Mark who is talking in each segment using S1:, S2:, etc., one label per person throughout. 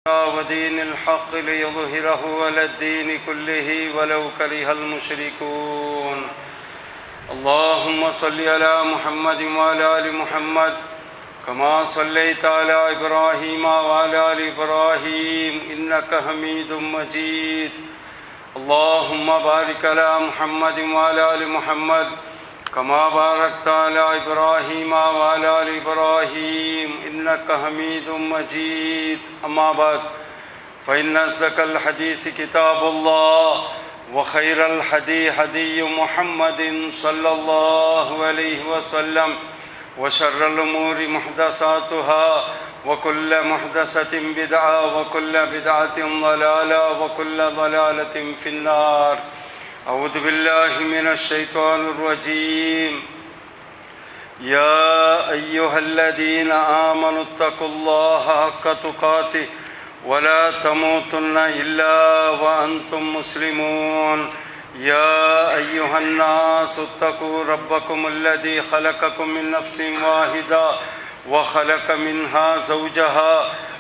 S1: ودين الحق ليظهره على الدين كله ولو كره المشركون. اللهم صل على محمد وعلى آل محمد كما صليت على إبراهيم وعلى آل إبراهيم إنك حميد مجيد. اللهم بارك على محمد وعلى آل محمد كما باركت على إبراهيم وعلى آل إبراهيم إنك حميد مجيد. أما بعد فإن أصدق الحديث كتاب الله وخير الهدي هدي محمد صلى الله عليه وسلم وشر الأمور محدثاتها وكل محدثة بدعة وكل بدعة ضلالة وكل ضلالة في النار. أعوذ بالله من الشيطان الرجيم. يا أيها الذين آمنوا اتقوا الله حق تقاته ولا تموتن إلا وأنتم مسلمون. يا أيها الناس اتقوا ربكم الذي خلقكم من نفس واحدة وخلق منها زوجها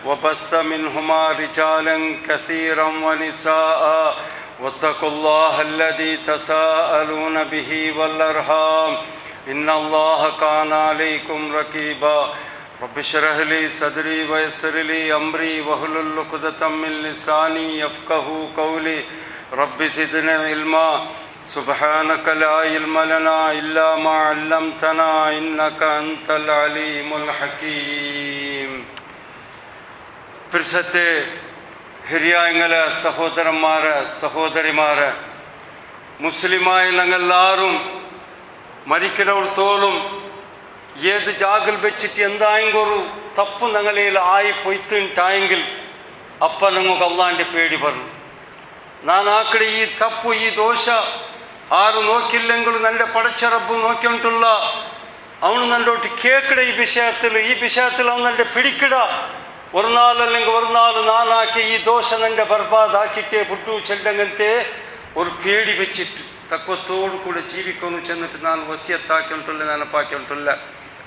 S1: وبث منهما رجالا كثيرا ونساء واتقوا الله الذي تساءلون به والأرحام إن الله كان عليكم رقيبا. رب اشرح لي صدري ويسر لي أمري واحلل عقدة من لساني يفقهوا قولي. رب زدنا علما سبحانك لا علم لنا إلا ما علمتنا إنك أنت العليم الحكيم. പിർസത്തെ ഹിരിയായങ്ങളെ സഹോദരന്മാരെ സഹോദരിമാരെ, മുസ്ലിമായ ഞങ്ങളെല്ലാവരും മരിക്കുന്നവർത്തോളം ഏത് ജാഗിൽ വെച്ചിട്ട് എന്തായെങ്കിലും ഒരു തപ്പ് ഞങ്ങളിൽ ആയി പൊയ്ത്തിട്ടായെങ്കിൽ അപ്പം നിങ്ങൾക്ക് അള്ളാൻ്റെ പേടി പറഞ്ഞു. ನಾನು ಆ ಕಡೆ ಈ ತಪ್ಪು ಈ ದೋಷ ಆರು ನೋಕಿಲ್ಲೆಂಗಳು ನನ್ನ ಪಡಚ ರಬ್ಬು ನೋಕಿಂಟುಲ್ಲ. ಅವನು ನನ್ನೊಟ್ಟು ಕೇಕಡ ಈ ವಿಷಯത്തിൽ ಅವನು ನನ್ನ പിടിക്കിട. ഒരു നാളല്ലെങ്കിൽ ഒരു നാൾ നാനാക്കി ഈ ദോഷ എൻ്റെ ബർബാദാക്കിട്ടേ ബുഡ്ഡു ചെല്ലങ്ങനത്തെ ഒരു പേടി വെച്ചിട്ട് തക്കത്തോടു കൂടെ ജീവിക്കുന്നു ചെന്നിട്ട് ನಾನು വസിയത്താക്കി ഉണ്ടുള്ള ನೆನಪಾക്കി ಉಂಟುಲ್ಲ.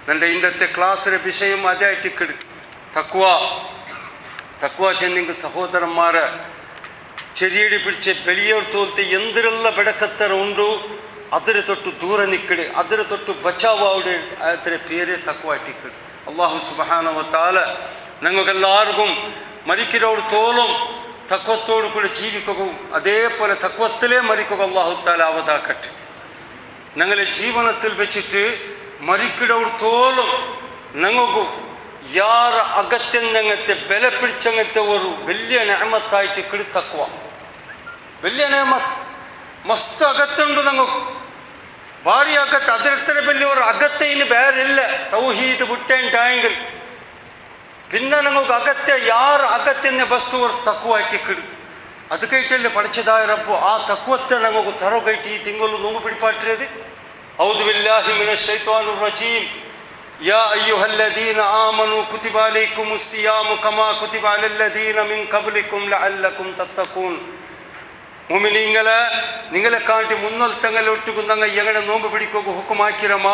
S1: ನನ್ನ ഇന്നത്തെ ക്ലാസ്സിലെ വിഷയം അതായിട്ടിക്കട് തക്വ ചെന്നിങ്ങ് സഹോദരന്മാരെ ചെറിയടി പിടിച്ച് ಬೆಳೆಯೋರು ತೋಲ್ತೆ ಎಂದರೆಲ್ಲ ಬೆಡಕತ್ತರ ಉಂಡು ಅದರ ತೊಟ್ಟು ದೂರ ನಿಕ್ಕಡೆ ಅದರ ತೊಟ್ಟು ಬಚಾವಾವುಡೆ ಅದರ പേരെ തക്വ ഇട്ടിക്കട്. അല്ലാഹു സുബ്ഹാനഹു വ തആല ഞങ്ങൾക്കെല്ലാവർക്കും മരിക്കുന്നവർ തോലും തക്വത്തോടു കൂടെ ജീവിക്കുകയും അതേപോലെ തക്വത്തിലേ മരിക്കുക അല്ലാഹു തആല അവതാക്കട്ടെ. ഞങ്ങളെ ജീവനത്തിൽ വെച്ചിട്ട് മരിക്കുന്നവർ തോലും ഞങ്ങൾക്ക് ಯಾರ ಅಗತ್ಯ ഞങ്ങത്തെ ബലപിടിച്ചങ്ങത്തെ ഒരു വലിയ നിഅമത്തായിട്ട് കിടി തക്വ. വലിയ നിഅമത്ത് മസ്ത് അകത്തുണ്ട് ഞങ്ങൾക്ക് ഭാരി അകത്ത്. അതിരത്ര വലിയ ഒരു അകത്ത് ഇനി വേറെ ഇല്ല. തൗഹീദ് വിട്ടേണ്ടായെങ്കിൽ പിന്നെ ഞങ്ങൾക്ക് അകത്തെ ಯಾರ അകത്തിൻ്റെ വസ്തു ഒരു തക്വായിട്ട് കിടി. അത് കേട്ടല്ലേ പഠിച്ചതായ റബ്ബു ആ തക്വത്തെ ഞങ്ങൾക്ക് തറകൈറ്റ് ഈ തിങ്കളും നോമ്പ് പിടിപ്പാട്ടിയത്. ഔദു ബില്ലാഹി മിനശ് ശൈത്വാനിർ റജീം. يا أيها الذين آمنوا كتب عليكم الصيام كما كتب على الذين من قبلكم لعلكم تتقون. മുഅ്മിനീങ്ങളെ നിങ്ങളെ കാട്ടി മുന്നൽ തങ്ങളൊട്ടുക്കും ഞങ്ങൾ എങ്ങനെ നോമ്പ് പിടിക്കുക ഹുക്കുമാക്കിരമ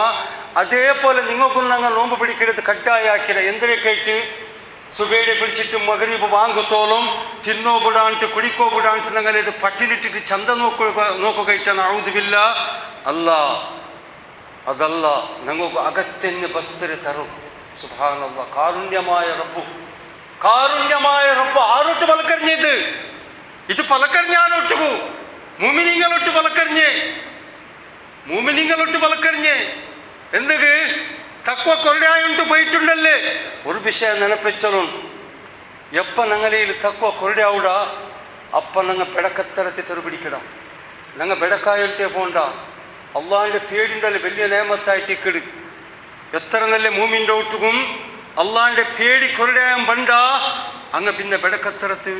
S1: അതേപോലെ നിങ്ങൾക്കും ഞങ്ങൾ നോമ്പ് പിടിക്കരുത് കട്ടായാക്കിര. എന്തിനെ കേട്ട് സുബേടെ പിടിച്ചിട്ട് മഗ്രിബ് വാങ്ങത്തോളം തിന്നോ വിടാണ്ട് കുടിക്കോ വിടാണ്ട് ഞങ്ങൾ ഇത് പട്ടിലിട്ടിട്ട് ചന്ത നോക്കുകയിട്ടാണ്. ഔദു ബില്ലാ. അല്ലാ അതല്ല ഞങ്ങൾക്ക് അകത്തിന് ബസ്തരെ തരും. സുബ്ഹാനല്ലാഹ്. കാരുണ്യമായ റബ്ബ് ആരോട്ട് പലക്കറിഞ്ഞത്? ഇത് പലക്കറിഞ്ഞാനൊട്ടു മുഅ്മിനീങ്ങളൊട്ട് പലക്കറിഞ്ഞ് എന്തൊക്കെ തക്വ കൊറടായുണ്ട് പോയിട്ടുണ്ടല്ലേ. ഒരു വിഷയം ನೆನಪಿಚ್ಚಲು എപ്പ ഞങ്ങളിൽ തക്വ കൊറടാവുട അപ്പ ഞങ്ങൾ പെടക്കത്തരത്തിൽ തെറുപിടിക്കണം. ഞങ്ങൾ പെടക്കായിട്ടേ പോണ്ട. അള്ളാഹിൻ്റെ പേടിണ്ടല്ലേ വലിയ നിയമത്തായിട്ട് കിട്. എത്ര നല്ല മൂമിൻ്റെ ഒട്ടുക്കും അള്ളാഹിൻ്റെ പേടി കൊറടാൻ പണ്ട അങ്ങ് പിന്നെ ಬೆಡಕತ್ತರത്ത്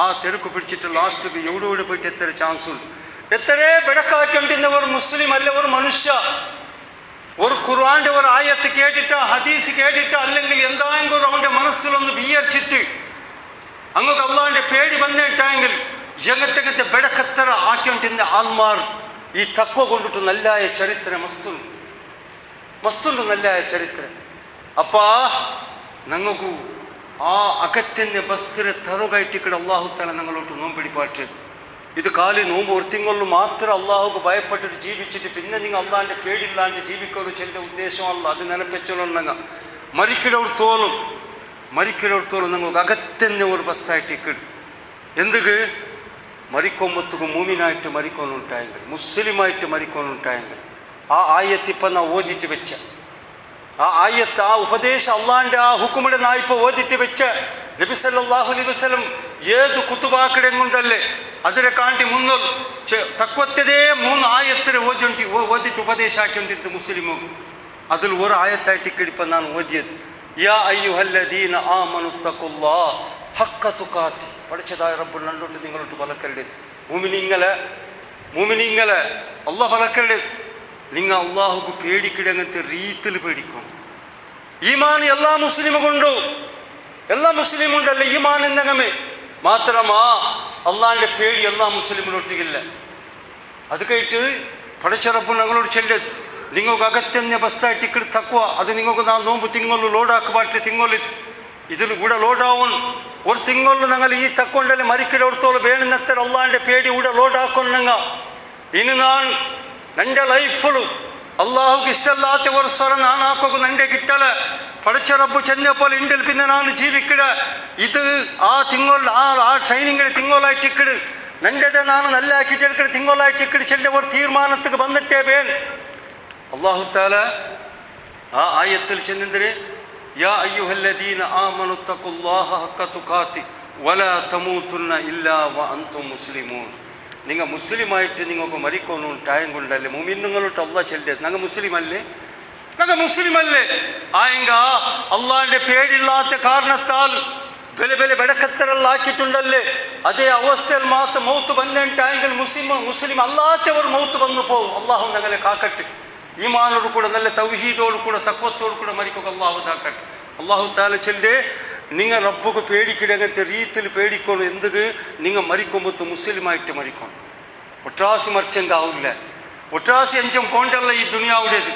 S1: ആ തെരുക്ക് പിടിച്ചിട്ട് ലാസ്റ്റ് എവിടെ പോയിട്ട് എത്ര ചാൻസ് ഉണ്ട്. എത്രേ ಬೆಡക്കാറ്റുണ്ടിന്ന ഒരു മുസ്ലിം അല്ല ഒരു മനുഷ്യ ഒരു ഖുർആന്റെ ഒരു ആയത്ത് കേട്ടിട്ടോ ഹദീസ് കേട്ടിട്ടോ അല്ലെങ്കിൽ എന്തായെങ്കിലും അവൻ്റെ മനസ്സിലൊന്ന് വിയർച്ചിട്ട് അങ്ങക്ക് അള്ളാഹിൻ്റെ പേടി വന്നിട്ടെങ്കിൽ എങ്ങനത്തെ ಬೆಡಕತ್ತರ ആക്കിണ്ടിന്ന ആൾമാർ ഈ തക്വ കൊണ്ടിട്ട് നല്ലായ ചരിത്രം മസ്തുണ്ട് നല്ലായ ചരിത്രം. അപ്പാ ഞങ്ങൾക്ക് ആ അകത്തിൻ്റെ ബസ്തിരെ തറുകയറ്റിക്കിട അള്ളാഹു താല ഞങ്ങളോട്ട് നോമ്പിടിപ്പാട്ടിയത്. ഇത് കാലി നോമ്പ് ഒരുത്തിങ്ങൊള്ളു മാത്രം അള്ളാഹുക്ക് ഭയപ്പെട്ടിട്ട് ജീവിച്ചിട്ട് പിന്നെ നിങ്ങൾ അള്ളാഹിൻ്റെ പേടില്ലാണ്ട് ജീവിക്കൊരു ചെറിയ ഉദ്ദേശമല്ല. അത് നിലപ്പിച്ചോളുണ്ടെങ്ക മരിക്കലോടത്തോളം നിങ്ങൾക്ക് അകത്തന്നെ ഒരു ബസ്തായിട്ടിക്കിടും. എന്തുക്ക് മരിക്കൊമ്പത്തുക്ക് മൂമിനായിട്ട് മരിക്കോന്നുണ്ടായെങ്കിൽ, മുസ്ലിമായിട്ട് മരിക്കോന്നുണ്ടായെങ്കിൽ ആ ആയത്തിപ്പം നാ ഓതിട്ട് വെച്ച ആ ആയത്ത്, ആ ഉപദേശം അള്ളാഹിൻ്റെ ആ ഹുക്കുമിടെ നാ ഇപ്പോൾ ഓതിട്ട് വെച്ച നബി സല്ലല്ലാഹു അലൈഹി വസല്ലം ഏത് കുത്തുബാക്കിടെ കൊണ്ടല്ലേ അതിനെ കാണ്ടി മുന്നോട്ട് തക്വത്തതേ 3 ആയത്തിനെ ഓതിട്ട് ഉപദേശാക്കിണ്ടിരുന്നത് മുസ്ലിമും. അതിൽ ഒരു ആയത്തായിട്ട് ഇപ്പം ഞാൻ ഓതിയത് യാ അയ്യുഹല്ലദീന ആമനുത്തഖുല്ലാഹ ഹഖ്ക തുഖാത്തി. പഠിച്ചതായ റബ്ബ് നല്ലോട്ട് നിങ്ങളോട്ട് പലക്കരുത്. മൂമിനിങ്ങളെ അള്ളാഹ് പലക്കരുത്. നിങ്ങൾ അള്ളാഹുക്ക് പേടിക്കിടങ്ങനത്തെ രീതിയിൽ പേടിക്കും. ഈമാൻ എല്ലാ മുസ്ലിമുണ്ടോ? എല്ലാ മുസ്ലിമുണ്ടല്ലേ ഈമാൻ എന്നങ്ങമേ മാത്രമാ അള്ളാഹിൻ്റെ പേടി എല്ലാ മുസ്ലിമിനൊട്ടില്ല. അത് കേട്ട് പഠിച്ച റബ്ബ് ഞങ്ങളോട് ചെല്ലത് നിങ്ങൾക്ക് അകത്തന്നെ ബസ്സായിട്ട് ഇക്കട് തക്കുവ. അത് നിങ്ങൾക്ക് നാ നോമ്പ് തിങ്ങൊള്ളു ലോഡാക്കി പാട്ട് തിങ്ങൊല്ലു ഇതിൽ കൂടെ ലോഡാവും. ഒരു തിങ്ങൊള്ളു ഞങ്ങൾ ഈ തക്കൊണ്ടല്ലേ മരിക്കലോടത്തോളം വേണമെന്നത്ര അള്ളാഹിൻ്റെ പേടി കൂടെ ലോഡാക്കൊണ്ടെങ്ക ഇനി ನನ್ನ ಲೈಫು ಅಲ್ಲಾಹುಗೆ ಇಷ್ಟಲ್ಲಾತ ಒಂದು ಸ್ವರ ನಾನು ಹಾಕೋಕೆ ನಂಗೆ ಗಿಟ್ಟಲ್ಲ. ಪಡಚ ರಬ್ಬು ಚೆನ್ನಪ್ಪಲ್ಲಿ ಇಂಡಲ್ ಪಿಂದ ನಾನು ಜೀವಿಕ್ಕಿಡ ಇದು ಆ ತಿಂಗಳು ಆ ಟ್ರೈನಿಂಗ್ ತಿಂಗಳಾಯ್ತಿಕ್ಕಿಡು ನಂಗೆದೆ ನಾನು ನಲ್ಲಿ ಹಾಕಿಟ್ಟಿಡ್ಕಡೆ ತಿಂಗಳಾಯ್ತಿಕ್ಕಿಡು ಚೆಂಡೆ ಒಂದು ತೀರ್ಮಾನಕ್ಕೆ ಬಂದಿಟ್ಟೇ ಬೇನ್ ಅಲ್ಲಾಹು ತಾಲ ಆ ಆಯತ್ತಲ್ಲಿ ಚೆಂದರೆ ಯಾ ಅಯ್ಯುಹಲ್ಲದೀನ ಆಮನುತ್ತಕುಲ್ಲಾಹ ಹಕ್ಕ ತುಕಾತಿ ವಲ ತಮೂತುನ್ನ ಇಲ್ಲ ವ ಅಂತು ಮುಸ್ಲಿಮೂನ್. നിങ്ങൾ മുസ്ലിമായിട്ട് നിങ്ങൾക്ക് മരിക്കൊന്നും ടൈം കൊണ്ടല്ലേ മുമിന്നുങ്ങളോട്ട് അള്ളാഹ് ചെല്ലത് ഞങ്ങൾ മുസ്ലിമല്ലേ ആയെങ്ക അള്ളാഹിൻ്റെ പേടില്ലാത്ത കാരണത്താൽ ബല വെടക്കത്തരെല്ലാം ആക്കിയിട്ടുണ്ടല്ലേ അതേ അവസ്ഥയിൽ മാത്രം മൗത്ത് വന്നിട്ടായെങ്കിൽ മുസ്ലിം അല്ലാത്തവർ മൗത്ത് വന്നു പോകും. അള്ളാഹു ഞങ്ങളെ കാക്കട്ടെ. ഈമാനോട് കൂടെ നല്ല തൗഹീദോട് കൂടെ തഖ്വത്തോട് കൂടെ മരിക്കുക അള്ളാഹു കാക്കട്ടെ. അള്ളാഹു താല ചെല്ലേ നിങ്ങൾ റബ്ബുക്ക് പേടിക്കിടങ്ങനത്തെ രീതിയിൽ പേടിക്കണം. എന്തുക്ക് നിങ്ങൾ മരിക്കുമ്പോൾ മുസ്ലിമായിട്ട് മരിക്കണം. ഒട്ടാസി മറിച്ചെങ്കാവില്ല. ഒട്ടാസി അഞ്ചം പോണ്ടല്ല ഈ ദുനിയാവുടേത്.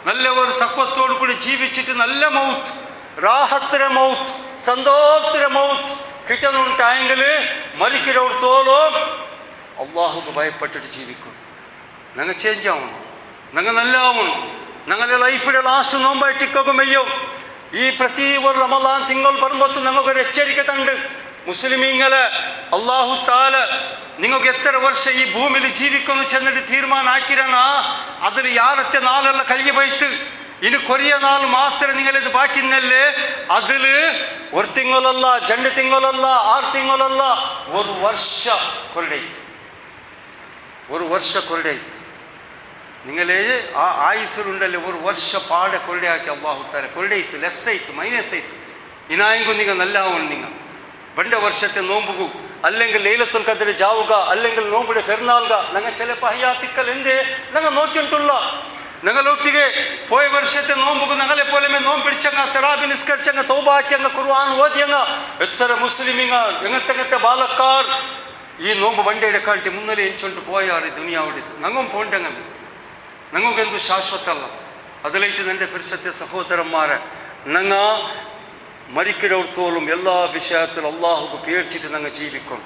S1: നല്ല ഒരു തക്വത്തോടു കൂടി ജീവിച്ചിട്ട് നല്ല മൗത്ത്, റാഹത്തിലെ മൗത്ത്, സന്തോഷത്തിലെ മൗത്ത് കിട്ടുന്നുണ്ടായെങ്കിൽ മരിക്കിടത്തോളം അള്ളാഹുക്ക് ഭയപ്പെട്ടിട്ട് ജീവിക്കും. ഞങ്ങൾ ചേഞ്ച് ആവണം, ഞങ്ങൾ നല്ല ആവണം. ഞങ്ങളുടെ ലൈഫിലെ ലാസ്റ്റ് നോമ്പായിട്ടിക്കൊക്കെ മെയ്യോ ഈ പ്രതി ഒരു റമദാൻ തിങ്കൾ വരുമ്പോൾ ഞങ്ങൾക്കൊരു എച്ചരിക്ക തണ്ട്. മുസ്ലിമീങ്ങളെ അള്ളാഹു താല നിങ്ങൾക്ക് എത്ര വർഷം ഈ ഭൂമിയിൽ ജീവിക്കുന്നു ചെന്നിട്ട് തീരുമാനം ആക്കിരന അതിൽ യാറത്തെ നാളെല്ലാം കഴിഞ്ഞു പോയിട്ട് ഇനി കൊറിയ നാൾ മാത്രം നിങ്ങളിത് ബാക്കിന്നല്ലേ അതിൽ ഒരു തിങ്കളല്ല, 2 തിങ്കളല്ല, 6 തിങ്കളല്ല, ഒരു വർഷ കൊല്ലൈത്ത് നിങ്ങളെ ആ ആയുസ്സിലുണ്ടല്ലേ ഒരു വർഷ പാടെ കൊള്ളയാക്കി അള്ളാഹു താല കൊള്ളൈത്ത് ലെസ്സൈത്ത് മൈനസൈത്ത് ഇനായെങ്കിൽ നിങ്ങൾ നല്ലാവും. നിങ്ങൾ പണ്ട് വർഷത്തെ നോമ്പുകൂ അല്ലെങ്കിൽ ലൈലത്തുൽ ഖദ്ർ ജാവുക അല്ലെങ്കിൽ നോമ്പിടെ പെരുന്നാളുക ഞങ്ങൾ ചിലപ്പോൾ ഹയാത്തിക്കൽ എന്തേ ഞങ്ങൾ നോക്കിയിട്ടുള്ള ഞങ്ങളൊട്ടിಗೆ പോയ വർഷത്തെ നോമ്പുകൂ ഞങ്ങളെ പോലെ നോമ്പ് പിടിച്ചങ്ങ തെറാബി നിസ്കരിച്ചങ്ങ തൗബാക്കിയങ്ങ ഖുർആൻ ഓതിയങ്ങ എത്ര മുസ്ലിമിങ്ങ എങ്ങനത്തെ ബാലക്കാർ ഈ നോമ്പ് വണ്ടിയുടെ കാട്ടി മുന്നേ എഞ്ചുകൊണ്ട് പോയാറ് ദുനിയാവിടിത് ഞങ്ങൾ പോണ്ടെങ്ങ ഞങ്ങൾക്കെന്തു ಶಾಶ್ವತಲ್ಲ. അതിലേക്ക് എൻ്റെ പരിസരത്തെ സഹോദരന്മാരെ ഞങ്ങ മരിക്കിടത്തോളം എല്ലാ വിഷയത്തിലും അള്ളാഹുക്ക് പേടിച്ചിട്ട് ഞങ്ങൾ ജീവിക്കണം.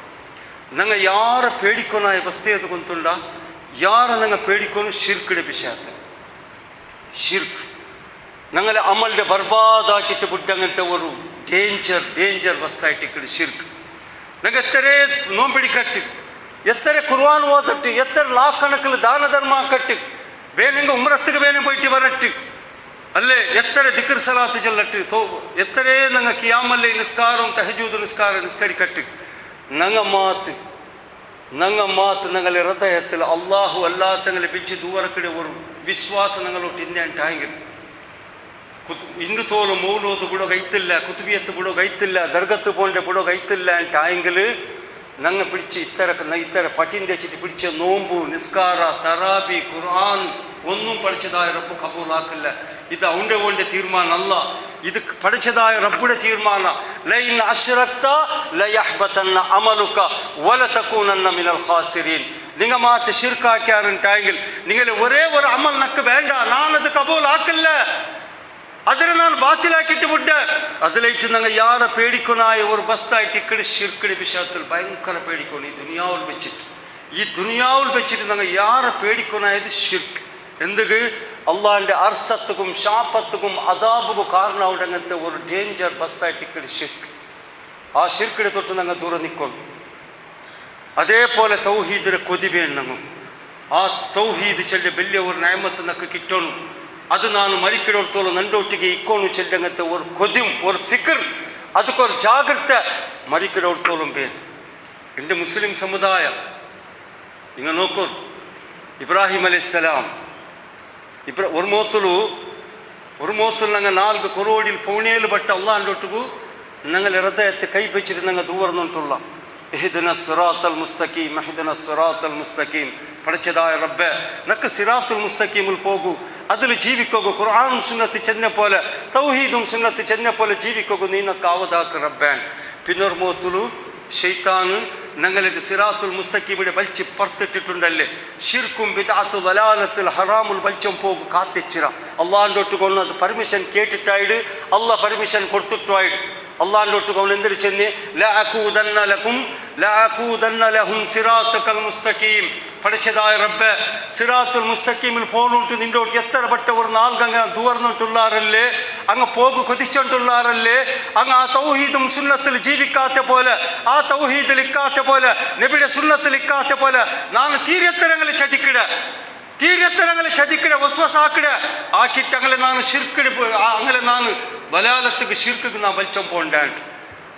S1: ഞങ്ങൾ ಯಾರ പേടിക്കൊന്നായ വസ്തുത ಗೊಂತುಂಡ ಯಾರ ഞങ്ങൾ പേടിക്കണം ഷിർക്കിടെ വിഷയത്തിൽ. ഷിർക്ക് ഞങ്ങളെ അമലിൻ്റെ ബർബാദാക്കിയിട്ട് വിട്ടങ്ങനത്തെ ഒരു ഡേഞ്ചർ വസ്തായിട്ടിക്കട് ഷിർക്ക്. ഞങ്ങൾ എത്ര നോമ്പിടിക്കട്ട്, എത്ര ഖുർആൻ ഓതട്ട്, എത്ര ലാക്കണക്കിൽ ദാനധർമ്മ കട്ട്, വേണമെങ്കിൽ ഉംറത്തുക്ക് വേണം പോയിട്ട് വരട്ട് അല്ലേ, എത്ര ദിക്ർ സലാത്ത് ചൊല്ലട്ട്, എത്ര ഞങ്ങൾ കിയാമല്ലേ നിസ്കാരം തഹജൂദ് നിസ്കാരം നിസ്കരിക്കട്ട്. ഞങ്ങൾ മാത്ത് ഞങ്ങളെ ഹൃദയത്തിൽ അള്ളാഹു അല്ലാത്തങ്ങളെ പിടിച്ച് ദൂരക്കിടെ ഒരു വിശ്വാസം ഞങ്ങളോട്ട് ഇന്നുണ്ടായെങ്കിൽ ഇന്ന് തോലും മൗലൂദ് കൂടെ കൈത്തില്ല, കുത്തുബിയത്ത് കൂടെ കൈത്തില്ല, ദർഗത്ത് പോൻ്റെ കൂടെ കൈത്തില്ല ഉണ്ടായെങ്കിൽ ഞങ്ങൾ പിടിച്ച് ഇത്തര പട്ടിൻ്റെ വെച്ചിട്ട് പിടിച്ച നോമ്പ് നിസ്കാര തറാബി ഖുർആൻ ഒന്നും പഠിച്ചതായ റബ്ബ് കബൂലാക്കില്ല. ഇത് അവൻ്റെ കൊണ്ട് തീരുമാനം അല്ല, ഇത് പഠിച്ചതായ റബ്ബുടെ തീരുമാന. ലൈൻ അശ്റക്ത ലയഹ്ബതന്ന അമലുക വലതകൂനന്ന മിനൽ ഖാസിരീൻ. നിങ്ങൾ മാറ്റ് ഷിർക്കാക്കിയാറുണ്ടായെങ്കിൽ നിങ്ങൾ ഒരേ ഒരു അമൽ നക്ക് വേണ്ട, ഞാനത് കബൂലാക്കില്ല. ಅದರ ನಾನು ಬಾತಿಲಾಕಿಟ್ಟು ಬಿಟ್ಟೆ ಅದಲೈಟು ನಂಗೆ ಯಾರ ಪೇಡಿಕೊನಾಯ ഒരു ബസ്സായിട്ട് ഇക്കടെ ഷിർക്കിടെ വിഷയത്തിൽ ഭയങ്കര പേടിക്കണം. ഈ ദുനിയാവിൽ വെച്ചിട്ട് ഞങ്ങൾ യാറെ പേടിക്കൊനായത് ഷിർക്ക്. എന്തുക്ക് അള്ളാഹിൻ്റെ അർസത്തുക്കും ശാപത്തുക്കും അദാബുക്കും കാരണമാവുണ്ട്. അങ്ങനത്തെ ഒരു ഡേഞ്ചർ ബസ്സായിട്ട് ഇക്കടെ ഷിർക്ക്. ആ ഷിർക്കിടെ തൊട്ട് ഞങ്ങൾ ദൂരെ നിൽക്കണം. അതേപോലെ തൗഹീദിന്റെ കൊതി വേണം. ആ തൗഹീദ് ചെല്ലെ വലിയ ഒരു നയമത്ത് നമുക്ക് കിട്ടണം. അത് ನಾನು ಮರಿಕಿಡೋರ್ತೋಳು ನಂಡೊಟ್ಟಿಗೆ ಇಕ್ಕೋನು ಚೆಲ್ಲಂಗತ್ತೆ ಒಂದು ಕೊದಿಂ ಒಂದು ಫಿಕರ್ ಅದಕ್ಕೊಂದು ಜಾಗ್ರತೆ ಮರಿಕಿಡೋರ್ತೋಳು ಬೇನು. എൻ്റെ മുസ്ലിം സമുദായം നിങ്ങൾ നോക്കൂ, ഇബ്രാഹിം അലൈഹിസ്സലാം ഒരു മോത്തുಲು ഞങ്ങൾ 4 കൊറോടിയിൽ പൗണേല് പട്ട അള്ളാഹിൻ്റൊട്ടുകു ഞങ്ങൾ ഹൃദയത്തെ കൈവച്ചിട്ട് ഞങ്ങൾ ദൂർന്നുണ്ടുള്ള ഇഹ്ദിന സിറാത്തൽ മുസ്തഖീം ഇഹ്ദിന സിറാത്തൽ മുസ്തഖീം. പഠിച്ചതായ റബ്ബേ നക്ക് സിറാത്തുൽ മുസ്തഖീമിൽ പോകൂ, അതിൽ ജീവിക്കോകു. ഖുർആനും സുന്നത്ത് ചെന്ന പോലെ തൗഹീദും സുന്നത്ത് ചെന്ന പോലെ ജീവിക്കോകു. നീ നക്ക് ആവതാക്ക് റബ്ബാൻ. പിന്നൊരു മോത്തുಲು ഷെയ്ത്താന് ഞങ്ങളിത് സിറാത്തുൽ മുസ്തഖീമിടെ വലിച്ച് പറത്തിട്ടിട്ടുണ്ടല്ലേ. ഷിർക്കും ബിദ്അത്തും ദലാലത്തുൽ ഹറാമുൽ വലിച്ചം പോകു കാത്തിച്ചിര അള്ളാഹിൻ്റെ ഒട്ട് കൊണ്ടത് പെർമിഷൻ കേട്ടിട്ടായിട്ട് അള്ളാഹ് പെർമിഷൻ കൊടുത്തിട്ടായിട്ട് അള്ളാഹിൻ്റെ ഒട്ട് കൊണ്ട് എന്തിനു ചെന്ന് ലഅകൂദന്ന ലഹും സിറാത്തക്കൽ മുസ്തഖീം. പഠിച്ചതായ റബ്ബേ സിറാത്തുൽ മുസ്തഖീമിൽ പോകണിട്ട് നിൻ്റെ ഒട്ട് എത്ര പെട്ട ഒരു നാൾക്കങ്ങ് ദൂർന്നിട്ടുള്ളാറല്ലേ, അങ്ങ് പോകു കൊതിച്ചിട്ടുള്ളാറല്ലേ. അങ്ങ് ആ തൗഹീദും സുന്നത്തിൽ ജീവിക്കാത്ത പോലെ, ആ തൗഹീദിൽ ഇക്കാത്ത പോലെ, നബിയുടെ സുന്നത്തിൽ ഇക്കാത്ത പോലെ ನಾನು ತೀರ್ಯತ್ತರങ്ങളിൽ ചതിക്കിട വസ്വസാക്കിട ആക്കിയിട്ട് അങ്ങനെ ನಾನು ഷിർക്കിട് അങ്ങനെ ನಾನು വലാലത്തുക്ക് ഷിർക്കിക്ക് നാം വലിച്ചം പോണ്ടാണ്ട്.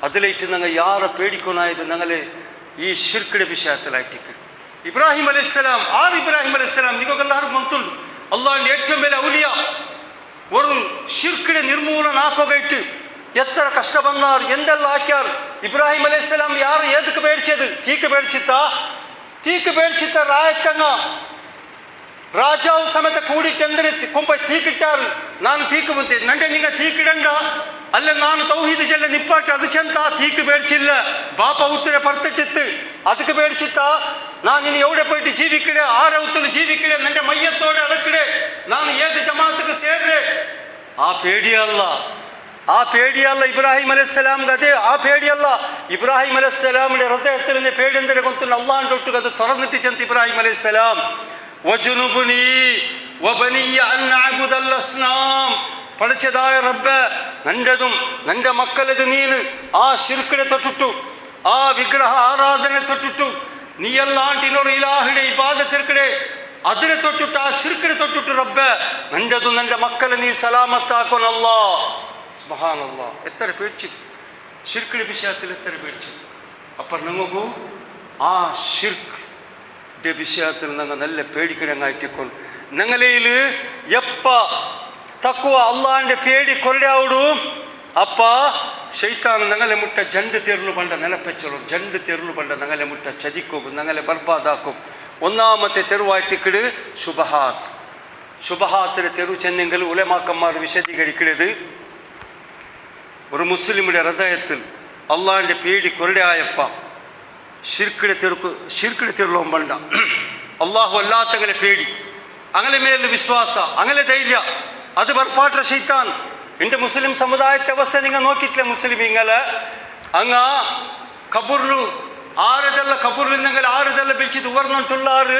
S1: അതിലേറ്റ് ഞങ്ങൾ യാറെ പേടിക്കൊനായത് ഞങ്ങളെ ഈ ഷിർക്കിടെ വിഷയത്തിലായിട്ട്. ഇബ്രാഹിം അലൈഹിസ്സലാം ഇബ്രാഹിം അലൈഹിസ്സലാം നിങ്ങൾക്ക് എല്ലാവരും മൊത്തമുണ്ട്. അള്ളാഹിൻ്റെ ഏറ്റവും വലിയ ഔലിയ ഒരു ഷിർക്കിടെ നിർമൂലനം ആക്കുകയിട്ട് എത്ര കഷ്ടപ്പെടാർ എന്തെല്ലാം ആക്കിയാർ. ഇബ്രാഹിം അലൈഹിസ്സലാം ഏതൊക്കെ പേടിച്ചത്? തീക്ക് പേടിച്ചിത്ത ರಾಯಕ್ಕಂಗ ರಾಜಾವು ಸಮೇತ ಕೂಡಿಟ್ಟಂದ್ರೆ ಕೊಂಬ ತೀಕಿಟ್ಟಾರು. ನಾನು ತೀಕು ಬಂತೆ ನಂಡೆ ನಿಂಗ ತೀಕಿಡಂಡ ಅಲ್ಲ ನಾನು ತೌಹೀದ್ ಚೆಲ್ಲ ನಿಪ್ಪಾಟಿ ಅದು ಚೆಂತ ತೀಕು ಬೇಡ್ಚಿಲ್ಲ. ಬಾಪ ಉತ್ತರ ಪರ್ತಿಟ್ಟಿತ್ತು ಅದಕ್ಕೆ ಬೇಡ್ಚಿತ್ತ. ನಾನು ಇನ್ನು ಎವಡೆ ಪೋಯಿಟ್ಟು ಜೀವಿಕಿಡೆ ಆರ ಉತ್ತಲು ಜೀವಿಕಿಡೆ ನಂಡೆ ಮಯ್ಯತ್ತೋಡೆ ಅಡಕಿಡೆ ನಾನು ಏದು ಜಮಾತಕ್ಕೆ ಸೇರ್ರೆ ಆ പേടിയല്ല ഇബ്രാഹിം അലൈഹിസ്സലാം അതെ ആ പേടിയല്ല. ഇബ്രാഹിം അലൈഹിസ്സലാമിന്റെ ഹൃദയത്തിൽ പേടി എന്തിനെ കൊണ്ടുള്ള അള്ളാഹിൻ്റെ ഒട്ടുക അത് തുറന്നിട്ട് ചെന്ന് ഇബ്രാഹിം അലൈഹിസ്സലാം വജുനുബുനി വബനിയ അൻ നഅബുദൽ അസ്നാം. പഠിച്ചതായ റബ്ബേ നൻ്റെതും നൻ്റെ മക്കളത് നീന് ആ ശിർക്കിനെ തൊട്ടിട്ടു, ആ വിഗ്രഹ ആരാധനെ തൊട്ടിട്ടു, നീയല്ലാണ്ട് ഇന്നൊരു ഇലാഹിടെ ഇബാദത്തിർക്കിടെ അതിനെ തൊട്ടിട്ട് ആ ശിർക്കിനെ തൊട്ടിട്ട് റബ്ബേ നൻ്റെതും നൻ്റെ മക്കളെ നീ സലാമത്താക്കൊനല്ലാ. സുബ്ഹാനല്ലാഹ്, എത്ര പേടിച്ചു ഷിർക്കിന്റെ വിഷയത്തിൽ എത്ര പേടിച്ചു. അപ്പം നിങ്ങൾക്ക് ആ ഷിർക്കിന്റെ വിഷയത്തിൽ ഞങ്ങൾ നല്ല പേടിക്കണങ്ങായിട്ടിക്കൊണ്ട് ഞങ്ങളിൽ എപ്പ തക്കുവ അള്ളാഹിൻ്റെ പേടി കൊല്ലയാവിടൂ ಅಪ್ಪ ಶೈತಾನ ನಂಗಲೆ ಮುಟ್ಟ ಜಂಡು ತೆರಲು ಬಂಡ ನೆನಪೆಚ್ಚಲು ಜಂಡು ತೆರಲು ಬಂಡ ನಂಗಲೆ ಮುಟ್ಟ ಚದಿಕ್ಕೋಗು ನಂಗಲೆ ಬರ್ಬಾದಾಕು ഒന്നാമത്തെ തെരുവായിട്ടിക്കിട് ശുബഹാത്തിന് തെരു ചെന്നെങ്കിൽ ഉലമാക്കന്മാർ വിശദീകരിക്കുന്നത് ഒരു മുസ്ലിമിൻ്റെ ഹൃദയത്തിൽ അള്ളാഹിൻ്റെ പേടി കൊരടെയായപ്പ ഷിർക്കിടെ തെരുളവും പണ്ട അള്ളാഹു അല്ലാത്തങ്ങളെ പേടി അങ്ങനെ മേലെ വിശ്വാസ അങ്ങനെ ധൈര്യ അത് ಬರ್ಪಾಟ್ರ ಶೈತಾನ್. എൻ്റെ മുസ്ലിം സമുദായത്തെ അവസ്ഥ നിങ്ങൾ നോക്കിയിട്ടില്ല. മുസ്ലിമീങ്ങള് അങ്ങ് കബൂറിಲು ആരുതെಲ್ಲ കബൂറിലെങ്കിൽ ആരുതെಲ್ಲ ಬಿಚ್ಚಿದ್ದು ഉയർന്നിട്ടുള്ളാറ്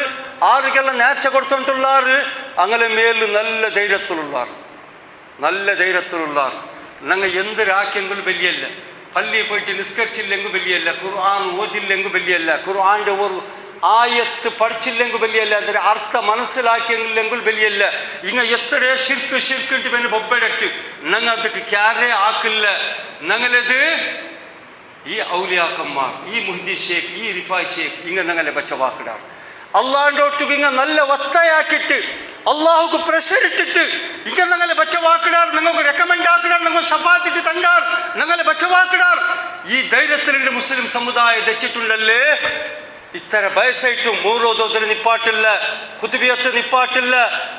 S1: ആരുಗೆಲ್ಲ നേർച്ച കൊടുത്തിട്ടുള്ളാറ് അങ്ങനെ മേല് നല്ല ധൈര്യത്തിലുള്ളാറ് ഞങ്ങൾ എന്തൊരാക്കിയെങ്കിലും വലിയല്ല. പള്ളിയിൽ പോയിട്ട് നിസ്കരിച്ചില്ലെങ്കിൽ വലിയല്ല, ഖുർആൻ ഓതില്ലെങ്കിൽ വലിയല്ല, ഖുർആൻ്റെ ഒരു ആയത്ത് പഠിച്ചില്ലെങ്കിൽ വലിയല്ല, അതിൻ്റെ അർത്ഥം മനസ്സിലാക്കിയെങ്കിൽ വലിയല്ല. ഇങ്ങ എത്ര ഷിർക്കിട്ട് പിന്നെ ബൊബ്ബെടട്ട് ഞങ്ങൾ ಅದಕ್ಕೆ ക്യാരേ ആക്കില്ല. ഞങ്ങളിത് ഈ ഔലിയാക്കന്മാർ ഈ മുഹ്ദി ഷേഖ് ഈ റിഫായ് ഷേഖ് ഇങ്ങ ഞങ്ങളെ ബച്ചവാക്കിടാർ അള്ളാഹിൻ്റെ ഒട്ടുക്ക് ഇങ്ങ നല്ല ഒത്തയാക്കിയിട്ട് അള്ളാഹുക്ക് പ്രഷർ ഇട്ടിട്ട് ഇങ്ങ ഞങ്ങളെ ബച്ചവാക്കിടാർ, നിങ്ങൾക്ക് റെക്കമെൻഡ് ആക്കിടാർ, നിങ്ങൾ ഷഫാത്തിട്ട് തണ്ടാർ, ഞങ്ങളെ ബച്ചവാക്കിടാർ. ഈ ധൈര്യത്തിൻ്റെ മുസ്ലിം സമുദായം തെച്ചിട്ടുണ്ടല്ലേ. ഇത്ര വയസ്സായിട്ടും മൂറോദോതിന് നിപ്പാട്ടില്ല, കുതുബിയത്ത് നിപ്പാട്ടില്ല,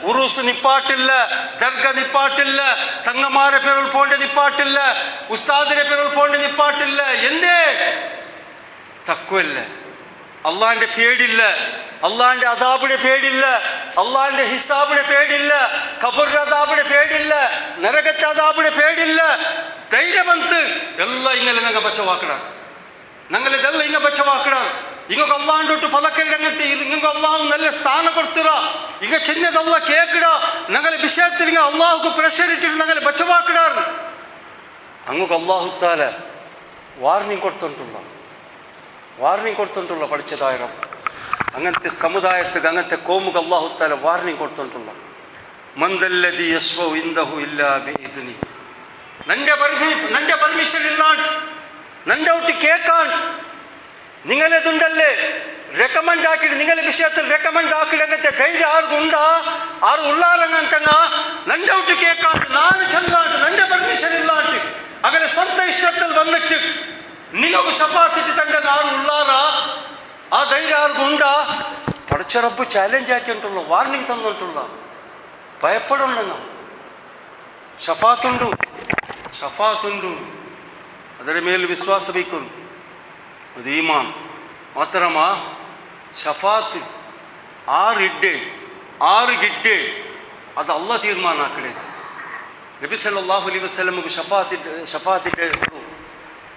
S1: ഉറൂസ് നിപ്പാട്ടില്ല, ദർഗ നിപ്പാട്ടില്ല, തങ്ങന്മാരെ പേരുൾ പോണ്ട നിപ്പാട്ടില്ല, ഉസ്താദിനെ പേരുൾ പോണ്ട നിപ്പാട്ടില്ല. എന്തേ? തക്കുവല്ല, അള്ളാഹിൻ്റെ പേടില്ല, അള്ളാന്റെ അദാബിടെ പേടില്ല, അള്ളാന്റെ ഹിസാബിടെ പേടില്ല, ഖബറിന്റെ അദാബിടെ പേടില്ല, നരകത്തെ അദാബിടെ പേടില്ല. ധൈര്യವಂತ ಎಲ್ಲ ಇಂಗಲೆ ನಂಗೆ ಬಚ್ಚವಾಕಡ, ನಂಗಲೆಲ್ಲ ಹಿಂಗ ಬಚ್ಚವಾಕಡ. ഇങ്ങക്ക് അള്ളാഹോട്ട് പലക്കരങ്ങത്തെ ഇങ്ങക്ക് അള്ളാഹു നല്ല സ്ഥാനം കൊടുത്തുക. ഇങ്ങ ചിന്നതല്ല കേക്കിട ഞങ്ങളെ വിഷയത്തിൽ ഇങ്ങ അള്ളാഹുക്ക് പ്രഷർ ഇട്ടിട്ട് ഞങ്ങളെ ബച്ചവാക്കിടാറ്. അങ്ങക്ക് അള്ളാഹു താല വാർണിംഗ് കൊടുത്തുള്ള പഠിച്ചതായ അങ്ങനത്തെ സമുദായത്തിന് അങ്ങനത്തെ കോമുക്ക് അള്ളാഹു താല വാർണിംഗ് കൊടുത്തുള്ള മന്ദല്ലദി യശ്വഉ ഇൻദഹു ഇല്ലാ ബിഇദ്നി. നന്റെ പെർമിഷൻ ഇല്ലാണ്ട് നന്റെ ഒട്ടി കേൾക്കാൻ നിങ്ങളതുണ്ടല്ലേ റെക്കമെൻഡ് ആക്കിയിട്ട് നിങ്ങളെ വിഷയത്തിൽ റെക്കമെൻഡ് ആക്കിയിട്ട് അങ്ങനത്തെ ധൈര്യം ആർക്കുണ്ടാ? ആರು ഉള്ളാറങ്ങಂತಂಗ നന്റെ ഒട്ടി കേൾക്കാണ്ട് ನಾನು ചെല്ലാണ്ട് നന്റെ പെർമിഷൻ ഇല്ലാണ്ട് അങ്ങനെ സ്വന്തം ഇഷ്ടത്തിൽ വന്നിട്ട് നിങ്ങൾക്ക് ശഫാഅത്ത് തന്റെ ആರು ഉള്ളാറാ? ആ ധൈര്യം ആർക്കുണ്ടാ? പടച്ച റബ്ബ് ചാലഞ്ച് ആക്കിയിട്ടുള്ള വാർണിംഗ് തന്നിട്ടുള്ള ഭയപ്പെടണം. ഷഫാത്തുണ്ടു ಅದರ ಮೇಲೆ ವಿಶ್ವಾಸ ಬೇಕು. ಅದು ಈಮಾನ್ ಮಾತ್ರಮ. ಶಫಾತ್ ಆರು ಗಿಡ್ಡೆ ಅದು ಅಲ್ಲ ತೀರ್ಮಾನ ಆಕಡೈತಿ. ನಬಿ ಸಲ್ಲಲ್ಲಾಹು ಅಲೈಹಿ ವಸಲ್ಲಂಗೆ ಶಫಾತಿಗೆ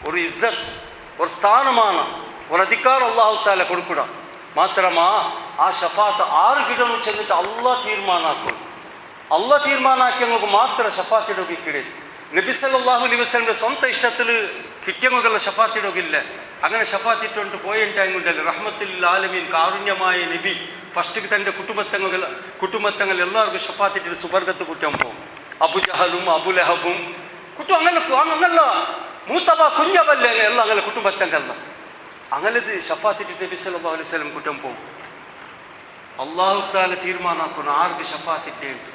S1: ஒரு இஸ்ஸத், ஒரு ஸ்தானமான ஒரு அதிகாரம் அல்லாஹு தால கொடுக்குட. மாத்திரமா ಆ ಶಫಾತ್ 6 ಗಿಡನು ಚೆಂದಿಟ್ಟು ಅಲ್ಲಾ ತೀರ್ಮಾನ ಹಾಕೋದು. ಅಲ್ಲಾ ತೀರ್ಮಾನ ಹಾಕಿಯಂಗ ಮಾತ್ರ ಶಫಾತ್ ಇಡೋಗಿ ಕಿಡಿದು. നബി സല്ലല്ലാഹു അലൈഹി വസല്ലം സ്വന്തം ഇഷ്ടത്തിൽ കിട്ടിയങ്ങുള്ള ഷഫാത്ത് ഇടോകില്ല. അങ്ങനെ ഷഫാത്ത് ഇട്ടുകൊണ്ട് പോയിട്ടായതുകൊണ്ടല്ലേ റഹ്മത്തുൽ ആലമീൻ കാരുണ്യമായ നബി ഫസ്റ്റ് തൻ്റെ കുടുംബത്തങ്ങൾ എല്ലാവർക്കും ഷഫാത്ത് ഇട്ടിട്ട് സുബർഗത്ത് കുറ്റം പോകും. അബുജഹലും അബുലഹബും കുറ്റം അങ്ങനല്ല മൂത്തബ കുഞ്ഞബല്ലേ എല്ലാം അങ്ങനെ കുടുംബത്തങ്കല്ല അങ്ങനത് ഷഫാത്ത് ഇട്ടിട്ട് നബി സല്ലല്ലാഹു അലൈഹി വസല്ലം കുറ്റം പോകും. അള്ളാഹു താല തീരുമാനാക്കുന്ന ആർക്ക് ഷഫാത്ത് ഇട്ടേണ്ട്.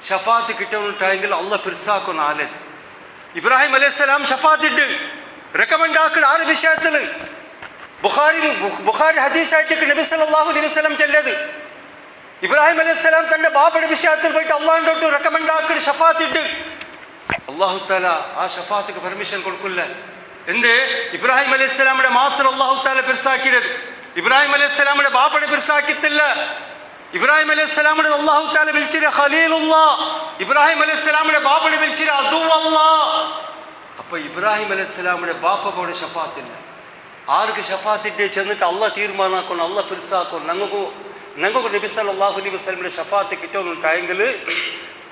S1: ഷഫാത്ത് കിട്ടുന്നുണ്ടെങ്കിൽ അള്ള പിർസാക്കുന്ന ആലത്. ഇബ്രാഹിം അലൈഹിസ്സലാം ഷഫാത്ത് ഇട്ട് റെക്കമെൻഡ് ആക്കുന്ന 6 വിഷയത്തിൽ ബുഖാരി ഹദീസായിട്ട് നബി സല്ലല്ലാഹു അലൈഹി വസല്ലം ചെല്ലത്. ഇബ്രാഹിം അലൈഹിസ്സലാം തന്റെ ബാപ്പയുടെ വിഷയത്തിൽ പോയിട്ട് അള്ളാഹിന്റെ റെക്കമെൻഡ് ആക്കുന്ന ഷഫാത്ത് ഇട്ട് അള്ളാഹു താല ആ ഷഫാത്തിക്ക് പെർമിഷൻ കൊടുക്കില്ല. എന്ത്? ഇബ്രാഹിം അലൈഹിസ്സലാമിന്റെ മാത്രം അള്ളാഹു താല പിർസാക്കിയത്. ഇബ്രാഹിം അലൈഹിസ്സലാമിന്റെ ബാപ്പയുടെ പിർസാക്കിത്തില്ല. ഇബ്രാഹിം അലൈഹിസ്സലാമിനെ അല്ലാഹു തആല വിളിച്ചിട്ട് ഖലീലുല്ലാഹ്, ഇബ്രാഹിം അലൈഹിസ്സലാമിനെ ബാപ്പനെ വിളിച്ചിട്ട് അദുവല്ലാഹ്. അപ്പൊ ഇബ്രാഹിം അലൈഹിസ്സലാമിനെ ബാപ്പയുടെ ഷഫാത്തില്ല. ആർക്ക് ഷഫാത്തിട്ട് ചെന്നിട്ട് അള്ളാഹ് തീരുമാനാക്കണം, അള്ളാഹ് പിർസാക്കണം. ഞങ്ങൾക്ക് നബി സല്ലല്ലാഹു അലൈഹി വസല്ലമിന്റെ ഷഫാത്ത് കിട്ടുന്നുണ്ടെങ്കിൽ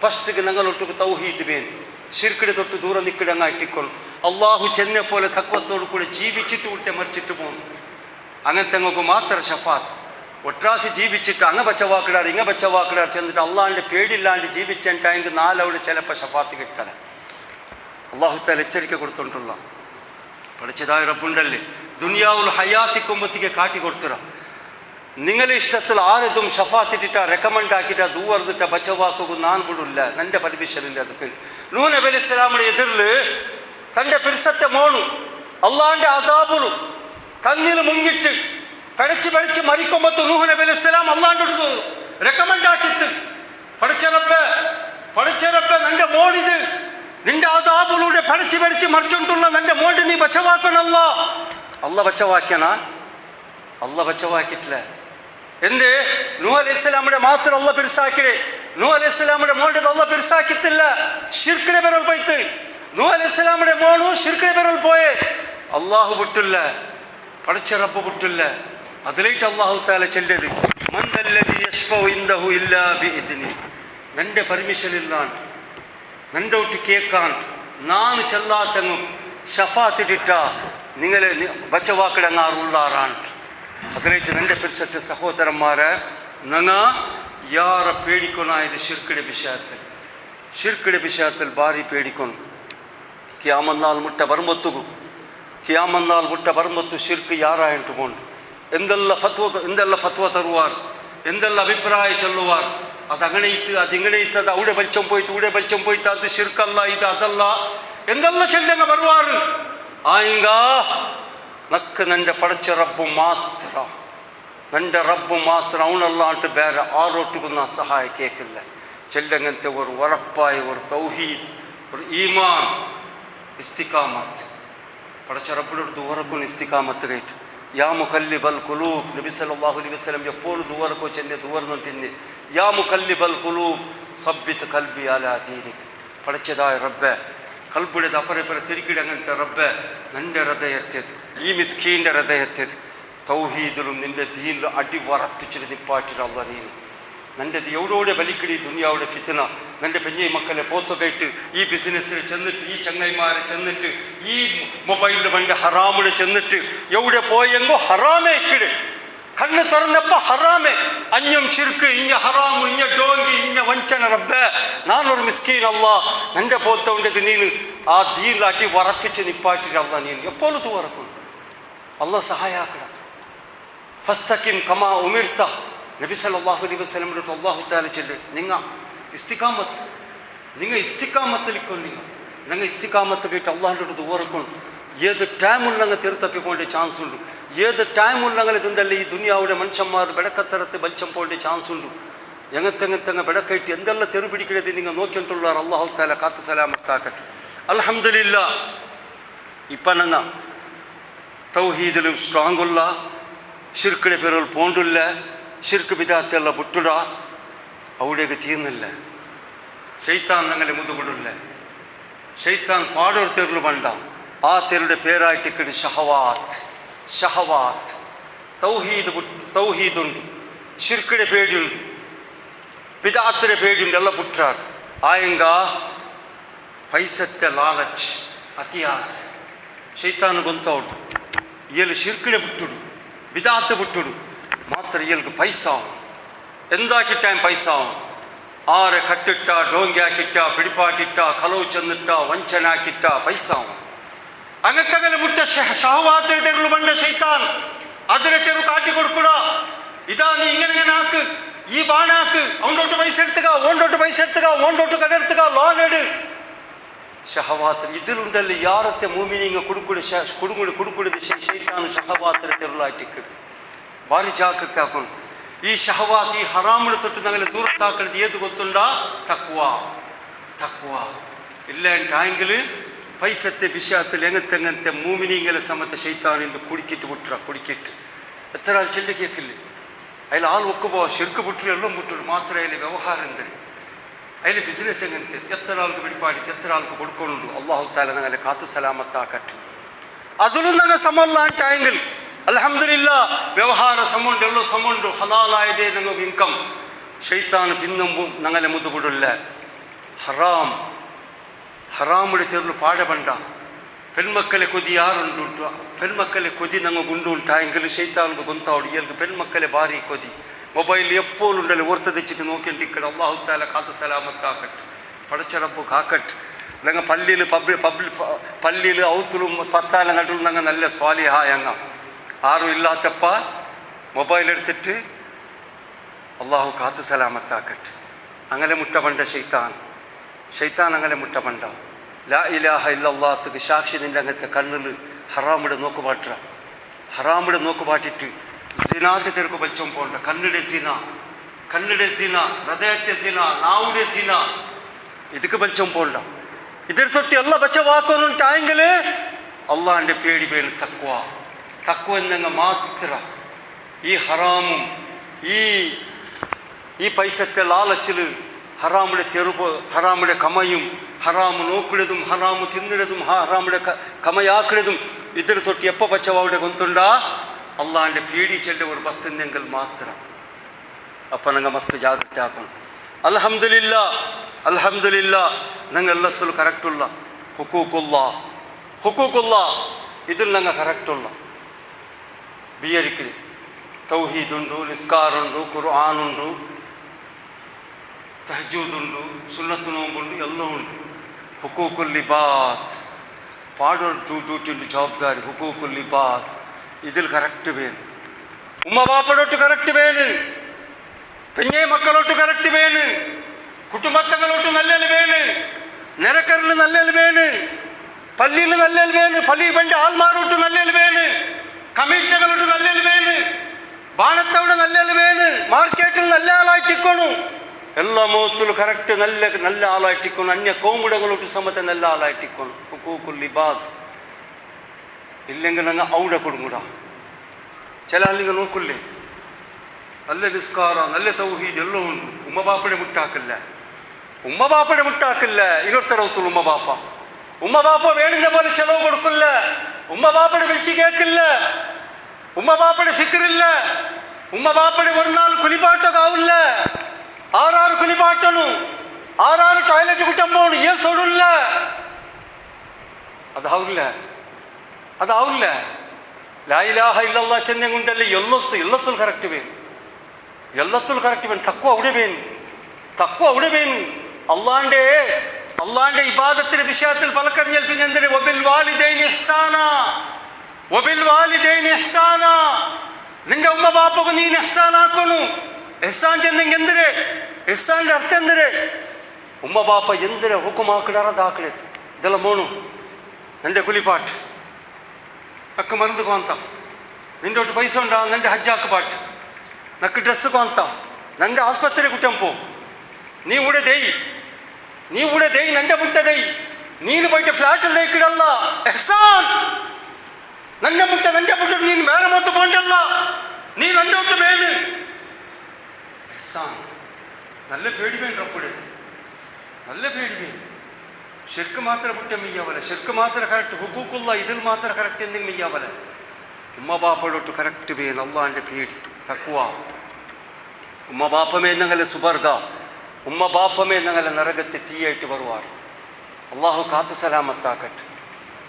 S1: ഫസ്റ്റ് ഞങ്ങളൊട്ടുക്ക് തൗഹീദ് വേണം, ശിർക്കിടെ തൊട്ട് ദൂരം നിൽക്കിടങ്ങ ഇട്ടിക്കണം. അള്ളാഹു ചെന്നെ പോലെ തഖ്വത്തോട് കൂടെ ജീവിച്ചിട്ട് കൊടുത്തെ മരിച്ചിട്ട് പോകും. അങ്ങനത്തെ ഞങ്ങൾക്ക് മാത്രം ഷഫാത്ത്. ഒട്രാസി ജീവിച്ചിട്ട് അങ്ങ ബച്ചവാക്കിടാർ ഇങ്ങ ബച്ചവാക്കിടാർ ചെന്നിട്ട് അള്ളാഹിൻ്റെ പേടില്ലാണ്ട് ജീവിച്ചിട്ടായെങ്കിൽ 4 അവിടെ ചിലപ്പോൾ ഷഫാത്ത് കിട്ടാൻ അള്ളാഹു തആല എച്ചരിക്ക കൊടുത്തിട്ടുള്ള പഠിച്ചതായ റബ്ബുണ്ടല്ലേ. ദുനിയാവുൽ ഹയാത്തിക്കുമ്പത്തിക്ക് കാട്ടി കൊടുത്തിറ നിങ്ങളെ ഇഷ്ടത്തിൽ ആരതും ഷഫാത്ത് ഇട്ടിട്ടാ റെക്കമെൻഡ് ആക്കിയിട്ടാ ദൂവർന്നിട്ടാ ബച്ചവാക്കുക ഞാൻ വിടില്ല, എൻ്റെ പെർമിഷനില്ല. അതൊക്കെ നൂഹ് നബി അലൈഹി സ്വലാമിന്റെ എതിരിൽ തൻ്റെ പിർസത്തെ മോണു അള്ളാഹിൻ്റെ അദാബുളും തന്നിൽ മുങ്ങിട്ട് പഠിച്ച് മരിക്കുമ്പത്ത് നൂഹ് നബി അലൈഹി സ്വലാം അള്ളാഹിന്റെ റെക്കമെൻഡ് ആക്കിത്ത് പഠിച്ചറപ്പ നിന്റെ മോണിത് നിന്റെ അദാബിലൂടെ പഠിച്ച് മരിച്ചുകൊണ്ടുള്ള നിന്റെ മോണ്ട് നീ ബച്ചവാക്കണല്ല. അല്ല ബച്ചവാക്കണ? അല്ല ബച്ചവാക്കിട്ടില്ല. എന്ത്? നൂഹ് അലൈഹി സ്വലാമിന്റെ മാത്രം അല്ല പിർസാക്കിടേ. നൂഹ് അലൈഹി സ്വലാമിന്റെ മോണ്ടത് അല്ല പിർസാക്കിത്തില്ല. ഷിർക്കിന്റെ പേരിൽ പോയിട്ട് നൂഹ് അലൈഹി സ്വലാമിന്റെ മോണു ഷിർക്കിന്റെ പേരിൽ പോയേ. അള്ളാഹു വിട്ടില്ല, പഠിച്ച റബ്ബ് വിട്ടില്ല. അതിലേറ്റ് അള്ളാഹു തആല ചെല്ലത് മന്ദല്ലദി യശ്ഫഉ ഇൻദഹു ഇല്ലാ ബിഇദ്നി. നിന്റെ പെർമിഷൻ ഇല്ലാണ്ട് നിന്റെ ഒട്ട് കേൾക്കാൻ നാന് ചെല്ലാത്തങ്ങും ഷഫാത്ത് ഇട്ടിട്ട നിങ്ങളെ ബച്ചവാക്കിടങ്ങാറുള്ളാറാണ്. അതിലേറ്റ് നിന്റെ പിർസത്തെ സഹോദരന്മാരെ ഞങ്ങ ಯಾರ ಪೇಡಿಕೊನ ಇದು ಶಿರ್ಕಡೆ ವಿಷಯത്തിൽ ಭಾರಿ ಪೇಡಿಕೊನು. ಕಿಯಾಮತ್ ಮುಟ್ಟ ಬರ್ಮತ್ತು ಶಿರ್ಕ್ ಯಾರಾಯಂಟುಕೊಂಡು എന്തെല്ല ഫത്വ തരുവാർ, എന്തെല്ലാം അഭിപ്രായ ചൊല്ലുവാർ. അത് അങ്ങനെ ഇത്ത് അത് ഇങ്ങനെ ഇത്ത് അത് അവിടെ വലിച്ചം പോയിട്ട് അത് ശിർക്കല്ല ഇത് അതല്ല എന്തെല്ലാം ചൊല്ലങ്ങ വരുവാറ്. ആയിങ്ക നക്ക് നിന്റെ പഠിച്ച റബ്ബു മാത്ര അവനല്ലാണ്ട് ಬೇರೆ ആരോട്ടുക്കും നാ സഹായ കേൾക്കില്ല. ചെല്ലങ്ങനത്തെ ഒരു ഉറപ്പായ ഒരു തൗഹീദ്, ഒരു ഈമാൻ, ഇസ്തിഖാമത്ത്. പഠിച്ച റബ്ബിനടുത്ത് ഉറക്കും ഇസ്തിഖാമത്ത് കേട്ട് യാ മുഖല്ലിബൽ ഖുലൂബ് നബി സല്ലല്ലാഹു അലൈഹി വസല്ലം എപ്പോഴും ദുആർക്കോ ചെന്നെ ദുആർന്നിട്ടിന്ന് യാ മുഖല്ലിബൽ ഖുലൂബ് സബ്ബിത് ഖൽബി അലാ ദീനിക് പഠിച്ചതായ റബ്ബേ കൽബിയുടെ അപ്പുറപ്പുറ തിരിക്കിടങ്ങനത്തെ റബ്ബേ നിൻ്റെ ഹൃദയത്തേത് ഈ മിസ്കീൻ്റെ ഹൃദയത്തേത് തൗഹീദിലും നിൻ്റെ ദീനിലും അടിവറപ്പിച്ചിട്ട് നിപ്പാട്ടില്ല നീ നൻ്റെത് എവിടോടെ വലിക്കടി ദുനിയാവുടെ ഫിത്ന നിൻ്റെ പെഞ്ഞൈ മക്കളെ പോത്തുകയിട്ട് ഈ ബിസിനസ്സിൽ ചെന്നിട്ട് ഈ ചങ്ങൈമാരെ ചെന്നിട്ട് ഈ മൊബൈലിൽ വണ്ടി ഹറാമിൽ ചെന്നിട്ട് എവിടെ പോയെങ്കോ ഹറാമേ ഇക്കിട് കണ്ണ് തുറന്നപ്പോൾ ഹറാമേ അഞ്ഞും ചിർക്ക് ഇഞ്ഞ ഹറാമു ഇഞ്ഞ ഡോങ്കി ഇഞ്ഞ വഞ്ചന റബ്ബേ നാനൊരു മിസ്കീൻ അല്ലാ നിൻ്റെ പോത്തോണ്ടത് നീന് ആ ദീനിലാട്ടി വറപ്പിച്ച് നിപ്പാട്ടില്ല നീ എപ്പോഴും തുറക്കും അല്ലാ സഹായാക്കണം ഫസ്തഖിം കമാ ഉമിർത നബി സല്ലല്ലാഹു അലൈഹി വസല്ലം അല്ലാഹു തആല ചൊല്ലു നിങ്ങൾ ഇസ്തിഖാമത്തിലിക്കൊള്ളി നിങ്ങൾ ഇസ്തിഖാമത്ത് കേട്ട് അള്ളാഹിൻ്റെ അടുത്ത് ഓർക്കണം ഏത് ടൈമുള്ളങ്ങ് തീർത്തപ്പിക്കൊണ്ടേ ചാൻസ് ഉണ്ട് ഏത് ടൈമുള്ളങ്ങനെ ഇതുണ്ടല്ലേ ഈ ദുനിയാവുടെ മനുഷ്യന്മാർ ಬೆಳಕತ್ತರത്ത് ബലിച്ചം പോകേണ്ട ചാൻസ് ഉണ്ട് എങ്ങത്തെങ്ങത്തങ്ങ് ಬೆಳಕೈറ്റ് എന്തെല്ലാം തെരു പിടിക്കണത് നിങ്ങൾ നോക്കിയിട്ടുള്ളവർ അള്ളാഹു തആല കാത്തു സലാമത്താക്കട്ടെ അൽഹംദുലില്ലാ ഇപ്പം ഞങ്ങൾ തൗഹീദിലും സ്ട്രോങ്ങുള്ള ಶಿರ್ಕಿನ പേരുകൾ പോണ്ടില്ല ಶಿರ್ಕ್ ಬಿದಾತ್ತೆಲ್ಲ ಬಿಟ್ಟುಡ അവിടേക്ക് തീർന്നില്ല ശൈത്താൻ ഞങ്ങളെ മുതുകിടില്ല ശൈത്താൻ പാടൊരു തെരുൾ വേണ്ട ആ തെരുടെ പേരായിട്ടിക്കടി ഷഹവാത്ത് തൗഹീദുണ്ട് ಶಿರ್ಕಿನ പേടിയുണ്ട് ಬಿದಾತ್ತಿನ പേടിയുണ്ട് ಎಲ್ಲ ಬಿಟ್ಟಾರ ಆಯಂಗ ಪೈಸತ್ತೆ ಲಾಲಚ್ ಅತಿಯಾಸ ಶೈತಾನ ಗೊಂತೌಡು ಇಯಲ್ಲಿ ಶಿರ್ಕಿನ ಬಿಟ್ಟುಡು ಬಿದಾತ್ ಬಿಟ್ಟುಡು ಮಾತ್ರ ಇಲ್ಲಿಗೆ ಪೈಸಾവും എന്താക്കിട്ടാൻ പൈസാവും ആരെ കട്ടിട്ട ഡോങ്കിയാക്കിട്ട പിടിപ്പാട്ടിട്ട കളവ് ചെന്നിട്ട വഞ്ചനാക്കിട്ട പൈസാവും അങ്ങക്കങ്ങനെ മുട്ട ഷഹവാത്തിന് തെരുവ് പണ്ട ശൈത്താൻ അതിനെ തെരുവ് കാട്ടിക്കൊടുക്കൂട ഇതാ നീ ഇങ്ങനെ ആക്ക് ഈ ബാണാക്ക് അവനോട്ട് പൈസ എടുത്തുക ഓണ്ടോട്ട് കടെടുത്തുക ലോൺ എട് ഷഹവാത്തിന് ഇതിലുണ്ടല്ലോ യാറത്തെ മൂമിനിങ്ങ കുടുക്കുടി ശൈത്താൻ ഷഹവാത്തിന് തെരുളായിട്ടിക്കട് ಭಾರಿ ಜಾಗೃತಿ ಹಾಕೊಂಡು ಈ ಶಹವಾತ್ ಈ ಹರಾಮುಳು ತೊಟ್ಟು ഞങ്ങളെ ദൂരത്താക്കുന്നത് ഏത് ಗೊತ್ತುಂಡ തക്വ ഇല്ല ടാങ്കിൽ പൈസത്തെ വിഷയത്തിൽ എങ്ങനത്തെ മൂമിനിങ്ങളെ സമത്തെ ശൈത്താനിൻ്റെ കുടിക്കിട്ട് എത്ര ആൾ ചെല്ലി കേൾക്കില്ല അതിൽ ആൾ ഒക്കുപോ ശിർക്ക് ಬಿಟ್ಟರು എല്ലാം ಬಿಟ್ಟರು ಮಾತ್ರ അതിൽ ವ್ಯವಹಾರ ಅಂದರೆ അതിൽ ബിസിനസ് എങ്ങനത്തെ എത്ര ആൾക്ക് പിടിപ്പാടിച്ച് എത്ര ആൾക്ക് കൊടുക്കുന്നുണ്ട് അള്ളാഹു താല ഞങ്ങളെ കാത്തു സലാമത്താക്കട്ടെ അതിലും ഞങ്ങൾ സമല്ല ടാങ്കിൽ അൽഹംദുലില്ലാ വ്യവഹാര സമുണ്ട് എല്ലോ സമുണ്ട് ഹലാലായതേ ഞങ്ങൾക്ക് ഇൻകം ശൈത്താൻ പിന്നുമ്പും ഞങ്ങളെ മുതുകിടില്ല ഹറാമുടെ തെരുಳು പാടബണ്ട പെൺമക്കളെ കൊതി ಯಾರುಂಟು പെൺമക്കളെ കൊതി ഞങ്ങൾക്ക് ഉണ്ടുണ്ടായെങ്കിൽ ശൈത്താനിಗೆ ಗೊಂತಾವಡು ಎಲ್ಗೆ പെൺമക്കളെ ಭಾರಿ കൊതി ಮೊಬೈಲ್ ಎಪ್ಪೋಲು ಉಂಡಲ್ಲಿ ಓರ್ತ ತೆಚ್ಚಿಟ್ಟು ನೋಕಿಂಡು ಇಕ್ಕಡ ಅಲ್ಲಾಹು ತಾಲ ಕಾತು ಸಲಾಮತ್ ಕಾಕಟ್ ಪಡಚ ರಬ್ಬು ಕಾಕಟ್ ഞങ്ങൾ പള്ളിയിൽ ഔത്തുലും പത്താല നടുവിൽ ഞങ്ങൾ നല്ല സ്വാലിഹായങ്ങ ആരും ഇല്ലാത്തപ്പ മൊബൈൽ എടുത്തിട്ട് അള്ളാഹു കാത്തു സലാമത്താക്കട്ടെ അങ്ങനെ മുട്ടപണ്ട ഷെയ്ത്താൻ അങ്ങനെ മുട്ടപണ്ട ലാ ഇലാഹ ഇല്ലല്ലാഹ്ക്ക് സാക്ഷി നിൻ്റെ അങ്ങനത്തെ കണ്ണിൽ ഹറാമിടെ നോക്കുപാട്ടിട്ട് സിനാത്തെ തെരുക്ക് ബലിച്ചം പോണ്ട കണ്ണിടെ സിന ഹൃദയത്തെ സിന നാവുടെ സിന ಇದಕ್ಕೆ ಬಲಿಚಂ പോണ്ട ಇದರ ತೊಟ್ಟು ಎಲ್ಲ ಬಚ್ಚವಾಕೋನುಂಟಾയെങ്കിൽ അള്ളാഹിൻ്റെ പേടി വേണം തക്വ എന്നങ്ങ് മാത്ര ഈ ഹറാമും ഈ പൈസത്തെ ലാലച്ചിൽ ഹറാമുടെ തെരുവ് ഹറാമുടെ കമയും ഹറാമു നോക്കിടതും ഹറാമു തിന്നിടതും ഹറാമുടെ കമയാക്കിടതും ഇതിൽ തൊട്ട് എപ്പോൾ പച്ചവാവിടെ ഗൊന്തുണ്ട അള്ളാഹിൻ്റെ പേടി ചെല്ല ഒരു ബസ്തുണ്ടെങ്കിൽ മാത്രം അപ്പം ഞങ്ങൾ മസ്ത് ജാഗ്രത ആക്കണം അൽഹംദുലില്ലാ ഞങ്ങൾ എല്ലാത്തിലും കറക്റ്റുള്ള ഹുക്കൂക്കുള്ള ഇതിൽ ഞങ്ങൾ കറക്റ്റുള്ള ബിയരിക്കൽ തൗഹീദുണ്ട് നിസ്കാറുണ്ട് ഖുർആനുണ്ട് തഹജ്ജൂദുണ്ട് സുന്നത്ത് നോമ്പുണ്ട് എല്ലാം ഉണ്ട് ഹുക്കൂക്കുൽ ഇബാദ് പാടൊരു ഡ്യൂട്ടിയുണ്ട് ജവാബ്ദാരി ഹുക്കൂക്കുൽ ഇബാദ് ഇതിൽ കറക്റ്റ് വേണം ഉമ്മ ബാപ്പടോട്ട് കറക്റ്റ് വേണം പെഞ്ഞെ മക്കളോട്ട് കറക്റ്റ് വേണം കുടുംബത്തങ്ങളോട്ട് നല്ലത് വേണം നിരക്കറിൽ നല്ലത് വേണം പള്ളിയിൽ നല്ലത് വേണം പള്ളി വേണ്ട ആൾമാരോട്ട് നല്ലത് വേണം കമ്മീഷകളോട്ട് നല്ലത് വേണം ബാണത്തവിടെ നല്ലത് വേണം മാർക്കറ്റിൽ നല്ല ആളായിട്ടിക്കോണു എല്ലാ മുഖത്തിലും കറക്റ്റ് നല്ല ആളായിട്ടിക്കോണു അന്യ കോമുടകളോട്ട് സമത്തെ നല്ല ആളായിട്ടിക്കോണു ഹുക്കൂക്കുൽ ഇബാദ് ഇല്ലെങ്കിൽ ഞങ്ങൾ അവിടെ കൊടുങ്ങൂടാ ചില ആളുകൾ നോക്കില്ലേ, നല്ല നിസ്കാര, നല്ല തൗഹീദ് എല്ലാം ഉണ്ട്, ഉമ്മ ബാപ്പയുടെ മുട്ടാക്കില്ല, ഉമ്മ ബാപ്പയുടെ മുട്ടാക്കില്ല. ഇരുപത്തറവത്തുള്ള ഉമ്മ ബാപ്പ വേണിന്റെ പോലെ ചെലവ് കൊടുക്കില്ല, ഉമ്മ ബാപ്പയുടെ വിളിച്ച് കേൾക്കില്ല, ഉമ്മ ബാപ്പയുടെ ഫിക്രില്ല, ഉമ്മ ബാപ്പയുടെ ഒരു നാൾ കുലിപ്പാട്ടൊക്കെ ആവില്ല. ആറാറ് കുലിപ്പാട്ടണു, ആറാറ് ടോയ്ലറ്റ് കുറ്റം പോണു, ഏൻ തൊടില്ല. അതാവില്ല. ലാ ഇലാഹ ഇല്ലല്ലാഹ് ചെന്നെങ്കുണ്ടല്ലേ എല്ലത്തുൽ കറക്റ്റ് വേണം, എല്ലത്തുൽ കറക്റ്റ് വേണം. തക്കുവ അവിടെ വേണം. അള്ളാന്റെ ഇബാദത്തിന്റെ വിഷയത്തിൽ പലക്കറിഞ്ഞാൽ പിന്നെ എന്തിന് വബിൽ വാലിദൈനി ഇഹ്സാന, നിന്റെ ഉമ്മ ബാപ്പക്ക് നീ ഇഹ്സാനാക്കണു. ഇഹ്സാൻ ചെന്നെങ്കിൽ എന്തിന്? ഇഹ്സാന്റെ അർത്ഥം എന്തിന്? ഉമ്മ ബാപ്പ എന്തിന് ഹുക്കുമാക്കിടാറതാക്കണേ ഇതെല്ലാം പോണു. നിന്റെ കുലിപ്പാട്ട് ഒക്കെ മറந்து കൊന്താം, നിന്റെ ഒട്ട് പൈസ ഉണ്ടാവും, നിന്റെ ഹജ്ജാക്ക് പാട്ട്, നക്ക് ഡ്രസ്സ് കൊന്താം, നിന്റെ ആസ്പത്രി കുറ്റം പോ, നീ ഇവിടെ ദെയ് നിന്റെ മുട്ട ദെയ്, നീನು പോയിട്ട് ഫ്ലാറ്റിലേക്ക് ഇടല്ല. എഹ്സാൻ നിന്റെ മുട്ട നീ വേറെ മൊത്തം പോണ്ടല്ല, നീ നിന്റെ ഒട്ട് വേണ്. എഹ്സാൻ നല്ല പേടി വേണ്ട, ഒപ്പിടത്ത് നല്ല പേടി വേണം. ശിർക്ക് മാത്രം കുറ്റം മെയ്യാവല, ശിർക്ക് മാത്രം കറക്റ്റ്, ഹുക്കൂക്കുള്ള ഇതിൽ മാത്രം കറക്റ്റ് എന്തെങ്കിലും മെയ്യാവല. ഉമ്മ ബാപ്പയോട്ട് കറക്റ്റ് വേണം. അള്ളാന്റെ പേടി, തക്കുവ. ഉമ്മ ബാപ്പമേ ഞങ്ങളെ സുബർഗ, ഉമ്മ ബാപ്പമേ ഞങ്ങളെ നരകത്തെ തീയായിട്ട് വരുവാറ്. അള്ളാഹു കാത്തു സലാമത്താക്കട്ടെ.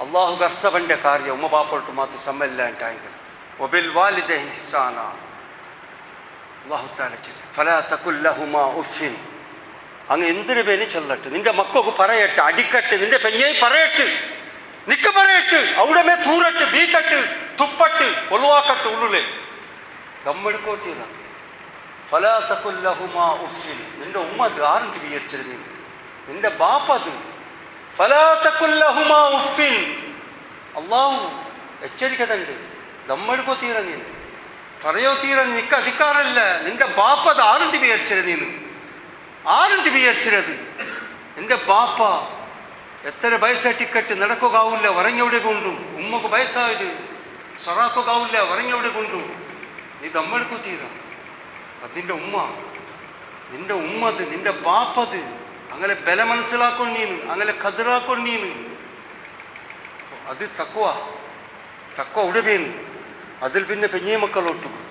S1: അള്ളാഹു ഗർസവന്റെ കാര്യം ഉമ്മ ബാപ്പയോട്ട് മാത്രം സമ്മല്ലാണ്ടായെങ്കിൽ വബിൽ വാലിദൈനി ഇഹ്സാന. അള്ളാഹു തആല ഫലാ തഖുൽ ലഹുമാ ഉഫ്ഫിൻ, അങ്ങ് എന്തിനു പേര് ചൊല്ലട്ട്, നിന്റെ മക്കൾക്ക് പറയട്ടെ, അടിക്കട്ട്, നിന്റെ പെഞ്ഞായി പറയട്ട്, നിക്ക് പറയട്ട്, അവിടെ മേ തൂറട്ട്, ബീക്കട്ട്, തുപ്പട്ട്, ഒളുവാക്കട്ട്, ഉള്ളിലെ ദമ്മെടുക്കോത്തില്ല. ഫലാ തഖുൽ ലഹുമാ ഉഫ്ഫിൻ, നിന്റെ ഉമ്മത് ആരുടെ വിചാരിച്ചത്, നിന്റെ ബാപ്പത്. ഫലാ തഖുൽ ലഹുമാ ഉഫ്ഫിൻ, അള്ളാഹു എച്ചരിക്കതുണ്ട്. ദമ്മെടുക്കോ തീര, നീ പറയോ തീര, നിക്ക് അധികാരല്ല. നിന്റെ ബാപ്പത് ആരുടെ വിചാരിച്ചത്, നീನು ആരുടെ വിചാരിച്ചത്? നിന്റെ ബാപ്പ എത്ര വയസ്സട്ടിക്കട്ട് നടക്കുകയാവില്ല, വറങ്ങെവിടെ കൊണ്ടു. ഉമ്മക്ക് വയസ്സായത് സൊറാക്കുകയാവില്ല, വറങ്ങെവിടെ കൊണ്ടു. നീ ദമ്മെടുക്കോ തീര, അത് നിന്റെ ഉമ്മത്, നിന്റെ ബാപ്പത്. അങ്ങനെ ബല മനസ്സിലാക്കും നീನು, അങ്ങനെ കതിറാക്കും നീನು. അത് തക്കുവ അവിടെ വേണം. അതിൽ പിന്നെ പെഞ്ഞേ മക്കളൊട്ടുക്കും,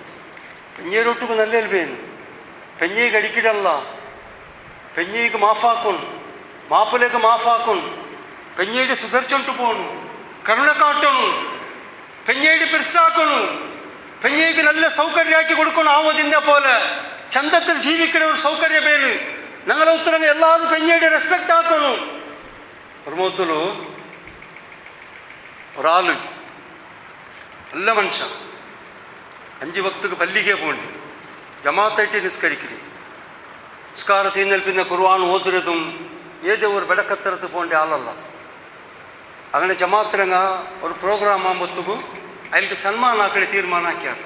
S1: പെഞ്ഞേരൊട്ടുക്കും നല്ല വേണം. പെഞ്ഞേ കടിക്കിടല്ല, പെഞ്ഞേക്ക് മാഫാക്കും, മാപ്പിലേക്ക് മാഫാക്കും. പെഞ്ഞേട് സുധർച്ചോട്ട് പോണു, കരുണ കാട്ടണു, പെഞ്ഞേട് പെരുസാക്കണു, പെഞ്ഞേക്ക് നല്ല സൗകര്യമാക്കി കൊടുക്കണം. ആവതിൻ്റെ പോലെ ചന്തത്തിൽ ജീവിക്കണ ഒരു സൗകര്യ പേര് ഞങ്ങളെ ഉത്തരങ്ങൾ എല്ലാവരും പെഞ്ഞേട് റെസ്പെക്റ്റ് ആക്കണു. പ്രമോത്തിലു ഒരാള് നല്ല മനുഷ്യൻ, 5 വക്തക്ക് പല്ലിക്കേ പോണ്ടി, ജമാഅത്തായിട്ട് നിസ്കരിക്കല്, നിസ്കാരത്തിൽ പിന്നെ ഖുർആൻ ഓതുന്നതും ഏതോ ഒരു ബടക്കത്തരത്ത് പോകേണ്ട ആളല്ല. അങ്ങനെ ജമാഅത്തിലങ്ങ ഒരു പ്രോഗ്രാം ആകുമ്പോഴത്തേക്കും അതിലേക്ക് സന്മാനാക്കണേ തീരുമാനാക്കിയാണ്.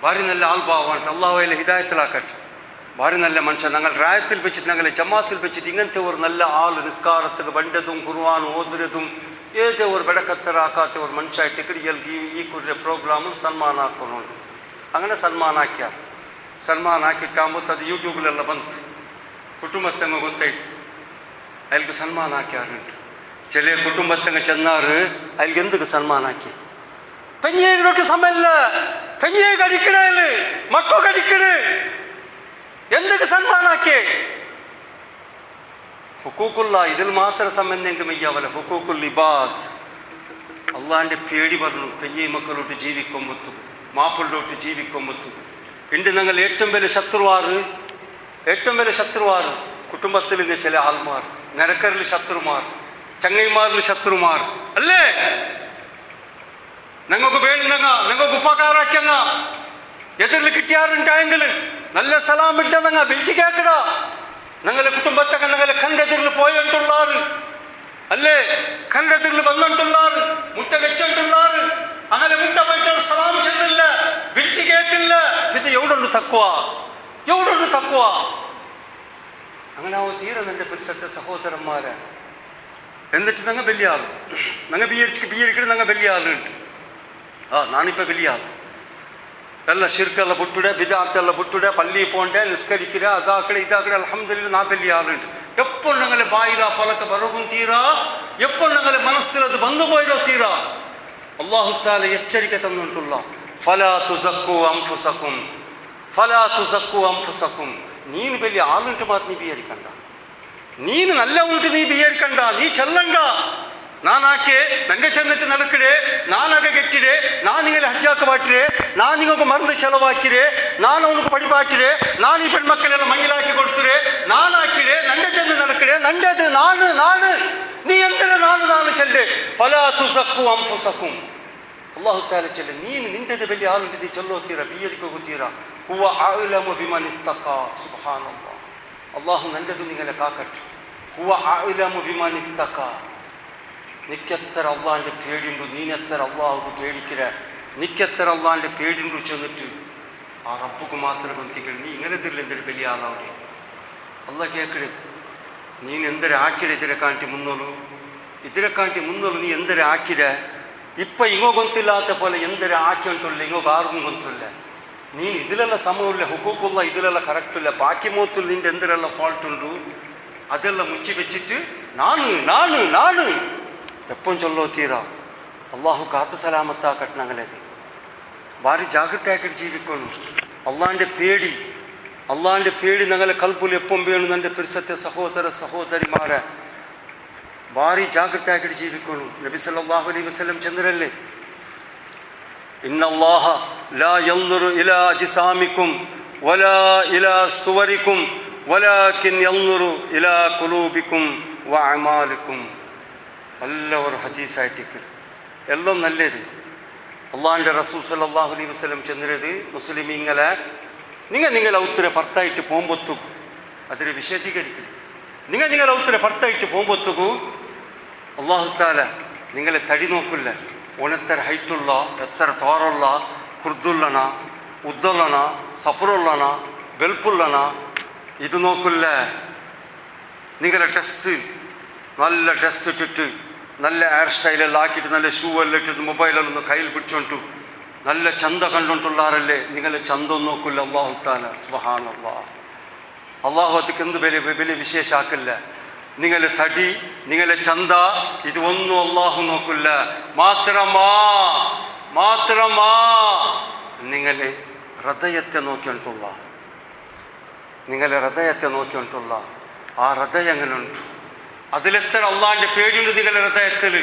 S1: ഭാരി നല്ല ആൾഭാവമാണ്, അള്ളാഹു അതിലെ ഹിദായത്തിലാക്കട്ടെ. ഭാരി നല്ല മനുഷ്യൻ. ഞങ്ങൾ രായത്തിൽ വെച്ചിട്ട്, ഞങ്ങളെ ജമാഅത്തിൽ വെച്ചിട്ട് ഇങ്ങനത്തെ ഒരു നല്ല ആൾ, നിസ്കാരത്തിൽ ബണ്ടതും ഖുർആൻ ഓതുന്നതും ഏതോ ഒരു ബടക്കത്തരാക്കാത്ത ഒരു മനുഷ്യമായിട്ട് ഈ കുറിയ പ്രോഗ്രാമിൽ സന്മാനാക്കുന്നുണ്ട്. അങ്ങനെ സന്മാനാക്കിയാണ്. ಸನ್ಮಾನಾಕಿಟ್ಟಾಂಬತ್ತು ಅದು ಯೂಟ್ಯೂಬ್ಲೆಲ್ಲ ಬಂತು, ಕುಟುಂಬತ್ತಂಗ ಗೊತ್ತಾಯ್ತು, ಅಲ್ಲಿಗೆ ಸನ್ಮಾನ ಹಾಕ್ಯಾರುಂಟು. ചെറിയ കുടുംബത്തങ്ങ് ചെന്നാറ് അതിൽ എന്തൊക്കെ സന്മാനാക്കി. പെഞ്ഞേക്ക് സമയല്ല, പെഞ്ഞേക്ക് അടിക്കണേല് മക്കൊക്കെ അടിക്കണ്, എന്തൊക്കെ സന്മാനാക്കിയേ. ഹുക്കൂക്കുള്ള ഇതിൽ മാത്രം സംബന്ധിക്ക് മെയ്യാവല, ഹുക്കൂക്കുൽ ഇബാദ്. അള്ളാന്റെ പേടി പറഞ്ഞു. പെഞ്ഞേ മക്കളോട്ട് ജീവിക്കുമ്പത്തു, മാപ്പിളോട്ട് ജീവിക്കുമ്പത്തു. ഇണ്ട് ഞങ്ങൾ ഏറ്റവും വലിയ ശത്രുവാറ് കുടുംബത്തിൽ നിന്ന് ചില ആൾമാർ, നരക്കറിൽ ശത്രുമാർ, ചങ്ങൈമാരിൽ ശത്രുമാർ അല്ലേ. ഞങ്ങൾക്ക് വേണ്ടുന്ന ഞങ്ങൾക്ക് ഉപകാരാക്കിയങ്ങ എതിരിൽ കിട്ടിയാറുണ്ടായെങ്കിൽ നല്ല സലാം ഇട്ടങ്ങ വിളിച്ചു കേക്കട. ഞങ്ങളുടെ കുടുംബത്തൊക്കെ ഞങ്ങളെ കണ്ടെതിരിൽ പോയിട്ടുള്ളാറ് അല്ലേ, കണ്ടെതിരിൽ വന്നിട്ടുള്ളാറ്, മുട്ട വെച്ചിട്ടുള്ളാറ്. അങ്ങനെ മുട്ട പോയിട്ട് സലാം ചെന്നില്ല, വിളിച്ചു കേൾക്കില്ല. ഇത് എവിടുണ്ട് തക്കുവ? അങ്ങനെ അവ തീരുന്നുണ്ട് പരിസരത്തെ സഹോദരന്മാരെ. എന്നിട്ട് ഞങ്ങൾ വലിയ ആൾ, ഞങ്ങൾ ബിയടിക്കണം, ഞങ്ങൾ വലിയ ആളുണ്ട്. നാണിപ്പോൾ വലിയ ആൾ. ಎಲ್ಲ ಶಿರ್ಕೆಲ್ಲ ಬಿಟ್ಟುಡೆ, ಬಿದಾತ್ತೆಲ್ಲ ಬಿಟ್ಟುಡೆ, ಪಲ್ಲಿ ಪೋಂಡೆ, ನಿಸ್ಕರಿಕಿರೆ, ಅದಾಕಡೆ ಇದಾಕಡೆ ಅಲ್ಹಮ್ದುಲಿಲ್ಲಾಹ್ ನಾಪೆಲ್ಲಿ ಆളുണ്ട്. എപ്പോൾ ഞങ്ങളെ ബായില പലക്ക് പറകും തീരാ, എപ്പോൾ ഞങ്ങളെ മനസ്സിലത് വന്നു പോയതോ തീരാ. അല്ലാഹു തആല എച്ചരിക്ക തന്നിട്ടുള്ള ഫലാ തുസക്കു അൻഫുസകും, ഫലാ തുസക്കു അൻഫുസകും. നീನು വലിയ ആളുണ്ട് മാത്ര നീ വിചാരിക്കണ്ട, നീನು നല്ല ഉണ്ട് നീ വിചാരിക്കണ്ട, നീ ചെല്ലണ്ട. ನಾನಾಕೆ ನಂಗೆ ಚೆನ್ನಕ್ಕೆ ನಡಕಡೆ, ನಾನಾಗೆ ಗೆಟ್ಟಿಡೆ, ನಾನು ನಿಂಗೆ ಹಜ್ಜಾಕ ಬಾಟಿರೆ, ನಾನು ನಿಮಗೆ ಮருந்து ಚೆಲವಾಕಿರೆ, ನಾನು ಅವನಿಗೆ ಪಡಿಪಾಕಿರೆ, ನಾನು ಈ ಹೆಣ್ಮಕ್ಕಳೆಲ್ಲ ಮಂಗಿಲಾಕಿ ಕೊಡ್ತಿರೆ, ನಾನು ಹಾಕಿಡೆ, ನಂಗೆ ಚೆಂದ ನಡಕಡೆ, ನಂಗೆ ಅದು ನಾನು ನೀ ಎಂದರೆ ನಾನು ಚೆಲ್ಲೆ. ಫಲಾ ತುಸಕ್ಕು ಅಂಫುಸಕುಂ. ಅಲ್ಲಾಹು ತಾಲ ಚೆಲ್ಲೆ, ನೀನು ನಿಂತದ ಬೆಲೆ ಹಾಲುಂಟು ನೀ ಚೆಲ್ಲೋತೀರಾ, ಬಿಯರಿಗೆ ಹೋಗುತ್ತೀರಾ. ಹುವ ಅಅಲಮು ಬಿಮನ್ ಇತ್ತಖಾ. ಸುಬ್ಹಾನಲ್ಲಾಹ್. ಅಲ್ಲಾಹು ನಂದದು ನಿಂಗೆಲ್ಲ ಕಾಕಟ್ಟು. ಹುವ ಅಅಲಮು ಬಿಮನ್ ಇತ್ತಖಾ. നിക്കെത്ര അള്ളാഹിൻ്റെ പേടിയുണ്ട്, നീനെത്ര അള്ളാഹുക്ക് പേടിക്കിற, നിക്കെത്ര അള്ളാഹിൻ്റെ പേടിയുണ്ട് ചെന്നിട്ട് ആ റബ്ബുക്ക് മാത്രം കൊന്തിക്കട്. നീ ഇങ്ങനെ തിരില്ലെന്തൊരു വലിയ ആളവിടെ അല്ല കേൾക്കരുത്. നീ എന്തൊരു ആക്കിര ഇതിരെ കാണ്ടി മുന്നോളു നീ എന്തൊരു ആക്കിര. ഇപ്പം ഇങ്ങോ ഗൊಂತಿല്ലാത്ത പോലെ എന്തൊരു ആക്കി ഉണ്ടല്ല, ഇങ്ങോ ആർക്കും ഗൊಂತಿല്ല. നീ ഇതിലെಲ್ಲ സമമില്ല, ഹുക്കൂക്കുള്ള ഇതിലെಲ್ಲ കറക്റ്റില്ല, ബാക്കി മൂത്തിൽ നിൻ്റെ എന്തെല്ലാം ഫാൾട്ട് ഉണ്ട് അതെല്ലാം മുಚ್ಚಿ വെച്ചിട്ട് ನಾನು എപ്പം ചൊല്ലോ തീരാ. അള്ളാഹു കാത്തു സലാമത്താക്കട്ടെ. ഞങ്ങളത് ഭാരി ജാഗ്രതയാക്കിയിട്ട് ജീവിക്കണം. അള്ളാഹിൻ്റെ പേടി ഞങ്ങളെ കൽപ്പിൽ എപ്പം വേണം. എൻ്റെ പരിസരത്തെ സഹോദര സഹോദരിമാരെ ഭാരി ജാഗ്രതയാക്കിയിട്ട് ജീവിക്കണം. നബി സല്ലല്ലാഹു അലൈഹി വസല്ലം ചന്ദ്രല്ലേ, ഇന്നല്ലാഹ ലാ യൻദുറു ഇലാ അജ്സാമിക്കും വലാ ഇലാ സുവരിക്കും വലാകിൻ യൻദുറു ഇലാ ഖുലൂബിക്കും വഅമാലിക്കും. നല്ല ഒരു ഹദീസായിട്ട് എല്ലാം നല്ലത്. അള്ളാഹിൻ്റെ റസൂൽ സല്ലല്ലാഹു അലൈഹി വസല്ലം ചെന്നത് മുസ്ലിമീങ്ങളെ നിങ്ങളെ ഉത്തര ഭർത്തായിട്ട് പോകുമ്പോഴത്തേക്കു അതിനെ വിശദീകരിക്കും. നിങ്ങളെ ഉത്തര ഭർത്തായിട്ട് പോകുമ്പോഴത്തേക്കു അള്ളാഹു താല നിങ്ങളെ തടി നോക്കില്ല. ഓനെത്ര ഹൈറ്റുള്ള, എത്ര തോറുള്ള, കുർദുള്ളണ, ഉദ്ദുള്ളണ, സഫറുള്ളണ, വെൽപ്പുള്ളണ ഇത് നോക്കില്ല. നിങ്ങളെ ഡ്രസ്സ് നല്ല ഡ്രസ്സ് ഇട്ടിട്ട് നല്ല ഹെയർ സ്റ്റൈലെല്ലാം ആക്കിയിട്ട് നല്ല ഷൂ എല്ലാം ഇട്ടിട്ട് മൊബൈലെല്ലാം കയ്യിൽ പിടിച്ചോണ്ടു നല്ല ചന്ത കണ്ടുകൊണ്ടുള്ളാറല്ലേ. നിങ്ങളെ ചന്തം നോക്കില്ല അള്ളാഹു താല. സുബ്ഹാനല്ലാഹ്. അള്ളാഹു ಅದಕ್ಕೆ എന്ത് ಬೆಲೆ ವಿಶೇಷ ಹಾಕಿಲ್ಲ. നിങ്ങളെ തടി, നിങ്ങളെ ചന്ത ഇതൊന്നും അള്ളാഹു നോക്കില്ല. മാത്രമാ നിങ്ങളെ ഹൃദയത്തെ നോക്കിയിട്ടുള്ള, നിങ്ങളെ ഹൃദയത്തെ നോക്കിയിട്ടുള്ള ആ ഹൃദയം എങ്ങനെയുണ്ട്, അതിലെത്ര അള്ളാഹിൻ്റെ പേടിയുണ്ട് നിങ്ങളുടെ ഹൃദയത്തിൽ.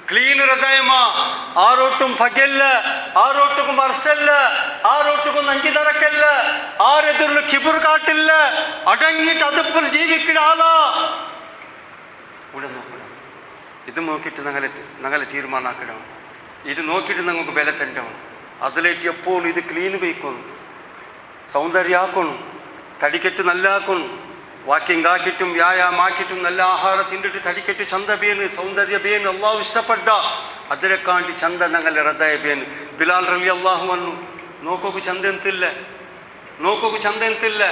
S1: ക്ലീൻ ഹൃദയമാ. ആരോട്ടും പകല്ല, ആരോട്ടും മർസല്ല, ആരോട്ടും നഞ്ചി നടക്കല്ല, ആരെതിരുള്ള കിബിർ കാട്ടില്ല, അടങ്ങിയിട്ട് അതിപ്പിൽ ജീവിക്കുന്ന ആളാ. ഇവിടെ നോക്കണം. ഇത് നോക്കിയിട്ട് ഞങ്ങളെ തീരുമാനമാക്കണം. ഇത് നോക്കിയിട്ട് ഞങ്ങൾക്ക് വില തരണം. അതിലേക്ക് എപ്പോഴും ഇത് ക്ലീൻ വയ്ക്കണം, സൗന്ദര്യം ആക്കണം, തടിക്കെട്ട് നല്ല ആക്കണം. വാക്കിംഗ് ആക്കിയിട്ടും വ്യായാമം ആക്കിയിട്ടും നല്ല ആഹാരം തിന്നിട്ട് തടിക്കെട്ട് ചന്ത ബേന്, സൗന്ദര്യ ബേന് അള്ളാഹു ഇഷ്ടപ്പെട്ട അതിനെ കാണ്ടി ചന്ത ഞങ്ങളുടെ ഹൃദയ ബേന്. ബിലാൽ റളിയല്ലാഹു അൻഹു നോക്കോക്ക് ചന്ത ಎಂತಿಲ್ಲ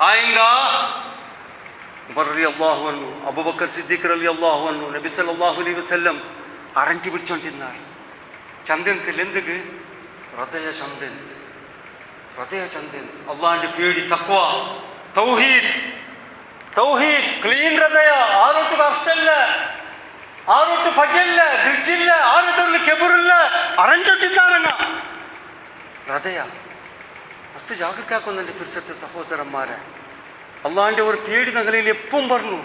S1: ಆಯಂಗ റളിയല്ലാഹു അൻഹു, അബൂബക്കർ സിദ്ദീഖ് റളിയല്ലാഹു അൻഹു, നബി സല്ലല്ലാഹു അലൈഹി വസല്ലം അരണ്ടി പിടിച്ചോണ്ടിരുന്നാണ്. ചന്ത ಎಂತಿಲ್ಲ. എന്തുക്ക്? ഹൃദയ ചന്ത അള്ളാഹിൻ്റെ പേടി, തഖ്വ, തൗഹീദ്, ക്ലീൻ ഹൃദയ. ആരോട്ട് അർസല്ല, ആരോട്ട് പകല്ല, ഗിർജില്ല, ആരോട്ട് ಕೆಬುರಿಲ್ಲ, അരണ്ടൊട്ടിದ್ದಾರಂಗ ഹൃദയ. മസ്ത് ജാഗ്രത ആക്കുന്നുണ്ട് പരിസരത്തെ സഹോദരന്മാരെ. അള്ളാഹിൻ്റെ ഒരു പേടി ഞങ്ങളിൽ എപ്പം പറഞ്ഞു.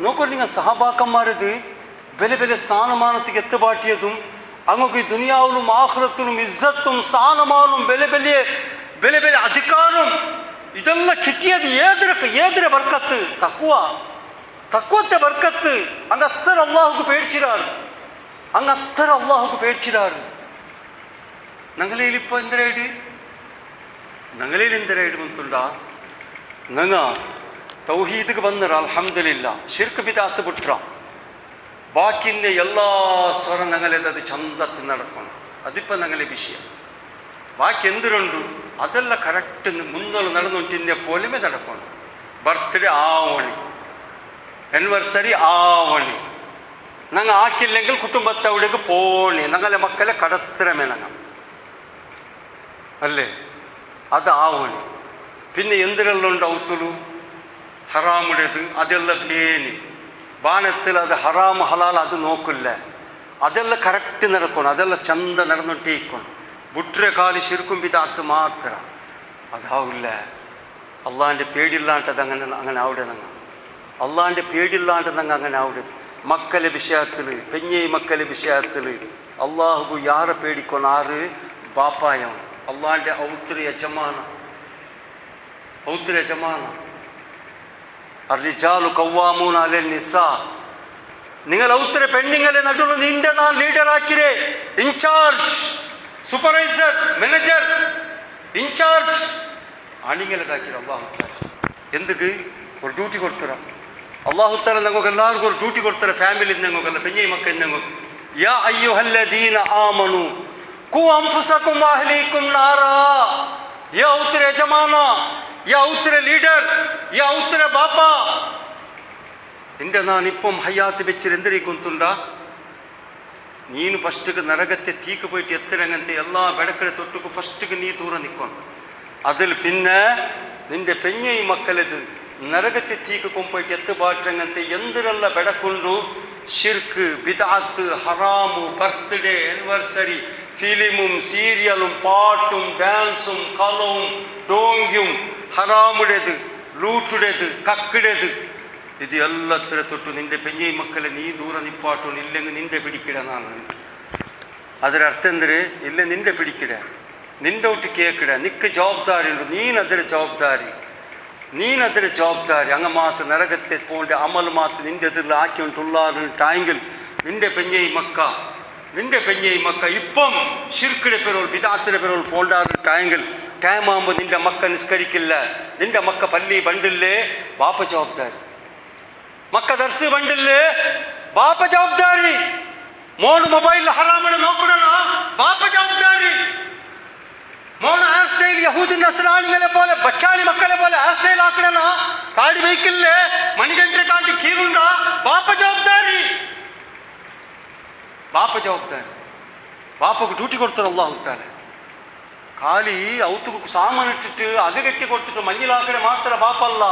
S1: നോക്കൂ, നിങ്ങൾ സഹബാക്കന്മാരത് വില സ്ഥാനമാനത്തേക്ക് എത്തുപാട്ടിയതും അങ്ങക്ക് ദുനിയാവിലും ആഖിറത്തിലും ഇസ്സത്തും സ്ഥാനമാനും വില അധികാരം ഇതെല്ലാം കിട്ടിയത് ഏതൊരു ബർക്കത്ത്? തഖ്വത്തെ ബർക്കത്ത്. അങ്ങ് അത്ര അള്ളാഹുക്ക് പേടിച്ചിരാറ്. ഞങ്ങളേലിപ്പോൾ എന്തിനായിട്ട് ಬಂತುಂಡ? ഞങ്ങ തൗഹീദിക്ക് വന്നറ അൽഹംദുലില്ലാ. ശിർക്ക് ബിദഅത്ത് ಬಿಟ್ರ ബാക്കിൻ്റെ എല്ലാ സ്വരം ഞങ്ങളത് ചന്തത്തിൽ നടക്കണം. അതിപ്പോൾ ഞങ്ങളെ വിഷയം. ബാക്കി എന്തിനുണ്ട് അതെല്ലാം കറക്റ്റ് മുന്നോട്ട് നടന്നുകൊണ്ടിരുന്ന പോലെമേ നടക്കണം. Birthday Avani, anniversary Avani. ഞങ്ങൾ ആക്കില്ലെങ്കിൽ കുടുംബത്തെ അവിടേക്ക് പോണി. ഞങ്ങളെ മക്കളെ കടത്തിരമേ. ಅಲ್ಲೇ ಅದು ಆವಣಿ. പിന്നെ എന്തിനെല്ലാം ഉണ്ട് ഔത്തുലു ഹറാമുടേത് അതെല്ലാം പേനി ബാണത്തിൽ അത് ഹറാമ് ഹലാൽ അത് നോക്കില്ല. അതെല്ലാം കറക്റ്റ് നടക്കണം, അതെല്ലാം ചന്ത നടന്നിട്ടേക്കണം. ബുട്രെ കാലി ശിർക്കും ബിദഅത്ത് മാത്രം അതാവില്ല. അള്ളാഹിൻ്റെ പേടിയില്ലാണ്ടത് അങ്ങനെ അവിടെ നിങ്ങൾ അള്ളാഹിൻ്റെ പേടിയില്ലാണ്ട് നിങ്ങൾ അങ്ങനെ അവിടെ മക്കളെ വിഷയത്തിൽ പെഞ്ഞൈ മക്കളെ വിഷയത്തിൽ അള്ളാഹു യാറെ പേടിക്കണം. ആറ് ബാപ്പായം അള്ളാഹിൻ്റെ ഔത്രി യജമാന അർരിജാലു കവ്വാമൂന അലൻ നിസാ. നിങ്ങൾ ഔത്തര പെണ്ണുങ്ങളെ നടുള്ള നിന്റെ നാൻ ലീഡറാക്കിരേ, ഇൻചാർജ്, സൂപ്പർവൈസർ, മാനേജർ, ഇൻചാർജ് ആണിങ്ങളതാക്കിര അള്ളാഹു. എന്തൊക്കെ ഒരു ഡ്യൂട്ടി കൊടുത്തറ അള്ളാഹു താല. ഞങ്ങൾക്ക് എല്ലാവർക്കും ഒരു ഡ്യൂട്ടി കൊടുത്തറ. ഫാമിലി ഞങ്ങൾക്കല്ല പെഞ്ഞൈ മക്കൾ ഞങ്ങൾക്ക്. യാ അയ്യുഹല്ലദീന ആമനു ഖു അൻഫുസകും വഅഹ്ലീകും നാറാ. യാ ഔത്തര യജമാന, യാ ഔത്തര ലീഡർ, യാ ഔത്തര ബാപ്പ. നിന്റെ നാനിപ്പം ഹയ്യാത്ത് വെച്ചിട്ട് എന്തിരിക്കുന്നുണ്ട? നീನು ಫಸ್ಟಿಗೆ ನರಗತ್ತೆ ತೀಕು പോയിട്ട് എത്തരങ്ങനത്തെ എല്ലാ ಬೆಳಕಡೆ തൊട്ടുക്ക് ഫസ്റ്റിಗೆ നീ ദൂരെ നിൽക്കണം. അതിൽ പിന്നെ നിന്റെ പെഞ്ഞൈ മക്കളത് നരകത്തെ തീക്ക് പോയിട്ട് എത്തുപാട്ടങ്ങനത്തെ എന്തിനെല്ല ಬೆಳಕೊಂಡು ഷിർക്ക്, ബിദ്അത്ത്, ഹറാമു, ബർത്ത്ഡേ, ആനിവേഴ്സറി, ഫിലിമും സീരിയലും പാട്ടും ഡാൻസും കളവും ഡോങ്യും ഹറാമുടേത്, ലൂട്ടുടേത്, കക്കിടേത്, ഇത് എല്ലാത്തിര തൊട്ട് നിന്റെ പെഞ്ഞൈ മക്കളെ നീ ദൂരെ നിപ്പാട്ടു. ഇല്ലെങ്കിൽ നിന്റെ പിടിക്കിടാന്നാണ്. അതിരർത്ഥം എന്തിര്? ഇല്ല നിന്റെ പിടിക്കിട, നിന്റെ ഒട്ട് കേക്കിട. നിക്ക് ജവാബ്ദാരി ഉണ്ട്, നീനതിര ജവാബ്ദാരി. അങ്ങ് മാത്ര നരകത്തെ പോണ്ട അമൽ മാത്ര നിന്റെ എതിരിൽ ആക്കിയിട്ടുള്ളാറുണ്ടായെങ്കിൽ നിന്റെ പെഞ്ഞൈ മക്ക ഇപ്പം ഷിർക്കിടെ പേരോൾ ബിദഅത്തിടെ പേരോൾ പോണ്ടാറുണ്ടായെങ്കിൽ ടൈമാകുമ്പോൾ നിന്റെ മക്ക നിസ്കരിക്കില്ല. നിന്റെ മക്ക പള്ളി ബണ്ടില്ലേ, ബാപ്പ ജവാബ്ദാരി. മക്ക ദർസ് ബണ്ടില്ലേ, ബാപ്പ ജവാബ്ദാരി. മോന് മൊബൈൽ ഹറാമിനെ നോക്കണ, ബാപ്പ ജവാബ്ദാരി. മോന് ഹെയർ സ്റ്റൈൽ യഹൂദി നസ്രാനികളെ പോലെ ബച്ചാലി മക്കളെ പോലെ ഹെയർ സ്റ്റൈൽ ആക്കണ, താടി വയ്ക്കില്ലേ, മണികണ്ഠ കാണ്ടി കീറുണ്ട, ബാപ്പ ജവാബ്ദാരി. ബാപ്പക്ക് ഡ്യൂട്ടി കൊടുത്തത് അള്ളാഹു താല. ಖಾಲಿ ಅವತ್ತು ಸಾಮಾನು ಇಟ್ಟಿಟ್ಟು ಅಗಗಟ್ಟಿ ಕೊಡ್ತಿದ್ರು ಮಂಜಿಲಾಕಡೆ ಮಾತ್ರ ಬಾಪ ಅಲ್ಲ.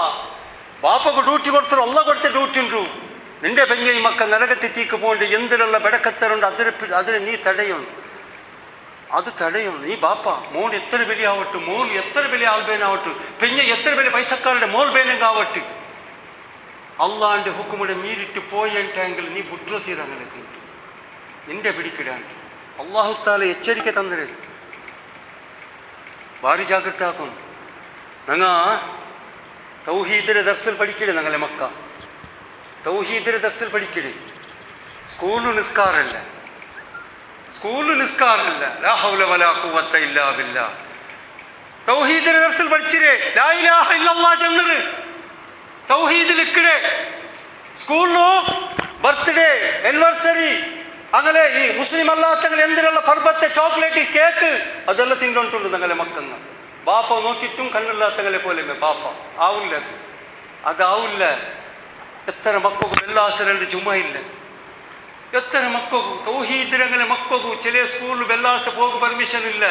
S1: ಬಾಪಗೂ ಡ್ಯೂಟಿ ಕೊಡ್ತಾರೆ, ಅಲ್ಲ ಕೊಡ್ತೆ ಡ್ಯೂಟಿ ಉಂಟು. നിന്റെ പെഞ്ഞൈ മക്ക നരകത്തി തീക്ക് പോണ്ട് എന്തിനുള്ള ಬೆಡಕತ್ತರುണ്ട് അതിന് നീ തടയണം. അത് തടയണം. നീ ബാപ്പ മോൻ എത്ര വലിയ ആവട്ടെ, മോൻ എത്ര വലിയ ആൾബേനാവട്ടെ, പെഞ്ഞ എത്ര വലിയ പൈസക്കാരുടെ മോൾ ബേനങ്കാവട്ടെ, അള്ളാന്റെ ഹുക്കുമുടെ മീരിട്ട് പോയെങ്കിൽ നീ ബുദ്ധിയോ തീരങ്ങനെ തിന്നു നിന്റെ പിടിക്കിടാണ്ട്. അള്ളാഹു താല എച്ചരിಕೆ തന്നിരത്. ಭಾರಿ ಜಾಗ್ರತೆ ಹಾಕೊಂಡು ನಂಗ ತೌಹೀದರ ದರ್ಸಲ್ ಪಡಿಕಿಡಿ. ನಂಗಲೆ ಮಕ್ಕ ತೌಹೀದರ ದರ್ಸಲ್ ಪಡಿಕಿಡಿ. ಸ್ಕೂಲು ನಿಸ್ಕಾರಲ್ಲ. ಲಾ ಹೌಲ ವಲಾ ಕುವ್ವತ ಇಲ್ಲಾ ಬಿಲ್ಲಾ. തൗഹീദര ദർസൽ പഠിച്ചിരേ, ലാ ഇലാഹ ഇല്ലല്ലാഹ് ചെന്നത് തൗഹീദിൽ ഇക്കടെ. സ്കൂളിലോ ബർത്ത്ഡേ, ആനിവേഴ്സറി, അങ്ങനെ ഈ മുസ്ലിം അല്ലാത്തങ്ങൾ എന്തിനുള്ള പർബത്തെ, ചോക്ലേറ്റ്, കേക്ക് അതെല്ലാം തിന്നുകൊണ്ടുണ്ട് ഞങ്ങളെ മക്കങ്ങ. ബാപ്പ നോക്കിയിട്ടും കണ്ണില്ലാത്തങ്ങളെ പോലെ ബാപ്പ ആവില്ല. അതാവില്ല. എത്ര മക്കൾക്കു വെല്ലാസരണ്ട് ജുമ ಇಲ್ಲ. എത്ര മക്കൾക്കു തൗഹീദിരങ്ങളെ മക്കൾക്കു ചില സ്കൂളിൽ വെല്ലാസ പോക പെർമിഷൻ ഇല്ല.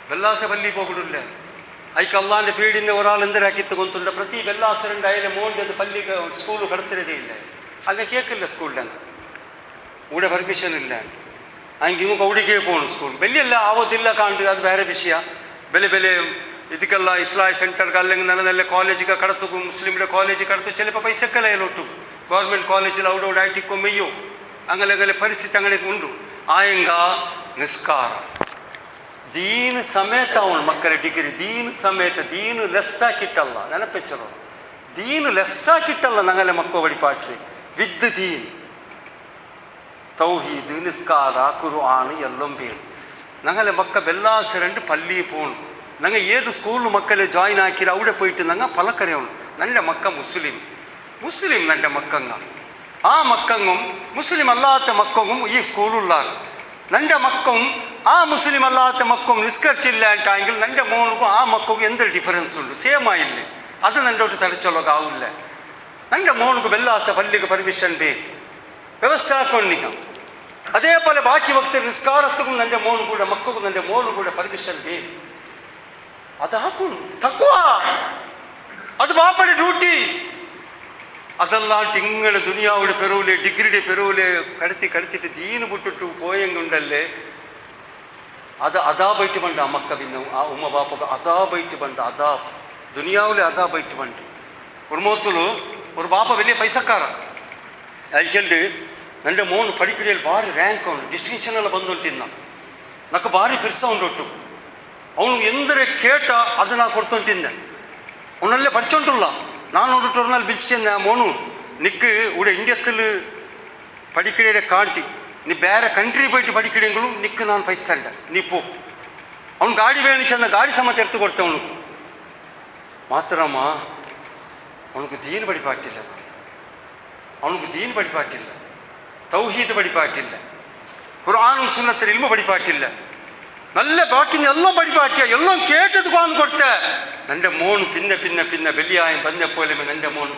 S1: വെല്ലാസ പള്ളി പോകിടില്ല. അതിക്ക് അള്ളാന്റെ പേടിന്ന് ഒരാൾ എന്തിനാക്കിത്ത് കൊണ്ടുണ്ട്. പ്രതി വെല്ലാസരണ്ടായാലും മോൻ്റെ അത് പള്ളി സ്കൂൾ കടത്തിരതേ ഇല്ല. അങ്ങനെ കേൾക്കില്ല സ്കൂളിൽ ഇവിടെ പെർമിഷൻ ഇല്ല. ಹಂಗೆ ಇವಾಗ ಹುಡುಗಿಗೆ ಹೋಗೋಣ ಸ್ಕೂಲ್ ಬೆಲೆಯೆಲ್ಲ ಆಗೋದಿಲ್ಲ ಕಾಣ್ರಿ, ಅದು ಬೇರೆ ವಿಷಯ. ಬೆಲೆ ಇದಕ್ಕೆಲ್ಲ ಇಸ್ಲಾಯಿ ಸೆಂಟರ್ಗೆ ಅಲ್ಲಿಂಗೆ ನನ್ನದಲ್ಲೇ ಕಾಲೇಜಿಗೆ ಕಡತು, ಮುಸ್ಲಿಮ್ರೆ ಕಾಲೇಜಿಗೆ ಕಡತು, ಚಿಲಪ ಪೈಸಕ್ಕೆಲ್ಲ ಎಲ್ಲೊಟ್ಟು ಗೌರ್ಮೆಂಟ್ ಕಾಲೇಜಿൽ അവിടെ ഇവിടെ ആയിട്ടിക്കൊമ്മയ്യോ അങ്ങനെ പരിസ്ഥിതി അങ്ങനെ ഉണ്ട്. ആയെങ്ക നിസ്കാര ദീന് സമയത്ത് ആവണം മക്കളെ ഡിഗ്രി. ദീന് സമയത്ത് ദീന് ലെസ്സാക്കിട്ടല്ല, ನೆನಪೆಚ್ಚರು. ദീന് ಲೆಸ್ಸಾಕಿಟ್ಟಲ್ಲ ഞങ്ങളെ മക്ക വഴിപാട്ട് വിത്ത് ദീൻ തൗഹീദ്, നിസ്കാര, ഖുർആൻ എല്ലാം വേണം. ഞങ്ങളെ മക്ക വെല്ലാസരണ്ട് പള്ളി പോകണം. ഞങ്ങൾ ഏത് സ്കൂളിൽ മക്കളെ ജോയിൻ ആക്കിയിട്ട് അവിടെ പോയിട്ട് ഞങ്ങൾ പലക്കറിയണം. എൻ്റെ മക്ക മുസ്ലിം എൻ്റെ മക്കങ്ങ. ആ മക്കങ്ങും മുസ്ലിം അല്ലാത്ത മക്കങ്ങും ഈ സ്കൂളുള്ളാണ്. എൻ്റെ മക്കും ആ മുസ്ലിം അല്ലാത്ത മക്കും നിസ്കരിച്ചില്ല എങ്കിൽ എൻ്റെ മോൾക്കും ആ മക്കും എന്തൊരു ഡിഫറൻസ് ഉണ്ട്, ಸೇಮ್ ആയില്ലേ? അത് നന്നോട്ട് തടച്ചൊള്ളകാവില്ല. എൻ്റെ മോൾക്ക് വെല്ലാസ പള്ളിക്ക് പെർമിഷൻ ಬೇಕು, ವ್ಯವಸ್ಥೆ ಹಾಕೊಂಡು അതേപോലെ ബാക്കി വക്ത നിസ്കാരത്തും എൻ്റെ മോനും കൂടെ മക്കൾക്കും എൻ്റെ മോനും കൂടെ പെർമിഷൻ വേണം. അതാക്കും തഖ്വ. അത് ബാപ്പയുടെ ഡ്യൂട്ടി. അതല്ലാണ്ട് ഇങ്ങനെ ദുനിയാവുടെ പെരുവിലെ ഡിഗ്രിയുടെ പെരുവിലെ കടത്തിട്ട് ദീന് വിട്ടിട്ടു പോയെങ്കുണ്ടല്ലേ, അത് അതാബായിട്ട് പണ്ട് അമ്മക്ക പിന്നെ ആ ഉമ്മ ബാപ്പക്ക് അതാബായിട്ട് പണ്ട് അതാബ് ദുനിയാവിലെ അതാബായിട്ട് പണ്ട്. കുടുംബത്തില് ഒരു ബാപ്പ വലിയ പൈസക്കാരൻ അയച്ചിട്ട് എൻ്റെ മോൻ പഠിപ്പിടയിൽ ഭാരി റാങ്ക് ഉണ്ട്, ഡിസ്റ്റിങ്ഷനെല്ലാം ಬಂದುಂಟಿನ್ನ నాకు ಭಾರಿ ಪಿರ್ಸ ಉಂಟು. ಅವನು ಎಂದರೆ ಕೇಟ ಅದು ನಾ ಕೊಡ್ತೊಂಟಿದ್ದೆ. ಅವನಲ್ಲೇ പഠിച്ചോണ്ടുള്ള நான் ஒரு நாள் பிடிச்சேன் மோனு நிற்கு உட இந்தியத்தில் படிக்கிறே காட்டி நீ வேற கண்ட்ரி போயிட்டு படிக்கிறீங்களும் நிற்கு நான் பைசா இல்லை நீ போ. அவன் காடி வேணுச்சு அந்த காடி சமத்தை எடுத்து கொடுத்தேன் அவனுக்கு. மாத்திரமா அவனுக்கு தீன் படிப்பாட்டில்லை, அவனுக்கு தீன் படிப்பாட்டில்லை, தௌஹீது படிப்பாட்டில்லை, குர்ஆனும் சுன்னத்தில் இல்மு படிப்பாட்டில்லை. നല്ല ബാക്കി എല്ലാം പഠിപ്പാക്കിയ എല്ലാം കേട്ടത് കാന്ന് കൊടുത്ത എൻ്റെ മോൻ പിന്നെ പിന്നെ പിന്നെ വെള്ളിയായം വന്നപ്പോലെ എൻ്റെ മോൻ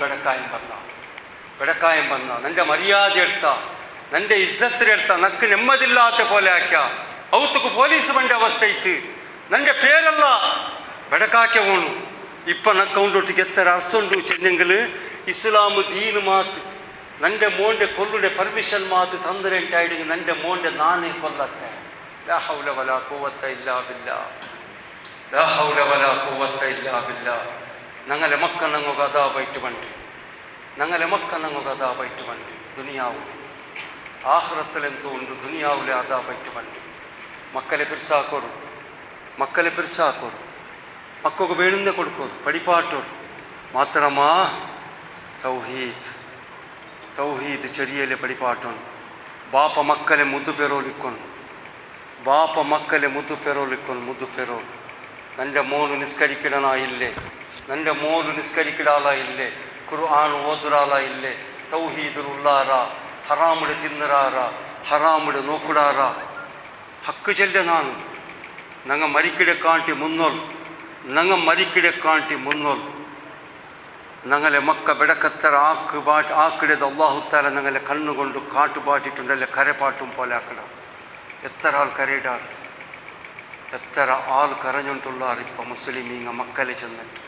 S1: ಬೆಡಕಾയം വന്ന എൻ്റെ മര്യാദ എടുത്ത എൻ്റെ ഇസ്സത്തിനെടുത്ത നക്ക് നെമ്മതില്ലാത്ത പോലെ ആക്ക ഔത്തക്ക് പോലീസ് ಬಂದ ಅವಸ್ಥೆ ಇತ್ತು. എൻ്റെ പേരല്ല ಬೆಡಕಾಕೆ ಹೋಣು ഇപ്പം നക്ക് ಅವನೊಟ್ಟಿಗೆ ಎತ್ತರ ಅರ್ಸುಂಡು ಚೆಂದೆಂಗಲು ಇಸ್ಲಾಮ್ ದೀನು ಮಾತು എൻ്റെ മോൻ്റെ കൊല്ലുടെ പെർമിഷൻ മാത്ത് ತಂದರೆ ಅಂಟಾಯಿಡಿಗೆ എൻ്റെ മോൻ്റെ ನಾನೇ ಕೊಲ್ಲತ್ತೆ. ലാ ഹൗല വലാ ഖുവത ഇല്ലാ ബില്ലാഹ്, ലാ ഹൗല വലാ ഖുവത ഇല്ലാ ബില്ലാഹ്. ഞങ്ങളെ മക്ക ഞങ്ങൾക്ക് അതാബായിട്ട് പണ്ട്, ഞങ്ങളെ മക്ക ഞങ്ങൾക്ക് അതാബായിട്ട് പണ്ട്. ദുനിയാവ് ആഖിറത്തിലെന്തോ ഉണ്ട്, ദുനിയാവിലെ അതാബായിട്ട് പണ്ട്. മക്കളെ പിർസാക്കോರು, മക്കളെ പിർസാക്കോರು, മക്കൾക്ക് വേണുന്ന കൊടുക്കോರು, പഠിപ്പാട്ടോರು. മാത്രമാ തൗഹീദ് ചെറിയലെ പഠിപ്പാട്ടോನು. ബാപ്പ മക്കളെ മുದ್ದು പെರೋಲಿಕ್ಕೊಂಡು, ബാപ്പ മക്കളെ മുದ್ದು പെರೋಲ್. എൻ്റെ മോന് നിസ്കരിക്കിടണ ഇല്ലേ, എൻ്റെ മോന് നിസ്കരിക്കിടാല ഇല്ലേ, ഖുർആൻ ഓതുറാല ഇല്ലേ, തൗഹീദുള്ളാര, ഹറാമിട് തിന്നറാര, ഹറാമിട് നോക്കുടാര. ഹക്ക് ചെല്ല ನಾನು ഞങ്ങൾ മരിക്കിടെ കാട്ടി മുന്നോൾ ഞങ്ങളെ മക്ക ಬೆಡಕತ್ತರ ആക്കിടത് അള്ളാഹുത്താല ഞങ്ങളെ കണ്ണുകൊണ്ട് കാട്ടുപാട്ടിട്ടുണ്ടല്ലേ കരപ്പാട്ടും പോലെ ആക്കണം. എത്ര ആൾ കരയിടാർ, എത്ര ആൾ കരഞ്ഞുകൊണ്ടുള്ളാർ. ഇപ്പം മുസ്ലിമീങ്ങ മക്കളെ ചെന്നിട്ട്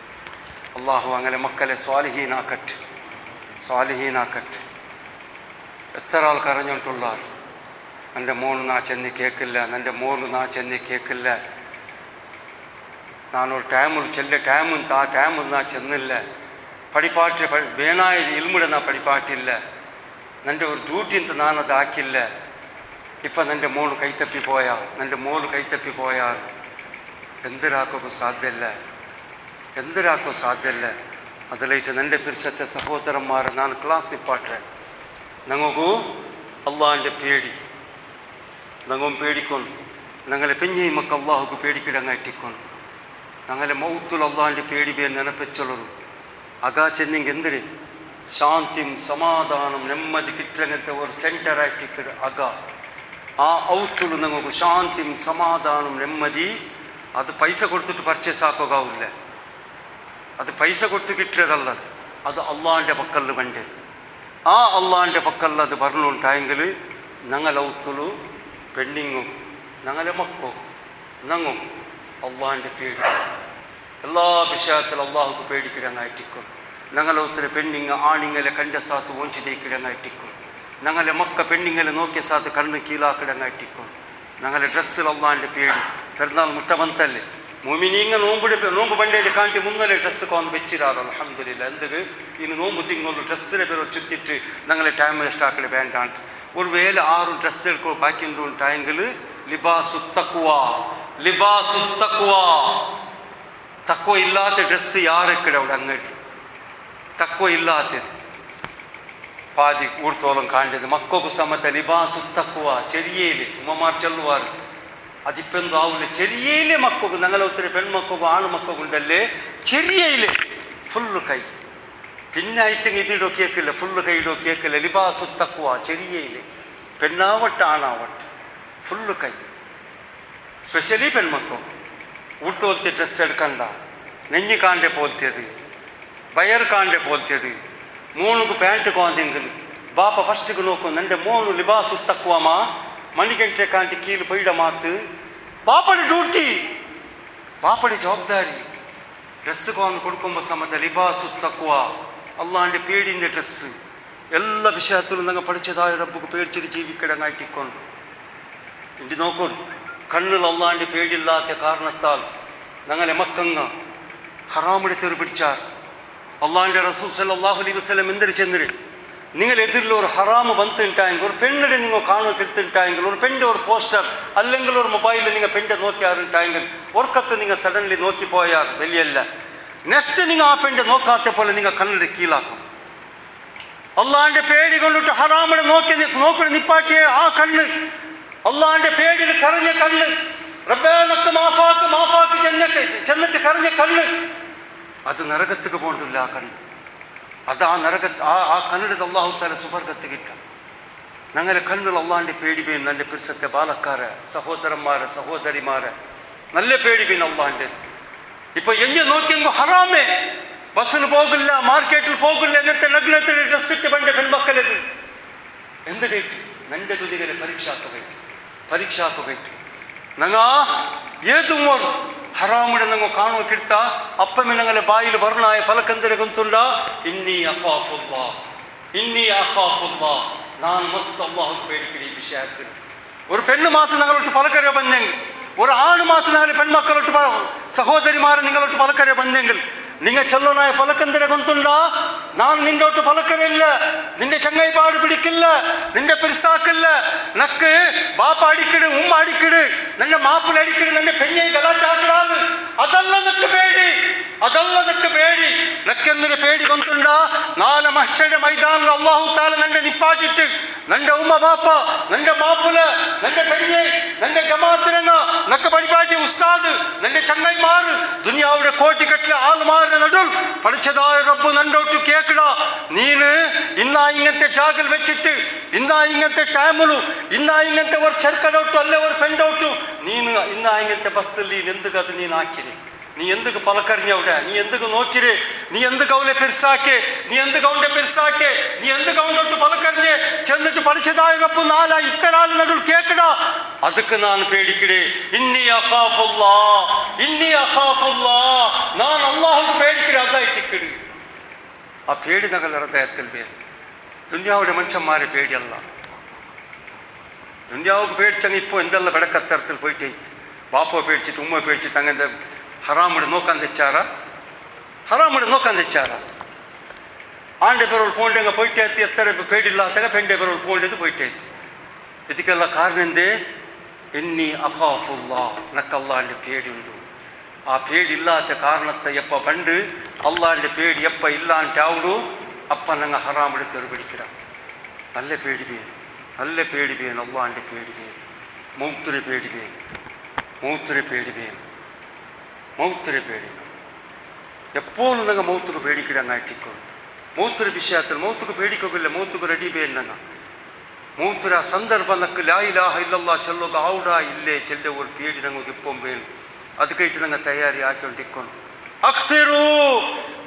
S1: അള്ളാഹു അങ്ങനെ മക്കളെ സ്വാലിഹീനാക്കട്ടെ. എത്ര ആൾ കരഞ്ഞുകൊണ്ടുള്ളാർ. എൻ്റെ മോന് നാ ചെന്നി കേൾക്കില്ല, എൻ്റെ മോന് നാ ചെന്നി കേൾക്കില്ല. നാനൊരു ടൈമിൽ ആ ടൈമിൽ നാ ചെന്നില്ല. പഠിപ്പാട്ട് വേണായ ഇൽമുടെ നാ പഠിപ്പാട്ടില്ല. എൻ്റെ ഒരു ഡ്യൂട്ടി ಅಂತ ನಾನದು ಹಾಕಿಲ್ಲ. ഇപ്പം എൻ്റെ മോള് കൈത്തപ്പിപ്പോയാൽ എന്തിരാക്കോ സാധ്യല്ല. അതിലായിട്ട് എൻ്റെ പിരിസത്തെ സഹോദരന്മാരെ ನಾನು ಕ್ಲಾಸ್ ನಿಪ್ಪಾಟ್ರೆ ഞങ്ങൾക്കു അള്ളാഹിൻ്റെ പേടി ഞങ്ങളും പേടിക്കൊണ്ട് ഞങ്ങളെ പെഞ്ഞി മക്ക അള്ളാഹുക്ക് പേടിക്കിടങ്ങാറ്റിക്കൊണ്ട് ഞങ്ങളെ മൗത്തുൽ അള്ളാഹിൻ്റെ പേടി പേര് ನೆನಪೆಚ್ಚಲರು. അകാ ചെന്നിങ് എന്തിന് ശാന്തിയും സമാധാനം നെമ്മതി കിട്ടങ്ങനത്തെ ഒരു സെൻറ്റർ ആയിട്ടിക്കട് അകാ ആ ഔത്തുಲು ഞങ്ങൾക്ക് ശാന്തിയും സമാധാനം നെമ്മതി. അത് പൈസ കൊടുത്തിട്ട് പർച്ചേസ് ആക്കുകയില്ല, അത് പൈസ കൊടുത്ത് കിട്ടിയതല്ലത്, അത് അള്ളാഹിൻ്റെ പക്കലിൽ വേണ്ടത്. ആ അള്ളാഹിൻ്റെ പക്കലിൽ അത് പറഞ്ഞുണ്ടായെങ്കിൽ ഞങ്ങൾ ഔത്തുಲು പെണ്ണിങ്ങും ഞങ്ങളെ മക്കോ ഞങ്ങും അള്ളാഹിൻ്റെ പേടി എല്ലാ വിഷയത്തിൽ അള്ളാഹുക്ക് പേടിക്കിടങ്ങായിട്ടിക്കും. ഞങ്ങളെ ഔത്തിലെ പെണ്ണിങ്ങ ആണിങ്ങളെ കണ്ട സാത്ത് ഓഞ്ചിതേക്കിടങ്ങായിട്ടിക്കും. ഞങ്ങളെ മക്ക പെണ്ണിങ്ങളെ നോക്കിയ സാത്ത് കണ്ണ് കീഴാക്കിടങ്ങായിട്ടിക്കും. ഞങ്ങളെ ഡ്രസ്സിൽ അള്ളാഹിൻ്റെ പേടി. പെരുന്നാൾ മുട്ട ಬಂತല്ലേ മുഅ്മിനീങ്ങ നോമ്പ് ಬಂಡೇಲಿ ಕಾಂಟಿ മുന്നലെ ഡ്രസ്സ് കൊണ്ട് വെച്ചിരാറ്. അൽഹംദുലില്ലാ. എന്തൊക്കെ ഇനി നോമ്പ് തിങ്ങുള്ളൂ ഡ്രസ്സിനെ പേര് ചുറ്റിട്ട് ഞങ്ങളെ ടൈം വേസ്റ്റ് ആക്കല് വേണ്ടാണ്ട്. ഒരു വേല 6 ഡ്രസ്സ് എടുക്കോ ബാക്കി ഉണ്ടായെങ്കിൽ ലിബാസു തക്വ ഇല്ലാത്ത ഡ്രസ്സ് യാരൊക്കെ അവിടെ അങ്ങോട്ട് തക്വ ഇല്ലാത്തത് പാതി ഊർത്തോളം കാണ്ടത് മക്കൾക്ക് സമത്തെ ലിബാസു തക്വ ചെറിയയില് ഉമ്മമാർ ചൊല്ലുവാറ്. അതിപ്പെന്തോ ആവില്ല. ചെറിയയിലെ മക്കൾക്ക് ഞങ്ങളെ ഒത്തിരി പെൺമക്കൾക്കും ആണുമക്കൾക്കുണ്ടല്ലേ ചെറിയയില് ഫുള്ള് കൈ പിന്നെ ഐത്തിങ് ഇതിടോ കേൾക്കില്ല, ഫുള്ള് കൈയിടോ കേൾക്കില്ല. ലിബാസു തക്വ ചെറിയയില് പെണ്ണാവട്ടെ ആണാവട്ടെ ഫുള്ള് കൈ. സ്പെഷ്യലി പെൺമക്കൾ ಉಡ್ತೋಲ್ತೆ ಡ್ರೆಸ್ ಎಡ್ಕಂಡ ನೆಂಜಿ ಕಾಂಡೆ ಪೋಲ್ತೇದು ಬಯರ್ ಕಾಂಡೆ ಪೋಲ್ತೇದು ಮೂನುಗು ಪ್ಯಾಂಟ್ ಕಾಂದಿಂಗಲು ಬಾಪ ಫಸ್ಟಿಗೆ ನೋಕೊಂಡು ನಂಡೆ ಮೋನು ಲಿಬಾಸು ತಕ್ಕುವಮ್ಮ ಮಣಿಗಂಟೆ ಕಾಂಟಿ ಕೀಲು ಪೈಡ ಮಾತು ಬಾಪಡಿ ಡ್ಯೂಟಿ ಬಾಪಡಿ ಜವಾಬ್ದಾರಿ ಡ್ರೆಸ್ಸುಗಳನ್ನು ಕೊಡ್ಕೊಂಬ ಸಮದ ಲಿಬಾಸು ತక్కుವ ಅಲ್ಲಾಂಡೆ പേടിൻ്റെ ഡ്രസ്സ് എല്ലാ വിഷയത്തിലും ഞങ്ങൾ പഠിച്ചതായ റബ്ബുക്ക് പേടിച്ചിട്ട് ജീവിക്കിടങ്ങായിട്ടിക്കൊണ്ട് ഇണ്ടി നോക്കൂ കണ്ണിൽ അള്ളാൻ്റെ പേടിയില്ലാത്ത കാരണത്താൽ ഞങ്ങളെ മക്കങ്ങ ഹറാമെടുത്തൊരു പിടിച്ചാൽ അള്ളാൻ്റെ റസൂൽ സല്ലല്ലാഹു അലൈഹി വസല്ലം എന്തൊരു ചെന്നിട്ട് നിങ്ങൾ എതിരിൽ ഒരു ഹറാമ് വന്നിട്ടുണ്ടായെങ്കിൽ ഒരു പെണ്ണിടെ നിങ്ങൾ കാണുക എടുത്തിട്ടുണ്ടായെങ്കിൽ ഒരു പെണ്ണിൻ്റെ ഒരു പോസ്റ്റർ അല്ലെങ്കിൽ ഒരു മൊബൈലിൽ നിങ്ങൾ പെണ്ണിനെ നോക്കിയാറുണ്ടായെങ്കിൽ ഒർക്കത്ത് നിങ്ങൾ സഡൻലി നോക്കിപ്പോയാൽ വലിയല്ല നെക്സ്റ്റ് നിങ്ങൾ ആ പെണ്ണിനെ നോക്കാത്ത പോലെ നിങ്ങൾ കണ്ണിൻ്റെ കീഴാക്കും അള്ളാൻ്റെ പേടി കൊണ്ടിട്ട് ഹറാമിനെ നോക്കി നിപ്പാട്ടിയ ആ കണ്ണ് അള്ളാൻ്റെ പേടിയിൽ കരഞ്ഞ കണ്ണ് റബ്ബേനക്ക് മാഫാക്ക് ചെന്നിട്ട് കരഞ്ഞ കണ്ണ് അത് നരകത്തേക്ക് പോകണ്ടില്ല ആ കണ്ണ് അത് ആ നരകത്ത് ആ കണ്ണെടുത്ത് അള്ളാഹു താല സുവർഗത്ത് കിട്ടാം ഞങ്ങളെ കണ്ണിൽ അള്ളാൻ്റെ പേടി പേൻ എൻ്റെ പിരിസത്തെ ബാലക്കാരെ സഹോദരന്മാരെ സഹോദരിമാരെ നല്ല പേടി പേൻ അള്ളാൻ്റെ ഇപ്പൊ എങ്ങനെ നോക്കിയെങ്കിൽ ഹറാമേ ബസ്സിന് പോകില്ല മാർക്കറ്റിൽ പോകില്ല എന്നത്തെ നഗ്നത്തിൽ ഡ്രസ് ഇട്ട് പണ്ട് പെൺമക്കളത് എന്ത് കേട്ടു നിന്റെ തുതികളെ പരീക്ഷാക്കുകയും ഞങ്ങ ഏതും ಹರಾಮುಡೆ ನಂಗೆ ಕಾಣೋಕಿಡ್ತಾ ಅಪ್ಪಮೆ ನಂಗಲೆ ಬಾಯಿಲು ಬರ್ನಾಯ ಫಲಕಂದರೆ ಗೊಂತುಂಡ ಇನ್ನಿ ಅಖಾಫುಲ್ಲಾ ನಾನು ಮಸ್ತ್ ಅಲ್ಲಾಹು പേടിക്കടി ഈ വിഷയത്തിൽ ഒരു പെണ്ണ് മാത്രം നിങ്ങളോട്ട് പലക്കര ಬಂದೆങ്കിൽ ഒരു ആണ് മാത്രം നിങ്ങളെ പെൺമക്കളോട്ട് സഹോദരിമാരെ നിങ്ങളോട്ട് പലക്കര ಬಂದೆങ്കിൽ നിങ്ങൾ ചെല്ലനായ ഫലക്കന്തിരെ ಗೊಂತುಂಡ ನಾನು നിന്നോട്ട് പലക്കരയില്ല നിന്റെ ചങ്ങായിപ്പാട് പിടിക്കില്ല നിന്റെ പെരുസാക്കില്ല നക്ക് ബാപ്പ അടിക്കിട് ഉമ്മ അടിക്കിട് നിന്റെ മാപ്പിള അടിക്കിട് നിന്റെ പെഞ്ഞை ഗലാട്ടാക്കിടാന്ന് അതല്ല നിക്ക് പേടി നക്കെന്തൊരു പേടി ಗೊಂತುಂಡ നാളെ മഹ്ശരുടെ മൈതാനിൽ അല്ലാഹു തആല നിന്റെ നിപ്പാട്ടിട്ട് നിന്റെ ഉമ്മ ബാപ്പ നിന്റെ മാപ്പിള നിന്റെ പെഞ്ഞை നിന്റെ ജമാഅത്തിരങ്ങ നക്ക് പരിപാടി ഉസ്താദ് നിന്റെ ചങ്ങായിമാർ ദുനിയാവുടെ കോടിക്കട്ടിലെ ആൾമാരുടെ നടുൽ പഠിച്ചതായ റബ്ബ് നണ്ടോട്ട് കേക്കടാ നീന് ഇന്നാ ഇങ്ങനത്തെ ജാഗൽ വെച്ചിട്ട് ഇന്നാ ഇങ്ങനത്തെ ടൈമുಲು ഇന്നാ ഇങ്ങനത്തെ ഒരു ചെറുക്കടോട്ടു അല്ലെ ഒരു പെണ്ടോട്ടു ನೀನು ಇನ್ನ ಇಂಗಂತೆ ಬಸ್ತಲ್ಲಿ ಎಂದಕ್ಕೆ ಅದು ನೀನು ಹಾಕಿರಿ ನೀ ಎಂದಕ್ಕೆ ಪಲಕರ್ഞ്ഞവിടെ ನೀ ಎಂದಕ್ಕೆ ನೋಕಿರಿ ನೀ ಎಂದಕ್ಕೆ ಅವಳೆ ಪೆರ್ಸಾಕೆ ನೀ ಎಂದಕ್ಕೆ ಅವಳೆ ಪೆರ್ಸಾಕೆ ನೀ ಎಂದಕ್ಕೆ ಅವನೊಟ್ಟು ಪಲಕರ್ഞ്ഞೆ ചെന്നിട്ട് പഠിച്ചതായ റബ്ബ് നാലാ ഇത്തരാൾ നടുൽ കേക്കടാ ಅದಕ್ಕೆ ನಾನು പേടിക്കിടെ ഇന്നി അഖാഫുല്ലാ ನಾನು അല്ലാഹുവിനെ പേടിക്കിടെ അതായിട്ടിക്കിട് ആ പേടി ഞങ്ങളുടെ ഹൃദയത്തിൽ വേണം ദുനിയാവുടെ മനുഷ്യന്മാരെ പേടിയല്ല ദുനിയാവുക്ക് പേടിച്ചങ്ങ് ഇപ്പോൾ എന്തെല്ലാം വെടക്കത്തരത്തിൽ പോയിട്ട് ബാപ്പ പേടിച്ചിട്ട് ഉമ്മ പേടിച്ചിട്ട് അങ്ങനത്തെ ഹറാമിടെ നോക്കാൻ തെച്ചാറ ആണ്ടെ പേരോട് പോകേണ്ട പോയിട്ടേ എത്ര പേടില്ലാത്ത പെണ്ടെ പേരോട് പോകേണ്ടത് പോയിട്ടേ ಇದಕ್ಕೆಲ್ಲ ಕಾರಣ ಎಂದೇ ಇನ್ನಿ ಅಖಾಫುಲ್ಲಾ ನಕ್ಕ ಅಲ್ಲಾಂಡೆ പേടി ಉಂಟು ಆ പേടി ಇಲ್ಲಾತ ಕಾರಣತ್ತ ಎಪ್ಪ ಬಂಡು ಅಲ್ಲಾಂಡೆ പേടി ಎಪ್ಪ ಇಲ್ಲ ಅಂತ ಯಾವುದು ಅಪ್ಪ ನಂಗೆ ಹರಾಮಿಡ್ತಾರೆ ಬಿಡಿಕಿರ ಅಲ್ಲೇ പേടി ಬೇನು ಅಲ್ಲಾಂಡೆ പേടി ಬೇನು മൗത്തിരെ പേടി എപ്പോഴും നിങ്ങൾ മൗത്തുക്ക് പേടിക്കിടങ്ങായിട്ടിക്കോളൂ മൗത്തിര വിഷയത്തിൽ മൗത്തുക്ക് പേടിക്കൊക്കില്ല മൗത്തുക്ക് റെഡി ಬೇನು ನಂಗೆ ಮೂತ್ರ ಸಂದರ್ಭ ನಕ್ಕೆ ಲಾ ಇಲಾಹ ಇಲ್ಲಲ್ಲಾಹ್ ಚೆಲ್ಲೋಗ ಆವುಡ ಇಲ್ಲೇ ಚೆಲ್ಲೆ ಒಂದು ಪೇಡಿ ನಂಗೆ ಇಪ್ಪೊಂಬೇನು ಅದಕ್ಕೈತೆ ನಂಗೆ ತಯಾರಿ ಹಾಕೊಂಡಿಕ್ಕೊಂಡು ಅಕ್ಸಿರು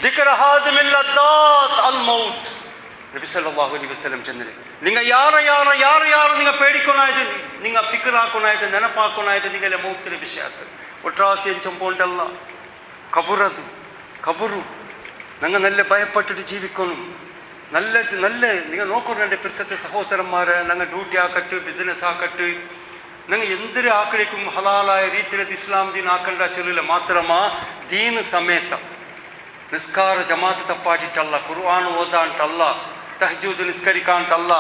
S1: ದಿಕ್ರ ಹಾದಿಮಿಲ್ ಲದ್ದಾತ್ ಅಲ್ ಮೌತ್ ನಬಿ ಸಲ್ಲಲ್ಲಾಹು ಅಲೈಹಿ ವಸಲ್ಲಂ ಚಂದ್ರೆ നിങ്ങൾ ಯಾರು നിങ്ങൾ പേടിക്കൊണ്ടായത് നിങ്ങൾ ഫിക്റാക്കൊണ്ടായത് ನೆನಪಾക്കൊണ്ടായത് നിങ്ങളെ മൗത്തിര വിഷയത്തിൽ ഒട്രാസിയും ചെമ്പോണ്ടല്ല കബുറു നിങ്ങൾ നല്ല ഭയപ്പെട്ടിട്ട് ജീവിക്കണം നല്ല നിങ്ങൾ നോക്കണം എൻ്റെ പിരിസത്തെ സഹോദരന്മാരെ ഞങ്ങൾ ഡ്യൂട്ടി ആക്കട്ട് ബിസിനസ് ആക്കട്ട് ഞങ്ങൾ എന്തൊരു ആക്കടിക്കും ഹലാലായ രീതിയിൽ ഇസ്ലാം ദീൻ ആക്കേണ്ട ചെല്ലില്ല മാത്രമാ ദീന് സമേತ നിസ്കാര ജമാഅത്ത് തപ്പാട്ടിട്ടല്ല ഖുർആൻ ഓതാണ്ടല്ല തഹജ്ജുദ് നിസ്കരിക്കാണ്ടല്ല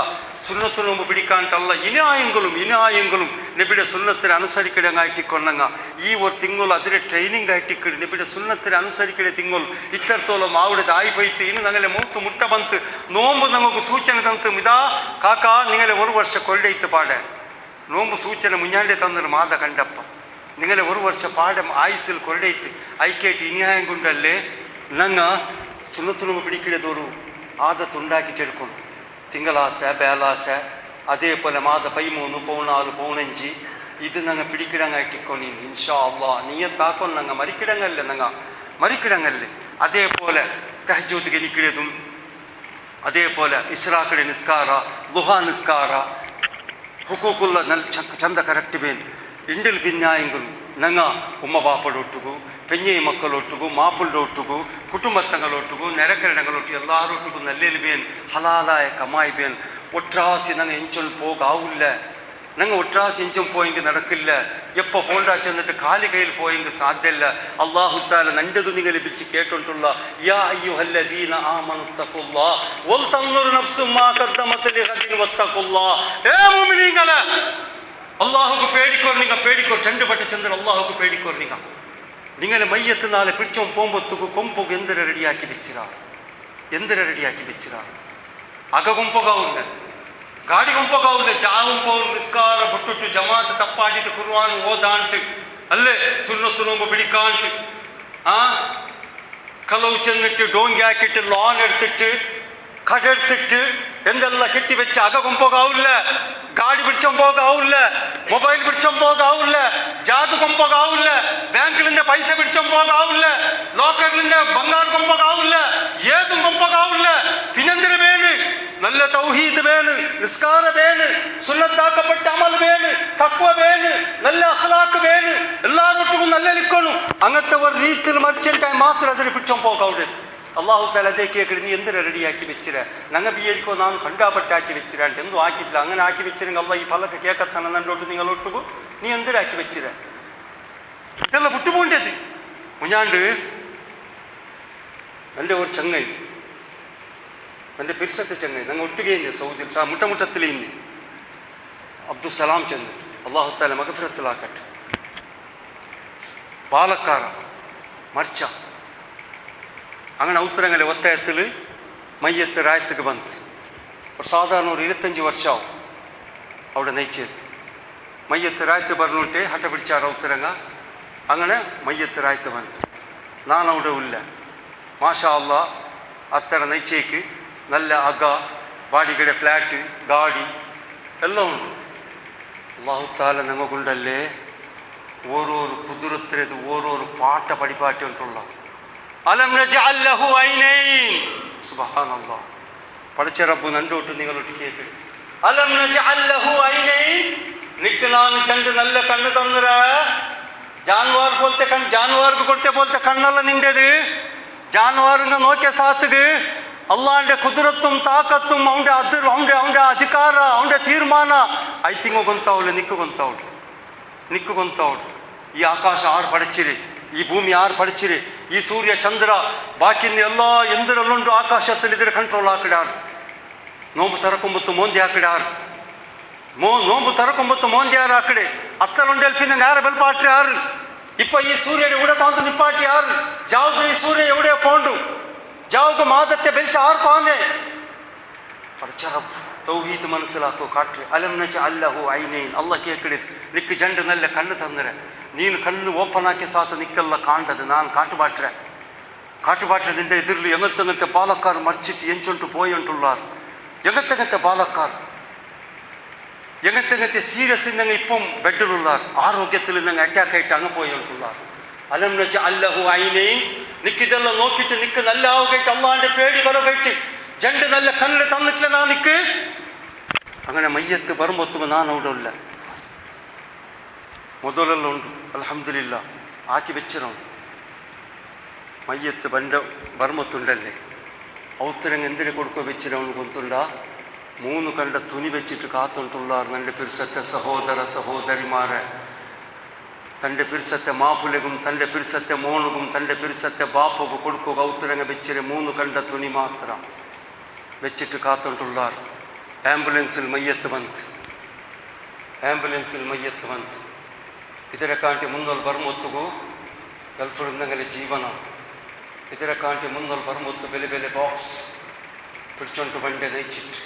S1: സുന്നത്ത് നോമ്പ് പിടിക്കാണ്ടല്ല ഇനായെങ്കിലും നബിയുടെ സുന്നത്തിനെ അനുസരിക്കടങ്ങായിട്ടിക്കൊണ്ടങ്ങ ഈ ഒരു തിങ്കൾ അതിലെ ട്രെയിനിങ് ആയിട്ടിക്കട് നബിയുടെ സുന്നത്തിനെ അനുസരിക്കಡೆ തിങ്കൾ ഇത്തരത്തോളം ആവിടത് ആയിപ്പോയിട്ട് ഇനി ഞങ്ങളെ മൂത്ത് മുട്ട ಬಂತು നോമ്പ് നമുക്ക് സൂചന തന്നു ഇതാ കാക്ക നിങ്ങളെ ഒരു വർഷം കൊല്ലയിത്ത് പാടെ നോമ്പ് സൂചന മുഞ്ഞാണ്ടെ തന്നൊരു മാത കണ്ടപ്പ നിങ്ങളെ ഒരു വർഷം പാടെ ആയുസിൽ കൊല്ലയിത്ത് ഐക്കേട്ട് ഇനിയായം കൊണ്ടല്ലേ ഞങ്ങ സുന്നത്ത് നോമ്പ് പിടിക്കിടതോරු ആദത്തുണ്ടാക്കിയിട്ടെടുക്കും തിങ്കളാശ ബേലാശ അതേപോലെ മാത 13 14 15 ഇത് ഞങ്ങൾ പിടിക്കിടങ്ങായിട്ടിക്കൊണ്ടി ഇൻഷാ അല്ലാഹ് നിയത്താക്കൊന്ന് ഞങ്ങൾ മരിക്കിടങ്ങല്ലേ അതേപോലെ തഹജ്ജുദ് ഗനിക്കിടതും അതേപോലെ ഇസ്രാഖിടെ നിസ്കാര ലുഹാ നിസ്കാര ಹುಕೂಕುಲ್ಲ ಚಂದ ಕರೆಕ್ಟ್ ಬೇನ್ ಇಂಡಿಲ್ ಭಿನ್ನಾಯಂಗುಲು ನಂಗ ಉಮ್ಮ ಬಾಪಡೊಟ್ಟಿಗೂ ಪೆಂಜೆ ಮಕ್ಕಳೊಟ್ಟಿಗೂ ಮಾಪುಳೊಟ್ಟಿಗೂ ಕುಟುಂಬತ್ತಗಳೊಟ್ಟಿಗೂ ನೆರೆಕರಣಗಳೊಟ್ಟಿಗೂ ಎಲ್ಲಾರೊಟ್ಟಿಗೂ ನಲ್ಲೆಲಿ ಬೇನ್ ಹಲಾಲಾಯ ಕಮಾಯಿ ಬೇನ್ ഒട്ടാസി ഞങ്ങൾ എഞ്ചൊന്ന് പോകാവില്ല ഞങ്ങൾ ഒട്ടാസി എഞ്ചും പോയെങ്കിൽ നടക്കില്ല എപ്പോൾ പോണ്ടാ ചെന്നിട്ട് കാലി കയ്യിൽ പോയെങ്കിൽ സാധ്യമല്ല അള്ളാഹു താല നണ്ടതു നിങ്ങൾ ലഭിച്ച് കേട്ടിട്ടുള്ള യാ അയ്യുഹല്ലദീന ആമനു തഖുല്ലാഹ് വൽ തൻദുർ നഫ്സും മാ ഖദ്ദമത് ലിഗദിൻ വത്തഖുല്ലാഹ് ഏ മുഅ്മിനീങ്ങളെ അല്ലാഹുക്ക് പേടിക്കോർ നിങ്ങൾ പേടിക്കോർ ചണ്ടുപട്ട ചന്ദ്രൻ അല്ലാഹുക്ക് പേടിക്കോർ നിങ്ങളെ മയ്യത്ത് നാളെ പിടിച്ചോ പോകുമ്പോഴത്തേക്ക് കൊമ്പുക എന്തിനെ റെഡിയാക്കി വെച്ചിരാ ಅಗ ಗುಂಪಗಾವುಲ್ಲ ಗಾಡಿ ಗುಂಪಗಾವುಲ್ಲ ಜಾಗುಂಪವ್ರು ನಿಸ್ಕಾರ ಬಿಟ್ಟುಟ್ಟು ಜಮಾತ್ ತಪ್ಪಾಡಿಟ್ಟು ಕುರ್ವಾನ್ ಓದಾಂಟು ಅಲ್ಲೇ ಸುನ್ನತ್ತು ನೋಂಬು ಬಿಡಿಕಾಂಟು ಕಲವು ಚೆನ್ನಿಟ್ಟು ಡೋಂಗಿ ಹಾಕಿಟ್ಟು ಲಾನ್ എടുത്തിട്ട് കടെടുത്തിട്ട് എന്തെല്ലാം കെട്ടി വെച്ച് അക കൊമ്പോകാവില്ല ഗാഡി പിടിച്ചോ പോകാവില്ല മൊബൈൽ പിടിച്ചോ പോകാവില്ല ജാതു കൊമ്പോകാവില്ല ബാങ്കിലിന്റെ പൈസ പിടിച്ചോ പോകാവില്ല ലോക്കറിലിന്റെ ബംഗാൾ കൊമ്പോകാവില്ല ഏതും കൊമ്പോകാവില്ല പിന്നെന്തിന് വേണ് നല്ല തൗഹീദ് വേണ് നിസ്കാര വേണ് സുന്നത്താക്കപ്പെട്ട അമൽ വേണ് തഖ്വ വേണ് നല്ല അഖ്ലാഖ് വേണ് എല്ലാവരും നല്ല നിൽക്കണം അങ്ങനത്തെ ഒരു രീതിയിൽ മറിച്ചിട്ടായി മാത്രം അതിന് പിടിച്ചോ പോകാവുന്നത് അള്ളാഹു താല അതേ കേൾക്കടി നീ എന്തിനാ റെഡിയാക്കി വെച്ചിര ഞങ്ങൾ ബിയേക്കോ നാം കണ്ടാപട്ടാക്കി വെച്ചിരാണ്ട് എന്തോ ആക്കിയിട്ടില്ല അങ്ങനെ ആക്കി വെച്ചിരുന്നെങ്കിൽ അള്ളാഹ് ഈ പലക്ക് കേൾക്കത്തന്നെ നല്ലോട്ട് നിങ്ങളൊട്ടുകു നീ എന്തിനാക്കി വെച്ചിര ഇതെല്ലാം വിട്ടുപോണ്ടത് മുഞ്ഞാണ്ട് എൻ്റെ ഒരു ചങ്ങൈ എൻ്റെ പിരിസത്തെ ചങ്ങൈ ഞങ്ങൾ ഒട്ടുകയില്ല സൗദിയിൽ മുട്ടമുട്ടത്തിലിന്ന് അബ്ദുസലാം ചെന്ന് അള്ളാഹു താല മഗഫിറത്തിലാക്കട്ടെ പാലക്കാര മർച്ച അങ്ങനെ ഔത്തരങ്ങളെ ഒത്തയത്തിൽ മയ്യത്ത് രായത്തേക്ക് ಬಂತು സാധാരണ ഒരു 25 വർഷമാവും അവിടെ നയിച്ചത് മയ്യത്ത് രായത്ത് പറഞ്ഞിട്ട് ഹട്ട പിടിച്ചാർ ഔത്തരങ്ങ അങ്ങനെ മയ്യത്ത് രായത്ത് ಬಂತು ನಾನು അവിടെ ഇല്ല മാഷാ അല്ലാ അത്തര നയിച്ചേക്ക് നല്ല അക ബാഡിയുടെ ഫ്ലാറ്റ് ഗാഡി എല്ലാം ഉണ്ട് അല്ലാഹു തആല നമുക്കുണ്ടല്ലേ ഓരോരു കുതിരത്തിരത് ഓരോരു പാട്ട പടിപാട്ടി ഉണ്ടുള്ള അലം നജഅൽ ലഹു ഐനൈൻ സുബ്ഹാനല്ലാഹ് പടച്ച റബ്ബ് നണ്ടോട്ട് നിങ്ങളൊട്ട് കേൾക്കട്ടെ അലം നജഅൽ ലഹു ഐനൈൻ നിക്ക് ನಾನು ಚಂದ നല്ല കണ്ണ് തന്നര ജാൻവാർ പോലത്തെ കണ്ണ് ജാൻവാർക്ക് കൊടുത്ത പോലത്തെ കണ്ണല്ല നിന്റേത് ജാൻവാറിനെ നോക്കിയ സാത്തുക അള്ളാന്റെ കുതിരത്തും താക്കത്തും ಅವನ ಅಧಿಕಾರ ಅವನ ತೀರ್ಮಾನ ಐತಿಂಗೋ ಗೊಂತಾವಲ್ಲ ನಿಕ್ಕು ಗೊಂತಾವಳು ಈ ಆಕಾಶ ಆರು ಪಡಚಿರಿ ಈ ಭೂಮಿ ಯಾರು ಪಡಚಿರಿ ಈ ಸೂರ್ಯ ಚಂದ್ರ ಬಾಕಿನ ಎಲ್ಲ ಎಂದರಲ್ಲುಂಡು ಆಕಾಶದಲ್ಲಿದ್ದರೆ ಕಂಟ್ರೋಲ್ ಹಾಕಿಡಾರು ನೋಂಬು ತರಕೊಂಬತ್ತು ಮೋಂದಿ ಹಾಕಿಡಾರು നോമ്പ് തുറക്കുമ്പത്ത് മോന്തിയാറ് ആക്കടെ അത്തലുണ്ടിൽ പിന്നെ നേരെ ബെൽപ്പാട്ടി ആറ് ഇപ്പൊ ഈ സൂര്യയുടെ ഇവിടെ താന്ത് നിപ്പാട്ടി ആറ് ജാവുക ഈ സൂര്യ എവിടെ പോണ്ടു ജാവുക മാദത്തെ ബെൽച്ച ആറ് പാന്നെ തൗഹീദ് മനസ്സിലാക്കോ കാട്ട് അലം നജഅൽ ലഹു ഐനൈൻ അല്ലാഹ് കേൾക്കടിത് നിക്ക് ജണ്ട് നല്ല കണ്ണ് തന്നര ನೀನು ಕಣ್ಣು ಓಪನ್ ಹಾಕಿ ಸಾತು ನಿಕ್ಕೆಲ್ಲ ಕಾಂಡದು ನಾನು ಕಾಟುಬಾಟ್ರೆ ನಿಂದ ಎದುರ್ಲು ಎಂಗತ್ತಂಗತ್ತೆ ಬಾಲಕ್ಕಾರು ಮರ್ಚಿಟ್ಟು ಎಂಚುಂಟು പോയുണ്ടുള്ളാർ ಎಂಗತ್ತಂಗತ್ತೆ ಬಾಲಕ್ಕಾರು എങ്ങനത്തെ സീരിയസ് ഇന്നങ്ങ് ഇപ്പം ബെഡിലുള്ളാർ ആരോഗ്യത്തിൽ ഇന്നങ്ങ് അറ്റാക്ക് ആയിട്ട് അങ്ങ് പോയിട്ടുള്ളാർ അലം നജഅൽ ലഹു ഐനൈൻ നിക്കിതെല്ലാം നോക്കിയിട്ട് നിക്ക് നല്ല ആവുകയിട്ട് അള്ളാന്റെ പേടി വരകയിട്ട് ജണ്ട് നല്ല കണ്ണ് തന്നിട്ടില്ല നാ നിക്ക് അങ്ങനെ മയ്യത്ത് ബർമൊത്തുക ನಾನು അവിടെ ಮೊದಲೆಲ್ಲ ಉಂಟು ಅಲ್ಹಮ್ದುಲಿಲ್ಲ ಹಾಕಿ വെച്ചിರೋ മയ്യത്ത് ബർമത്തുണ്ടല്ലേ ഔത്തരങ്ങ് എന്തിനു കൊടുക്കോ വെച്ചിരവന് കൊന്തുണ്ടാ 3 കണ്ട തുണി വെച്ചിട്ട് കാത്തുണ്ടുള്ളാർ തൻ്റെ പിരിസത്തെ സഹോദര സഹോദരിമാരെ തൻ്റെ പിരിസത്തെ മാപ്പുലകും തൻ്റെ പിരിസത്തെ മോണുകും തൻ്റെ പിരിസത്തെ ബാപ്പുക്കും കൊടുക്കുക ഔത്തരങ്ങ വെച്ചിരെ 3 കണ്ട തുണി മാത്രം വെച്ചിട്ട് കാത്തുണ്ടുള്ളാർ ആംബുലൻസിൽ മയ്യത്ത് ಬಂತು ಇದರ ಕಾಂಟಿ ಮುನ್ನೋಲ್ ಬರ್ಮೊತ್ತುಗೂ ಗಲ್ಫ್ರಂದಂಗಲೆ ಜೀವನ ಇದರ ಕಾಂಟಿ ಮುನ್ನೋಲ್ ಬರ್ಮೊತ್ತು ಬೆಲೆ ಬಾಕ್ಸ್ പിടിച്ചോണ്ട് വണ്ടി നയിച്ചിട്ട്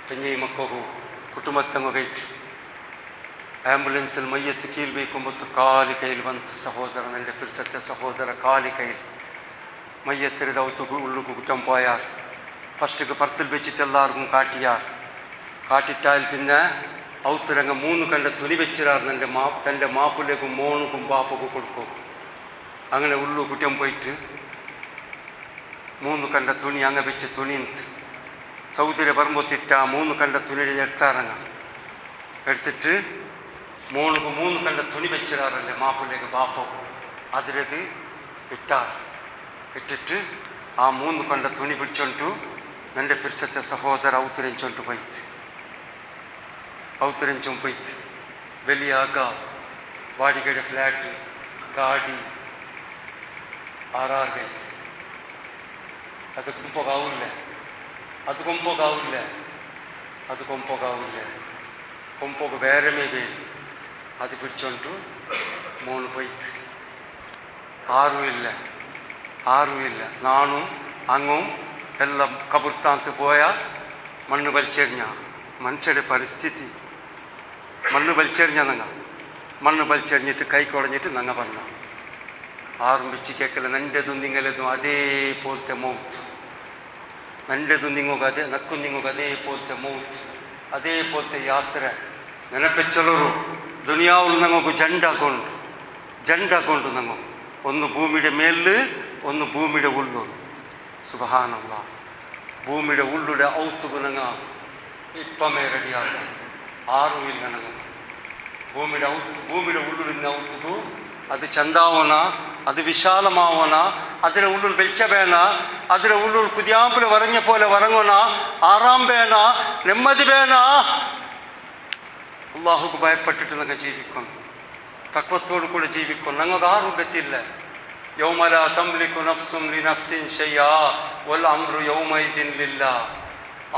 S1: പെഞ്ഞൈ മക്കോകു കുടുംബത്തങ്ങയിട്ട് ആംബുലൻസിൽ മയ്യത്ത് കീൽ വയ്ക്കുമ്പത്ത് കാലി കയ്യിൽ ಬಂತು സഹോദരൻ എൻ്റെ പിരിസത്തെ സഹോദര കാലി കയ്യിൽ മയ്യത്തിരുത് ഔത്തുകു ഉള്ളുകു കുറ്റം പോയാർ ഫസ്റ്റുക്ക് പർത്തിൽ വെച്ചിട്ട് എല്ലാവർക്കും കാട്ടിട്ടാൽ പിന്നെ ഔത്തരങ്ങ 3 കണ്ട തുണി വെച്ചിരാർ തൻ്റെ മാപ്പിലേക്കും മോണുക്കും ബാപ്പക്കും കൊടുക്കും അങ്ങനെ ഉള്ളു കുറ്റം പോയിട്ട് 3 കണ്ട തുണി അങ്ങ് വെച്ച് തുണി സൗദിരെ ಬರ್ಮೊತ್ತಿಟ್ಟ 3 കണ്ട തുണിയുടെ എടുത്താറങ്ങ എടുത്തിട്ട് മൂന്ന് കണ്ട തുണി വെച്ചിടാറല്ലേ മാപ്പിള്ളിക്ക് ബാപ്പം അതിലത് ഇട്ടിട്ട് ആ 3 കണ്ട തുണി പിടിച്ചോണ്ടു എൻ്റെ പിരിസത്തെ സഹോദര ಔತರಿಂಚೊಂಟು പോയിട്ട് വലിയ വാടികയുടെ ഫ്ലാറ്റ് ಗಾಡಿ ಆರಾರ್ಗೈತೆ ಅದು ಕೊಂಪೋಗ ಬೇರೆ ಮೇಲೆ ಅದು ಬಿಡ್ಚೊಂಟು ಮೂಣು ಪೈತ್ ಆರೂ ಇಲ್ಲ ನಾನು അങ്ങും എല്ലാം കബർസ്ഥാനത്ത് പോയ മണ്ണ് വലിച്ചെറിഞ്ഞ മനുഷ്യരുടെ പരിസ്ഥിതി മണ്ണ് വലിച്ചെറിഞ്ഞിട്ട് കൈ കുടഞ്ഞിട്ട് നങ്ങ പറഞ്ഞ ആറും വെച്ച് കേൾക്കല നൻ്റെതും നിങ്ങളതും അതേപോലത്തെ മൗത്ത് നൻ്റെതും നിങ്ങോകതെ നക്കും നിങ്ങോಗ അതേപോലത്തെ മൗത്ത് അതേപോലത്തെ യാത്ര ನೆನಪೆಚ್ಚಲರು ದುನಿಯಾವು ನಮಗೂ ಜಂಡಾಕೊಂಡು ನಮಗೂ ಒಂದು ಭೂಮಿയുടെ മേല് ഒന്ന് ഭൂമിയുടെ ഉള്ളു സുബ്ഹാനല്ലാഹ് ഭൂമിയുടെ ഉള്ളുടെ ഔത്തുകു നങ്ങ ഇപ്പമേ റെഡിയാക ആരും ഇല്ല നങ്ങ ഭൂമിയുടെ ഉള്ളിൽ ഔത്തുകു അത് ചന്താവന അത് വിശാലമാവന അതിലെ ഉള്ളിൽ വെളിച്ചവേന അതിലെ ഉള്ളിൽ കുതിയാമ്പിൽ വരഞ്ഞ പോലെ വരങ്ങുന ആറാം വേന നെമ്മതി വേന അള്ളാഹുക്ക് ഭയപ്പെട്ടിട്ട് നിങ്ങൾ ജീവിക്കണം തഖ്വത്തോടു കൂടെ ജീവിക്കണം ഞങ്ങൾക്ക് ആരും ഗത്തില്ല യൗമ ലാ തംലികു നഫ്സുൻ ലിനഫ്സിൻ ഷൈആ വൽ അംറു യൗമൈദിൻ ലില്ലാഹ്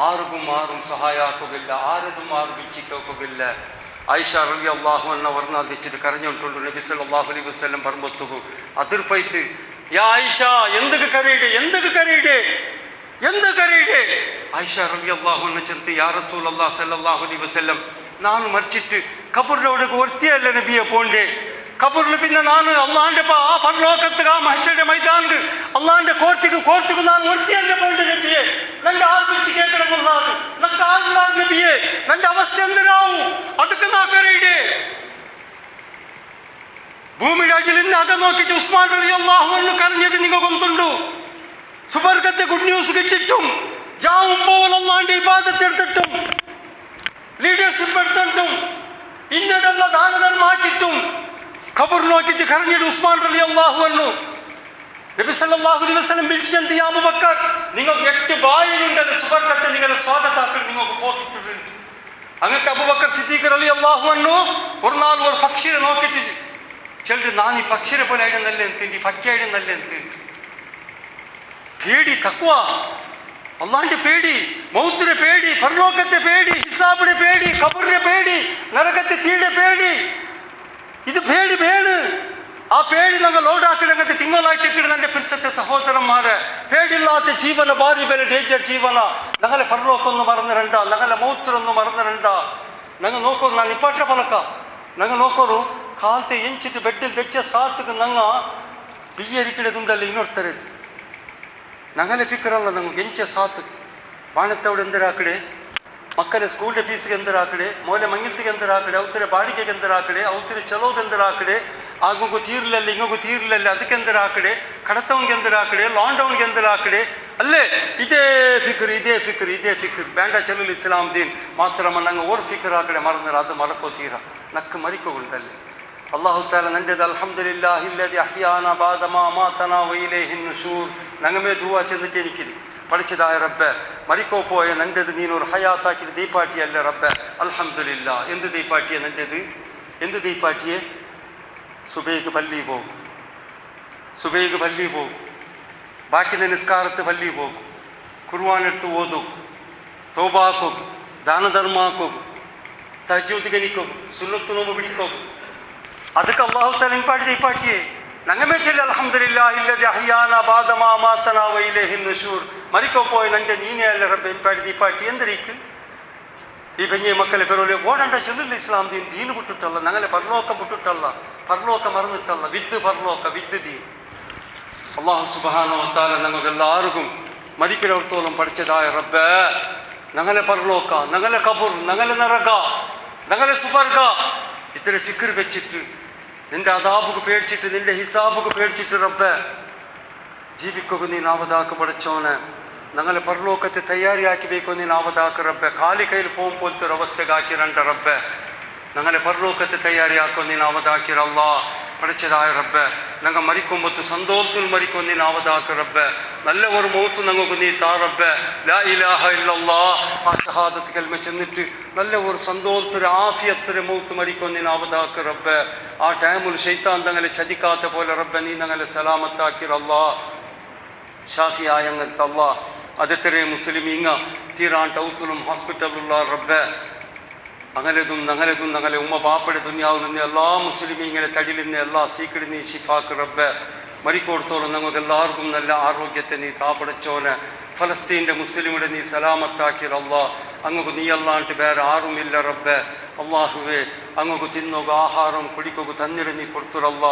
S1: ആർക്കും സഹായ ആക്കുകയില്ല ആരതും ആരും വീക്ഷിക്കുകയില്ല ആയിഷ റളിയല്ലാഹു അൻഹ വർണ്ണ വെച്ചിട്ട് കരഞ്ഞുകൊണ്ടുണ്ട് നബി സല്ലല്ലാഹു അലൈഹി വസല്ലം പറമ്പത്തുകു അതിർപ്പൈത്ത് യാ ആയിഷ എന്തൊക്കെ കരയിടെ ആയിഷ റളിയല്ലാഹു അൻഹ ചെന്ത് യാ റസൂലല്ലാഹി സല്ലല്ലാഹു അലൈഹി വസല്ലം ನಾನು ಮರ್ಚಿಟ್ಟು ಕಬೂರ್ನೊಳಗೆ ಒರ್ತಿಯಲ್ಲ ನಬಿಯ ಪೋಂಡೆ ಕಬೂರ್ಲು ಪಿನ್ನ ನಾನು ಅಲ್ಲಾಂಡೆ ಆ ಪರಲೋಕತ್ಗ ಆ ಮಹಶರ ಮೈದಾನ್ಗೆ ಅಲ್ಲಾಂಡೆ ಕೋರ್ತಿಗೂ ನಾನು ಒರ್ತಿಯಲ್ಲ ಪೋಂಡೆ ನಬಿಯೇ ನಂಗೆ ಆಲ್ಬಿಚ್ಚಿ ಕೇಳ್ಕೊಳ್ಳೋದು ನಂಗೆ ಆಗ್ಲಾದ ನಬಿಯೇ ನಂಗೆ ಅವಸ್ಥೆ ಅಂದ್ರೆ ನಾವು ಅದಕ್ಕೆ ನಾ ಕರೆಯಿಡೆ ഭൂമിയുടെ അകിലിന്ന് അകം നോക്കിയിട്ട് ഉസ്മാൻ റളിയല്ലാഹു അൻഹു കരഞ്ഞത് നിങ്ങൾ കൊണ്ടുണ്ടു സുബർക്കത്തെ ഗുഡ് ന്യൂസ് കിട്ടിയിട്ടും ജാവും പോലല്ലാണ്ട് ഇബാദത്ത് എടുത്തിട്ടും ലീഡർഷിപ്പ് എടുത്തിട്ടും ഇന്നതെല്ലാം ദാനധർമ്മം ആക്കിയിട്ടും ഖബർ നോക്കിയിട്ട് കരഞ്ഞിട്ട് ഉസ്മാൻ റളിയല്ലാഹു അൻഹു നബി സല്ലല്ലാഹു അലൈഹി വസല്ലം വിളിച്ചെന്ത് യാ അബൂബക്കർ നിങ്ങൾക്ക് 8 ബായിലുണ്ടത് സുബർക്കത്തെ നിങ്ങളെ സ്വാഗതാക്കൾ നിങ്ങൾക്ക് പോക്കിട്ടുണ്ട് അങ്ങക്ക് അബൂബക്കർ സിദ്ദീഖ് റളിയല്ലാഹു അൻഹു ഒരു നാൾ ഒരു പക്ഷിയെ നോക്കിയിട്ട് ചിലർ ನಾನು ಈ ಪಕ್ಷಿಯ പോലെ ആയിരുന്നല്ലേ എന്തിണ്ട് ഈ പക്കിയായിരുന്നല്ലേ എന്തിണ്ട് പേടി തഖ്വ അള്ളാന്റെ പേടി മൗത്തിന്റെ പേടി പരലോകത്തെ പേടി ഹിസാബിന്റെ പേടി ഖബറിന്റെ പേടി നരകത്തെ തീയുടെ പേടി ഇത് പേടി വേണ് ആ പേടി ഞങ്ങൾ ലോഡാക്കിടങ്ങത്തെ തിങ്കളായിട്ടിട്ട് എൻ്റെ പിരിസത്തെ സഹോദരന്മാരെ പേടിയില്ലാത്ത ജീവന ഭാരി ಬೇರೆ ಡೇಂಜರ್ ಜೀವನ ഞങ്ങളെ പരലോകമൊന്നും മറന്നിരണ്ട ഞങ്ങളെ മൗത്തിനൊന്നും മറന്നിരണ്ട ഞങ്ങൾ നോക്കൂ ನಾನು ಇಪ್ಪಟ್ಟ ಫಲಕ ഞങ്ങൾ നോക്കൂ ಕಾಲ್ತೆ ಎಂಚಿಟ್ಟು ಬೆಡ್ಡಿಗೆ ಬೆಚ್ಚ ಸಾತ್ಗೆ ನಂಗೆ ಬಿಯ್ಯರಿಕಿಡದುಂಡಲ್ಲಿ ಇನ್ನೋಡ್ತಾರೆ ഞങ്ങളെ ഫിക്കറല്ല നമുക്ക് ಎಂಚ ಸಾತ್ ಬಾಣತ್ತವಡು ಎಂದರಾಕಡೆ ಮಕ್ಕಳ ಸ್ಕೂಲ್ಗೆ ಫೀಸ್ಗೆ ಎಂದರಾಕಡೆ ಮೋಲೆ ಮಂಗಿಲ್ತಿಗೆ ಎಂದರಾಕಡೆ ಅವತರ ಬಾಡಿಗೆಗೆ ಎಂದರಾಕಡೆ ಅವತರ ಚಲೋಗೆ ಎಂದರಾಕಡೆ ಆಗೋಗು ತೀರ್ಲಲ್ಲ ಹಿಂಗೋಗು ತೀರ್ಲಲ್ಲ ಅದಕ್ಕೆ ಎಂದರಾಕಡೆ ಕಡತವಂಗೆ ಎಂದರಾಕಡೆ ಲಾಂಡೌನ್ಗೆ ಎಂದರಾಕಡೆ ಅಲ್ಲೇ ಇದೇ ಫಿಕ್ರ್ ಬೇಂಡ ಚಲುಲ್ ಇಸ್ಲಾಂ ದೀನ್ ಮಾತ್ರ ನಂಗೆ ಓರ್ ಫಿಕ್ರ್ ಆಕಡೆ ಮರಂದ್ರೆ ಅದು ಮರಕೋತೀರ ನಕ್ಕು ಮರಿಕೋಗುಂಟಲ್ಲಿ അല്ലാഹു തആല നന്റേത് അൽഹംദുലില്ലാഹി അല്ലദി അഹ്യാനാ ബഅദ മാ അമാതനാ വഇലൈഹി നുശൂർ നങ്ങമേ ദുആ ചെന്നിട്ട് എനിക്കിത് പഠിച്ചതായ റബ്ബേ മരിക്കോ പോയ നന്റേത് നീനൊരു ഹയാത്താക്കിയിട്ട് ദീപാട്ടിയല്ല റബ്ബേ അൽഹംദുലില്ലാ എന്ത് ദീപാട്ടിയെ നന്റേത് എന്ത് ദീപാട്ടിയെ സുബൈക്ക് പള്ളി പോകും ബാക്കി നിസ്കാരത്ത് പള്ളി പോകും ഖുർആൻ എടുത്ത് ഓതും തൗബാക്കും ദാനധർമാക്കും തഹജ്ജുദ് ഗനിക്കും സുന്നത്ത് നോമ്പ് പിടിക്കും ಅದಕ್ಕೆ ಅಲ್ಲಾಹು ತಾಲ ದೀಪಾಟಿಯೇ ನಂಗೆ ಚೊಲ್ಲಿ ಅಲ್ಹಮ್ದುಲಿಲ್ಲಾಹಿ ಅಲ್ಲದಿ ಅಹ್ಯಾನಾ ಬഅದ ಮಾ ಅಮಾತನಾ ವ ಇಲೈಹಿ ನುಶೂರ್ ಮರಿಕೋ ಪೋಯ್ ನಂಗೆ ನೀನೇ ಅಲ್ಲ ರಬ್ಬ ಇಂಪಾಡಿ ದೀಪಾಟಿ ಎಂದರೀಕು ಈ ಬೆಂಗೆ ಮಕ್ಕಳ ಬೆರೋಲೆ ಓಡಾಟ ಚೊಲ್ಲಿಲ್ಲ ಇಸ್ಲಾಂ ದೀನು ಬಿಟ್ಟುಟ್ಟಲ್ಲ ನಂಗಲೆ ಪರಲೋಕ ಬಿಟ್ಟುಟ್ಟಲ್ಲ ಪರಲೋಕ ಮರನಿಟ್ಟಲ್ಲ ವಿದ್ದು ದೀನ್ ಅಲ್ಲಾಹು ಸುಬ್ಹಾನಹು ವ ತಆಲ ನಮಗೆಲ್ಲರಿಗೂ മരിക്കലോർത്തോളം പഠിച്ചതായ റബ്ബേ ഞങ്ങളെ പരലോക ഞങ്ങളെ കബൂർ ഞങ്ങളെ നരക ഞങ്ങളെ സുബർഗ ഇത്ര ഫിക്ർ വെച്ചിട്ട് നിന്റെ അദാബുക്ക് പേടിച്ചിട്ട് നിന്റെ ഹിസാബുക്ക് പേടിച്ചിട്ട് റബ്ബേ ജീവിക്കുക നീ നാവതാക്ക് പഠിച്ചോനെ ഞങ്ങളെ പരലോകത്തെ തയ്യാറിയാക്കി ಬೇಕು ನೀನು ಆವದಾಕ ರಬ್ಬೆ ಖಾಲಿ ಕೈಲಿ ಪೋಂಪೊಲ್ತರ ಅವಸ್ಥೆಗೆ ಹಾಕಿರಂಟ ರಬ್ಬೆ ഞങ്ങളെ പരലോകത്തെ തയ്യാറിയാക്കോ നീ നാവതാക്കിറല്ല. പഠിച്ചതായ റബ്ബ് ഞങ്ങൾ മരിക്കുമ്പത്ത് സന്തോഷത്തിൽ മരിക്കും നീ നാവതാക്ക് റബ്ബ്. നല്ല ഒരു മൗത്ത് ഞങ്ങൾക്ക് നീ താ റബ്ബ്. ലാ ഇലാഹ ഇല്ലല്ലാഹ് ആ ഷഹാദത്ത് കൽമ ചെന്നിട്ട് നല്ല ഒരു സന്തോഷത്തിൽ ആഫിയത്തിൽ മൗത്ത് മരിക്കും നീ നാവതാക്ക് റബ്ബ്. ആ ടൈമിൽ ശൈത്താൻ ഞങ്ങളെ ചതിക്കാത്ത പോലെ റബ്ബ് നീ ഞങ്ങളെ സലാമത്താക്കിറല്ല. ഷാഫിയായ അങ്ങനത്തെ അല്ല അതെത്തരെ മുസ്ലിമീങ്ങ തീരാൻ ടൗത്തിലും ഹോസ്പിറ്റലുള്ള റബ്ബ് അങ്ങനെതും ഞങ്ങളെ ഉമ്മ ബാപ്പയുടെ ദുനിയാവിൽ നിന്ന് എല്ലാ മുസ്ലിമീങ്ങളെ തടിയിൽ നിന്ന് എല്ലാ സീക്കിടി നീ ഷിഫാക്ക് റബ്ബ്. മരിക്കോടത്തോളം ഞങ്ങൾക്ക് എല്ലാവർക്കും നല്ല ആരോഗ്യത്തെ നീ താപടച്ചോന്. ഫലസ്തീൻ്റെ മുസ്ലിമിടെ നീ സലാമത്താക്കിറല്ല. അങ്ങക്ക് നീ അല്ലാണ്ട് വേറെ ആരുമില്ല റബ്ബ്. അള്ളാഹുവേ അങ്ങക്ക് തിന്നോക ആഹാരം കുടിക്കുക തന്നിട് നീ കൊടുത്തിറല്ല.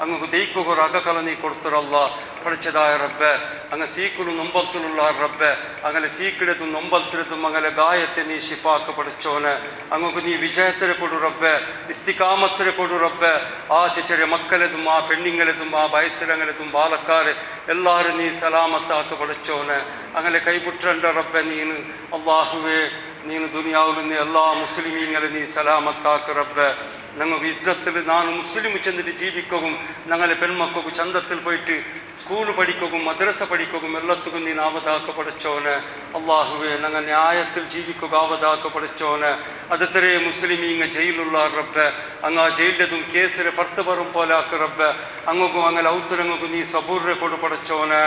S1: അങ്ങക്ക് ദയിക്കുക അകക്കല നീ കൊടുത്തിറല്ല. പഠിച്ചതായ റബ്ബ് അങ്ങ് സീക്കിടും നൊമ്പത്തിലുള്ള റബ്ബ് അങ്ങനെ സീക്കിടത്തും നൊമ്പത്തിരത്തും അങ്ങനെ ഗായത്തെ നീ ഷിഫാക്ക് പഠിച്ചോന്. അങ്ങക്ക് നീ വിജയത്തിനെ കൊടു റബ്ബ്. ഇസ്തികാമത്തിനെ കൊടു റബ്ബ്. ആ ചെറിയ മക്കളെതും ആ പെണ്ണിങ്ങളെതും ആ വയസ്സിലങ്ങളെതും ബാലക്കാരെ എല്ലാവരും നീ സലാമത്താക്ക് പഠിച്ചോന്. അങ്ങനെ കൈപുട്ടേണ്ട റബ്ബെ നീന് അള്ളാഹുവേ നീನು ദുനിയാവിൽ എല്ലാ മുസ്ലിമീങ്ങളെ നീ സലാമത്താക്ക് റബ്ബ്. ഞങ്ങൾക്ക് ഇസ്സത്തിൽ നാണ് മുസ്ലിം ചെന്നിട്ട് ജീവിക്കുകയും ഞങ്ങളെ പെൺമക്കൾക്ക് ചന്തത്തിൽ പോയിട്ട് സ്കൂൾ പഠിക്കുകയും മദ്രസ പഠിക്കുകയും എല്ലാത്തുക്കും നീ ആവതാക്ക് പഠിച്ചോന്. അള്ളാഹുവേ ഞങ്ങൾ ന്യായത്തിൽ ജീവിക്കുക ആവതാക്ക് പഠിച്ചോന്. അതെത്രേ മുസ്ലിമീങ്ങ ജയിലുള്ള റബ്ബ് അങ്ങ് ആ ജയിലിലതും കേസിലെ പുറത്ത് വരും പോലെ ആക്ക് റബ്ബ്. അങ്ങക്കും അങ്ങനെ ഔത്തരങ്ങൾക്കും നീ സബൂറെ കൊടു പഠിച്ചോന്.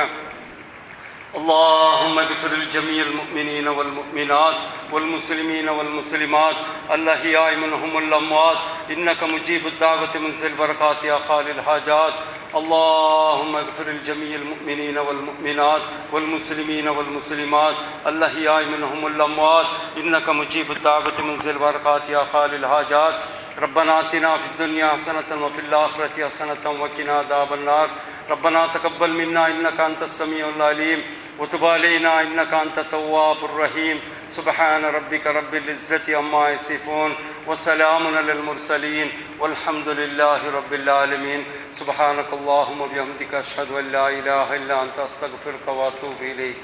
S1: اللهم اغفر لجميع المؤمنين والمؤمنات والمسلمين والمسلمات الأحياء منهم والأموات إنك مجيب الدعوة منزل البركات يا خالي الحاجات. اللهم اغفر لجميع المؤمنين والمؤمنات والمسلمين والمسلمات الأحياء منهم والأموات إنك مجيب الدعوة منزل البركات يا خالي الحاجات. ربنا آتنا في الدنيا حسنة وفي الآخرة حسنة وقنا عذاب النار. ربنا تقبل منا إنك أنت السميع العليم وتب علينا إنك أنت التواب الرحيم. سبحان ربك رب العزة عما يصفون وسلام على المرسلين والحمد لله رب العالمين. سبحانك اللهم وبحمدك أشهد أن لا إله إلا أنت أستغفرك وأتوب إليك.